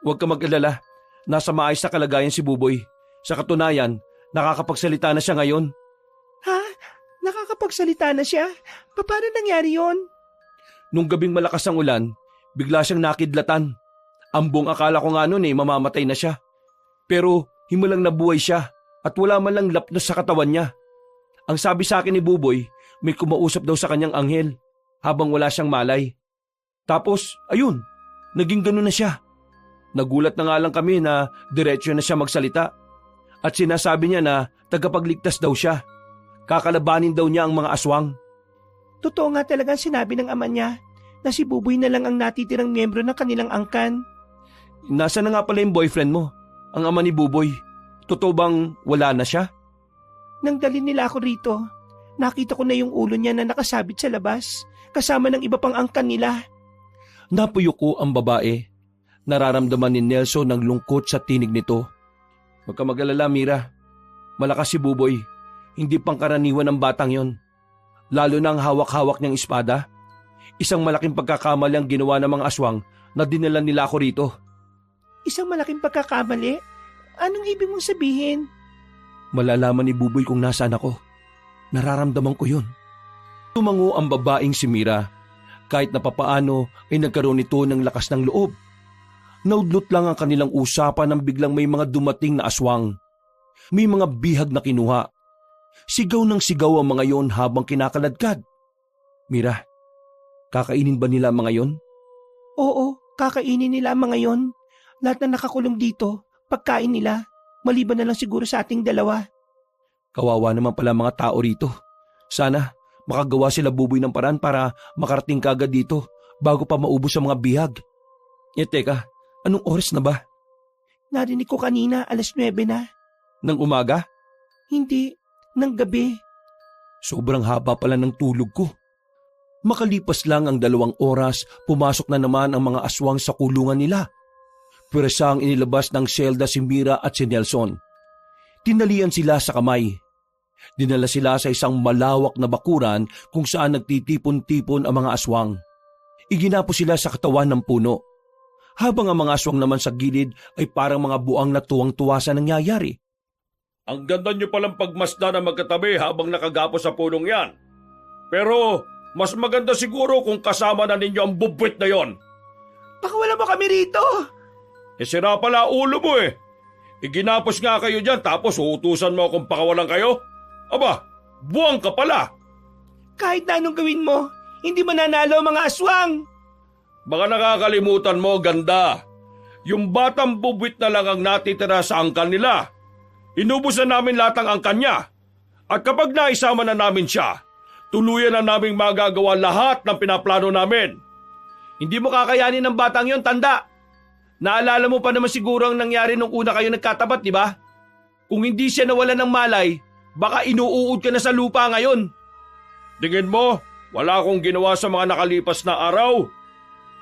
Huwag ka mag-alala. Nasa maayos na kalagayan si Buboy. Sa katunayan, nakakapagsalita na siya ngayon. Ha? Nakakapagsalita na siya? Paano nangyari yon? Nung gabing malakas ang ulan, bigla siyang nakidlatan. Ang buong akala ko nga noon mamamatay na siya. Pero himalang nabuhay siya at wala man lang lapnos sa katawan niya. Ang sabi sa akin ni Buboy, may kumausap daw sa kanyang anghel habang wala siyang malay. Tapos, ayun, naging ganun na siya. Nagulat na nga lang kami na diretsyo na siya magsalita. At sinasabi niya na tagapagligtas daw siya. Kakalabanin daw niya ang mga aswang. Totoo nga talaga ang sinabi ng ama niya na si Buboy na lang ang natitirang miyembro ng kanilang angkan. Nasa na nga pala yung boyfriend mo, ang ama ni Buboy? Totoo bang wala na siya? Nang dalhin nila ako rito, nakita ko na yung ulo niya na nakasabit sa labas, kasama ng iba pang angkan nila. Napuyo ko ang babae. Nararamdaman ni Nelson ng lungkot sa tinig nito. Huwag ka mag-alala, Mira. Malakas si Buboy. Hindi pangkaraniwan ng batang yon. Lalo na ang hawak-hawak niyang espada. Isang malaking pagkakamali ang ginawa ng mga aswang na dinala nila ako rito. Isang malaking pagkakamali? Anong ibig mong sabihin? Malalaman ni Buboy kung nasaan ako. Nararamdaman ko yun. Tumango ang babaeng si Mira. Kahit na papaano ay nagkaroon ito ng lakas ng loob. Naudlot lang ang kanilang usapan nang biglang may mga dumating na aswang. May mga bihag na kinuha. Sigaw ng sigaw ang mga yon habang kinakaladkad. Mira, kakainin ba nila ang mga yon? Oo, kakainin nila ang mga yon. Lahat na nakakulong dito, pagkain nila. Maliban na lang siguro sa ating dalawa. Kawawa naman pala mga tao rito. Sana makagawa sila Buboy ng paraan para makarating kagad dito bago pa maubos ang mga bihag. Teka, anong oras na ba? Narinig ko kanina, 9:00 na. Nang umaga? Hindi, ng gabi. Sobrang haba pala ng tulog ko. Makalipas lang ang 2 oras, pumasok na naman ang mga aswang sa kulungan nila. Pwersa ang inilabas ng selda si Mira at si Nelson. Tinalian sila sa kamay. Dinala sila sa isang malawak na bakuran kung saan nagtitipon-tipon ang mga aswang. Iginapo sila sa katawan ng puno. Habang ang mga aswang naman sa gilid ay parang mga buang na tuwang-tuwa sa nangyayari. Ang ganda nyo palang pagmasdan na magkatabi habang nakagapo sa punong yan. Pero mas maganda siguro kung kasama na ninyo ang bubwit na yon. Baka wala mo kami rito. Sira pala ulo mo eh. Iginapos nga kayo dyan tapos uutusan mo akong pakawalan kayo? Aba, buwang ka pala. Kahit na anong gawin mo, hindi mananalo ang mga aswang. Baka nakakalimutan mo, ganda. Yung batang bubwit na lang ang natitira sa angkan nila. Inubusan namin lahat ang angkan niya. At kapag naisama na namin siya, tuluyan na naming magagawa lahat ng pinaplano namin. Hindi mo kakayanin ng batang yon, tanda. Naalala mo pa naman siguro ang nangyari nung una kayo nagkatapat, di ba? Kung hindi siya nawala ng malay, baka inuuod ka na sa lupa ngayon. Tingin mo, wala akong ginawa sa mga nakalipas na araw?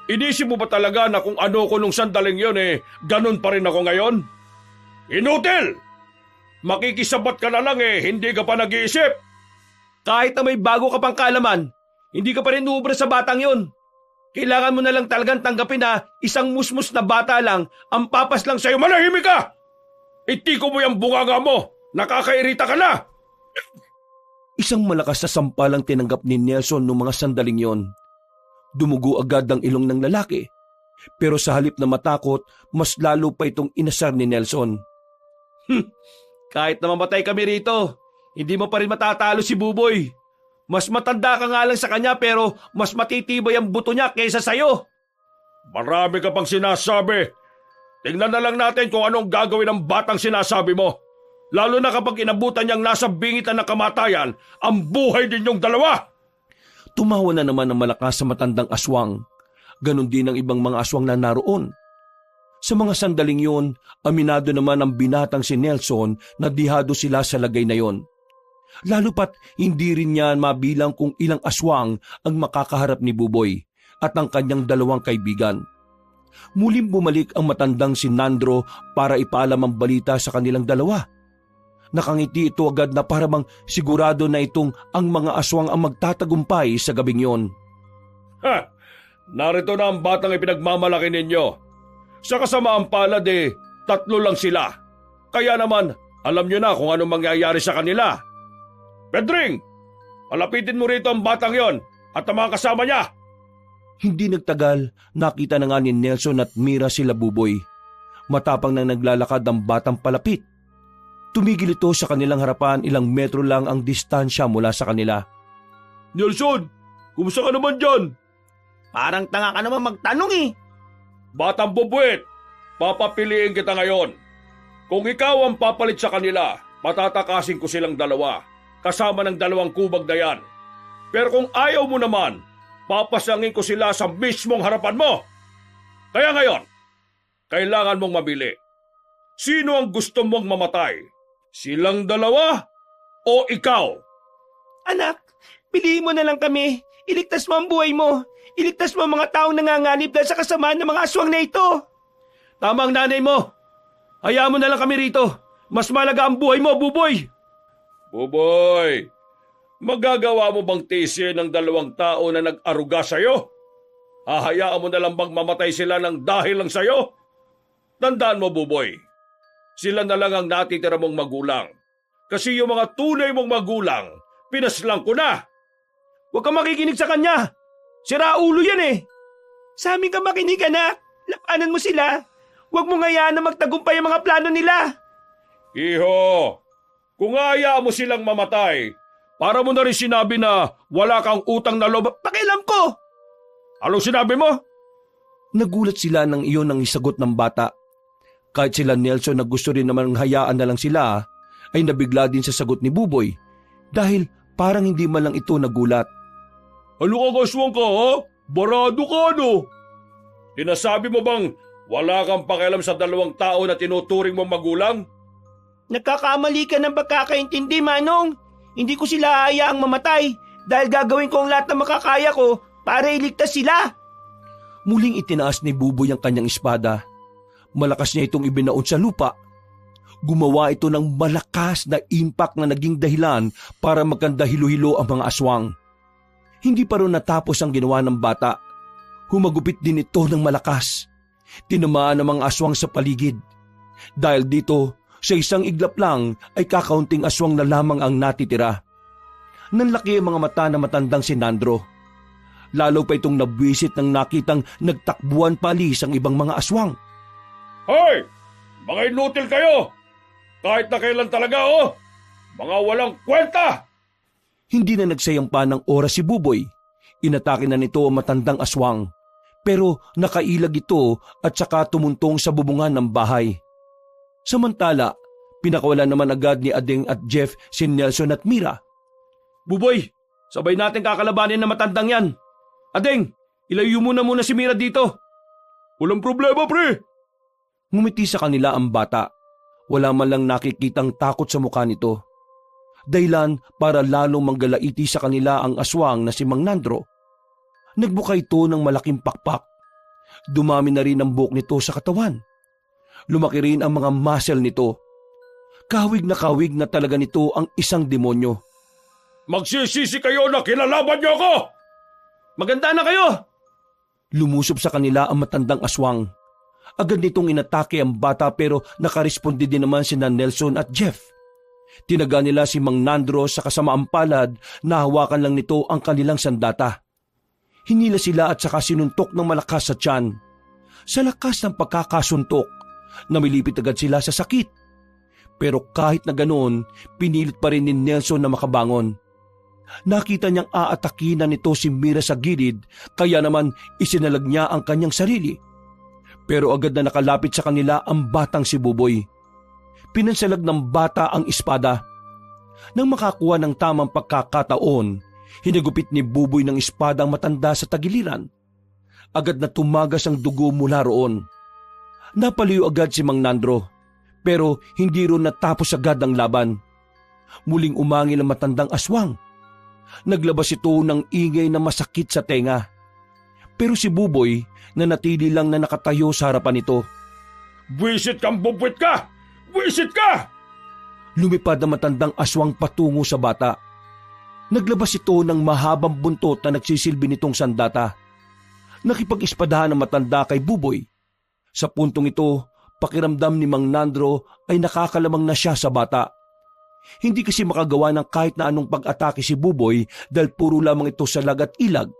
Inisip mo ba talaga na kung ano ko nung sandaling yon ganun pa rin ako ngayon? Inutil! Makikisabat ka na lang hindi ka pa nag-iisip. Kahit na may bago ka pang kaalaman, hindi ka pa rin uubra sa batang yon. Kailangan mo na lang talagang tanggapin na isang musmus na bata lang ang papas lang sa'yo. Manahimik ka! Itiko mo yung bunganga mo! Nakakairita ka na! Isang malakas na sampalang tinanggap ni Nelson noong mga sandaling yon. Dumugo agad ang ilong ng lalaki. Pero sa halip na matakot, mas lalo pa itong inasar ni Nelson. Kahit na mamatay kami rito, hindi mo pa rin matatalo si Buboy. Mas matanda ka nga lang sa kanya pero mas matitibay ang buto niya kaysa sa'yo. Marami ka pang sinasabi. Tingnan na lang natin kung anong gagawin ng batang sinasabi mo. Lalo na kapag inabutan niyang nasa bingitan ng kamatayan ang buhay ninyong dalawa. Tumawa na naman ang malakas sa matandang aswang. Ganon din ang ibang mga aswang na naroon. Sa mga sandaling yun, aminado naman ang binatang si Nelson na dihado sila sa lagay na yon. Lalo pat hindi rin niya mabilang kung ilang aswang ang makakaharap ni Buboy at ang kanyang 2 kaibigan. Muling bumalik ang matandang si Nandro para ipaalam ang balita sa kanilang 2. Nakangiti ito agad na para bang sigurado na itong ang mga aswang ang magtatagumpay sa gabing yon. Ha! Narito na ang batang ipinagmamalaki ninyo. Sa kasamaan palad 3 lang sila. Kaya naman, alam nyo na kung anong mangyayari sa kanila. Pedring! Palapitin mo rito ang batang yon at ang mga kasama niya. Hindi nagtagal, nakita na nga ni Nelson at Mira sila Buboy. Matapang nang naglalakad ang batang palapit. Tumigil ito sa kanilang harapan, ilang metro lang ang distansya mula sa kanila. Nelson, kumusta ka naman dyan? Parang tanga ka naman magtanong Batang bubwit, papapiliin kita ngayon. Kung ikaw ang papalit sa kanila, patatakasin ko silang 2, kasama ng 2 kubag na yan. Pero kung ayaw mo naman, papasangin ko sila sa mismong harapan mo. Kaya ngayon, kailangan mong mabili. Sino ang gusto mong mamatay? Silang dalawa o ikaw? Anak, piliin mo na lang kami. Iligtas mo ang buhay mo. Iligtas mo ang mga taong nanganganib dahil sa kasamaan ng mga aswang na ito. Tama ang nanay mo. Hayaan mo na lang kami rito. Mas malaga ang buhay mo, Buboy. Buboy, magagawa mo bang tiisin ng dalawang tao na nag-aruga sa'yo? Hahayaan mo na lang bang mamatay sila ng dahil lang sa'yo? Tandaan mo, Buboy, sila na lang ang natitira mong magulang. Kasi yung mga tunay mong magulang, pinaslang ko na. Huwag kang makikinig sa kanya. Sira ulo yan eh. Sa amin ka makinig, anak. Lapanan mo sila. Huwag mo ngayaan na magtagumpay ang mga plano nila. Iho, kung hayaan mo silang mamatay, para mo na rin sinabi na wala kang utang na loob. Pakialam ko. Anong sinabi mo? Nagulat sila nang iyon ang isagot ng bata. Kahit sila Nelson na gusto rin naman hayaan na lang sila, ay nabigla din sa sagot ni Buboy dahil parang hindi man lang ito nagulat. Ano ka kaswang ka, ha? Barado ka, no? Sinasabi mo bang wala kang pakialam sa dalawang tao na tinuturing mong magulang? Nagkakamali ka ng pagkakaintindi, Manong. Hindi ko sila hayaang mamatay dahil gagawin ko ang lahat ng makakaya ko para iligtas sila. Muling itinaas ni Buboy ang kanyang espada. Malakas niya itong ibinaon sa lupa. Gumawa ito ng malakas na impact na naging dahilan para magkanda hilo-hilo ang mga aswang. Hindi pa rin natapos ang ginawa ng bata. Humagupit din ito ng malakas. Tinamaan ang mga aswang sa paligid. Dahil dito, sa isang iglap lang ay kakaunting aswang na lamang ang natitira. Nanlaki ang mga mata na matandang si Nandro. Lalo pa itong nabwisit nang nakitang nagtakbuhan palis ang ibang mga aswang. Hoy! Mga inutil kayo! Kahit na kailan talaga, oh! Mga walang kwenta! Hindi na nagsayang pa ng oras si Buboy. Inatake na nito ang matandang aswang. Pero nakailag ito at saka tumuntong sa bubungan ng bahay. Samantala, pinakawalan naman agad ni Ading at Jeff si Nelson at Mira. Buboy, sabay natin kakalabanin na matandang yan. Ading, ilayo mo na muna si Mira dito. Walang problema, pre. Ngumiti sa kanila ang bata. Wala man lang nakikitang takot sa mukha nito. Dahilan para lalong manggalaiti sa kanila ang aswang na si Mang Nandro. Nagbuka ito ng malaking pakpak. Dumami na rin ang buhok nito sa katawan. Lumaki rin ang mga muscle nito. Kawig na talaga nito ang isang demonyo. Magsisisi kayo na kinalaban niyo ako! Maganda na kayo! Lumusob sa kanila ang matandang aswang. Agad nitong inatake ang bata pero nakaresponde din naman sina Nelson at Jeff. Tinaga nila si Mang Nandro sa kasamaang palad na hawakan lang nito ang kanilang sandata. Hinila sila at saka sinuntok ng malakas sa tiyan. Sa lakas ng pagkakasuntok, namilipit agad sila sa sakit. Pero kahit na ganoon, pinilit pa rin ni Nelson na makabangon. Nakita niyang aatakinan nito si Mira sa gilid, kaya naman isinalag niya ang kanyang sarili. Pero agad na nakalapit sa kanila ang batang si Buboy. Pinansalag ng bata ang espada. Nang makakuha ng tamang pagkakataon, hinagupit ni Buboy ng espada ang matanda sa tagiliran. Agad na tumagas ang dugo mula roon. Napaliw agad si Mang Nandro, pero hindi ron natapos agad ang laban. Muling umangil ang matandang aswang. Naglabas ito ng ingay na masakit sa tenga. Pero si Buboy nanatili lang na nakatayo sa harapan nito. Buwisit kang bubwit ka! Buwisit ka! Lumipad ang matandang aswang patungo sa bata. Naglabas ito ng mahabang buntot na nagsisilbi nitong sandata. Nakipag-ispadahan ang matanda kay Buboy. Sa puntong ito, pakiramdam ni Mang Nandro ay nakakalamang na siya sa bata. Hindi kasi makagawa ng kahit na anong pag-atake si Buboy dahil puro lamang ito salag at ilag.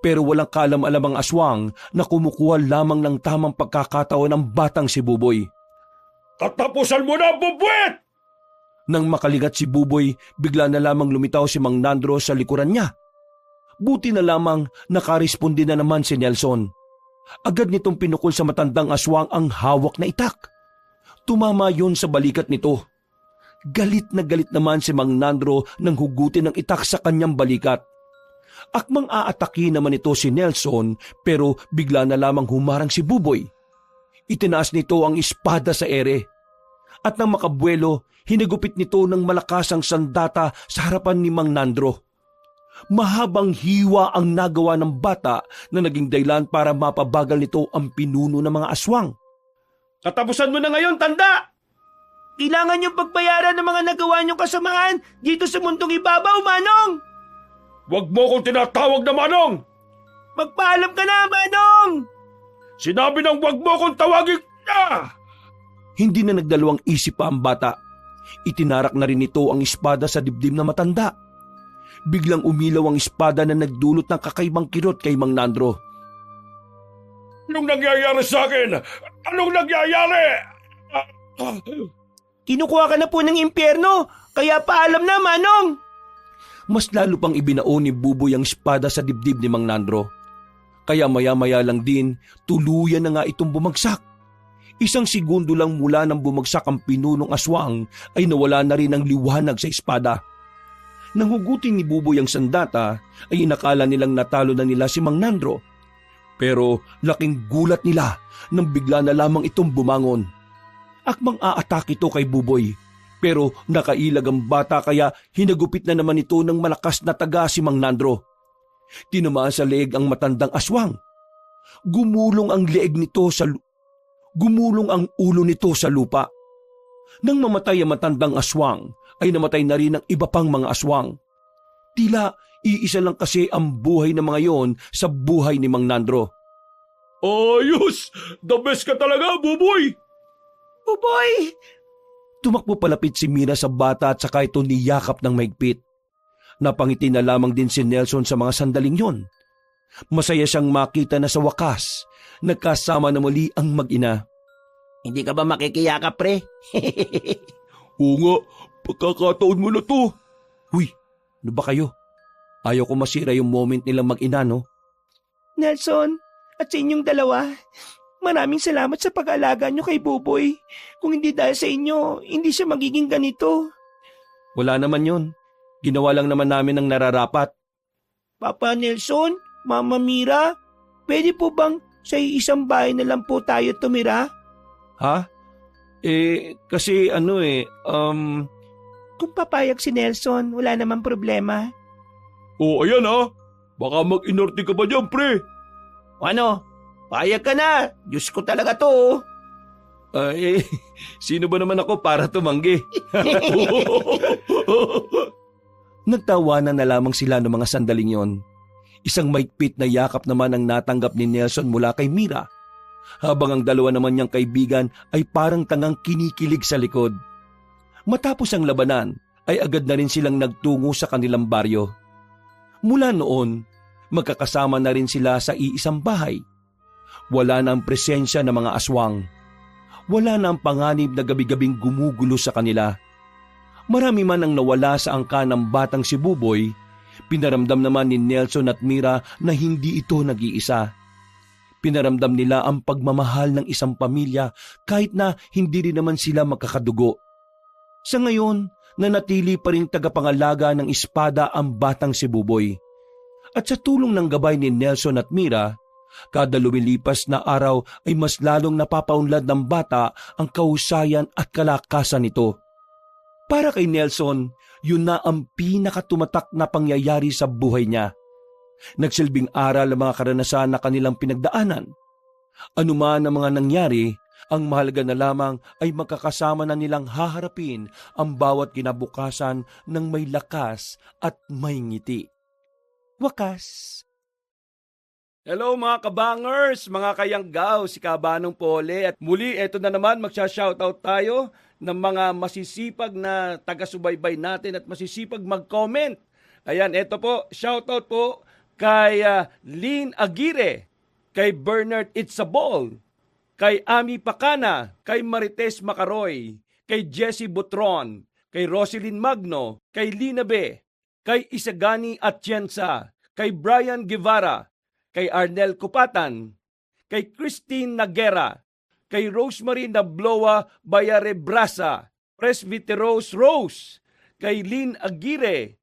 Pero walang kalam-alam ang aswang na kumukuha lamang ng tamang pagkakataon ng batang si Buboy. Tatapusan mo na, bubwit! Nang makalingat si Buboy, bigla na lamang lumitaw si Mang Nandro sa likuran niya. Buti na lamang nakaresponde na naman si Nelson. Agad nitong pinukol sa matandang aswang ang hawak na itak. Tumama yon sa balikat nito. Galit na galit naman si Mang Nandro nang hugutin ng itak sa kanyang balikat. Akmang aatake naman ito si Nelson pero bigla na lamang humarang si Buboy. Itinaas nito ang espada sa ere. At nang makabuelo, hinagupit nito ng malakas ang sandata sa harapan ni Mang Nandro. Mahabang hiwa ang nagawa ng bata na naging dahilan para mapabagal nito ang pinuno ng mga aswang. Katapusan mo na ngayon, tanda! Kailangan niyong pagbayaran ng mga nagawa niyong kasamaan dito sa mundong ibabaw, Manong! Huwag mo kong tinatawag na Manong! Magpaalam ka na, Manong! Sinabi ng huwag mo kong tawagin na! Hindi na nagdalawang isip pa ang bata. Itinarak na rin nito ang espada sa dibdib na matanda. Biglang umilaw ang espada na nagdulot ng kakaibang kirot kay Mang Nandro. Anong nangyayari sa akin? Anong nangyayari? Kinukuha ka na po ng impyerno, kaya paalam na, Manong! Mas lalo pang ibinao ni Buboy ang espada sa dibdib ni Mang Nandro. Kaya maya-maya lang din, tuluyan na nga itong bumagsak. 1 segundo lang mula nang bumagsak ang pinunong aswang ay nawala na rin ang liwanag sa espada. Nang hugutin ni Buboy ang sandata ay inakala nilang natalo na nila si Mang Nandro. Pero laking gulat nila nang bigla na lamang itong bumangon. Akmang aatak ito kay Buboy pero nakailag ang bata kaya hinagupit na naman ito ng malakas na taga si Mang Nandro. Tinamaan sa leeg ang matandang aswang. Gumulong ang ulo nito sa lupa. Nang mamatay ang matandang aswang, ay namatay na rin ang iba pang mga aswang. Tila iisa lang kasi ang buhay ng mga yon sa buhay ni Mang Nandro. Ayos! The best ka talaga, Buboy! Buboy! Tumakbo palapit si Mira sa bata at saka ito niyakap ng mahigpit. Napangiti na lamang din si Nelson sa mga sandaling yon. Masaya siyang makita na sa wakas, nagkasama na muli ang mag-ina. Hindi ka ba makikiyakap, pre? Oo nga, pagkakataon mo na to. Huy, ano ba kayo? Ayaw ko masira yung moment nilang mag-ina, no? Nelson, at sa inyong dalawa, maraming salamat sa pag-aalaga nyo kay Buboy. Kung hindi dahil sa inyo, hindi siya magiging ganito. Wala naman yon. Ginawa lang naman namin ang nararapat. Papa Nelson, Mama Mira, pwede po bang sa isang bahay na lang po tayo tumira? Ha? Kasi Kung papayag si Nelson, wala namang problema. Ayan baka mag-inorte ka pa dyan, pre. Ano? Payag ka na! Diyos ko talaga to! Sino ba naman ako para tumanggi? Nagtawanan na lamang sila ng mga sandaling yon. Isang maigpit na yakap naman ang natanggap ni Nelson mula kay Mira, habang ang dalawa naman niyang kaibigan ay parang tangang kinikilig sa likod. Matapos ang labanan, ay agad na rin silang nagtungo sa kanilang baryo. Mula noon, magkakasama na rin sila sa iisang bahay. Wala na ang presensya ng mga aswang. Wala na ang panganib na gabi-gabing gumugulo sa kanila. Marami man ang nawala sa angka ng batang si Buboy, pinaramdam naman ni Nelson at Mira na hindi ito nag-iisa. Pinaramdam nila ang pagmamahal ng isang pamilya kahit na hindi rin naman sila magkakadugo. Sa ngayon, nanatili pa rin tagapangalaga ng espada ang batang si Buboy. At sa tulong ng gabay ni Nelson at Mira, kada lumilipas na araw ay mas lalong napapaunlad ng bata ang kahusayan at kalakasan nito. Para kay Nelson, yun na ang pinakatumatak na pangyayari sa buhay niya. Nagsilbing aral ang mga karanasan na kanilang pinagdaanan. Ano man ang mga nangyari, ang mahalaga na lamang ay magkakasama na nilang haharapin ang bawat kinabukasan ng may lakas at may ngiti. Wakas. Hello mga kabangers, mga kayanggaw, si Kabanong Pole. At muli, eto na naman, magsha-shoutout tayo ng mga masisipag na taga-subaybay natin at masisipag mag-comment. Ayan, eto po, shoutout po kay Lynn Aguirre, kay Bernard Itzabol, kay Ami Pacana, kay Marites Macaroy, kay Jessie Butron, kay Roselyn Magno, kay Lina B, kay Isagani Atienza, kay Brian Guevara, kay Arnel Kupatan, kay Christine Nagera, kay Rosemary Nabloa Bayarebrasa, Presbyteros Rose, kay Lynn Aguirre,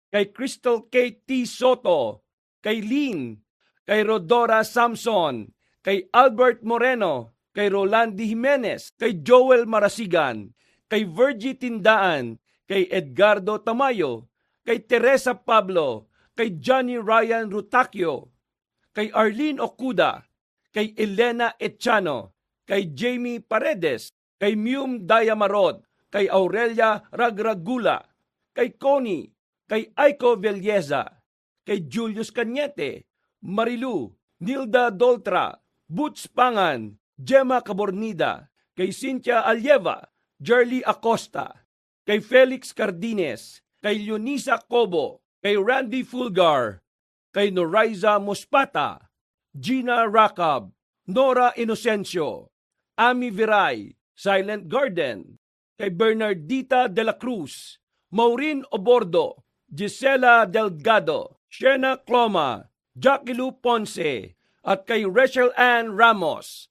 kay Crystal K.T. Soto, kay Lynn, kay Rodora Samson, kay Albert Moreno, kay Rolandi Jimenez, kay Joel Marasigan, kay Virgie Tindaan, kay Edgardo Tamayo, kay Teresa Pablo, kay Johnny Ryan Rutacio, kay Arlene Okuda, kay Elena Echano, kay Jamie Paredes, kay Mium Dayamarod, kay Aurelia Ragragula, kay Connie, kay Aiko Velleza, kay Julius Cañete, Marilu, Nilda Doltra, Boots Pangan, Gemma Cabornida, kay Cynthia Alieva, Jerly Acosta, kay Felix Cardines, kay Leonisa Cobo, kay Randy Fulgar, kay Noraiza Muspata, Gina Rakab, Nora Inocencio, Ami Viray, Silent Garden, kay Bernardita de la Cruz, Maureen Obordo, Gisela Delgado, Shena Cloma, Jackie Lou Ponce, at kay Rachel Ann Ramos.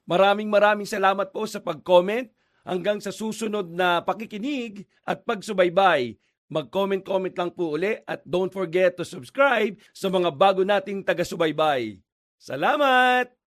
Maraming salamat po sa pag-comment. Hanggang sa susunod na pakikinig at pagsubaybay. Mag-comment lang po uli at don't forget to subscribe sa mga bago nating taga-subaybay. Salamat!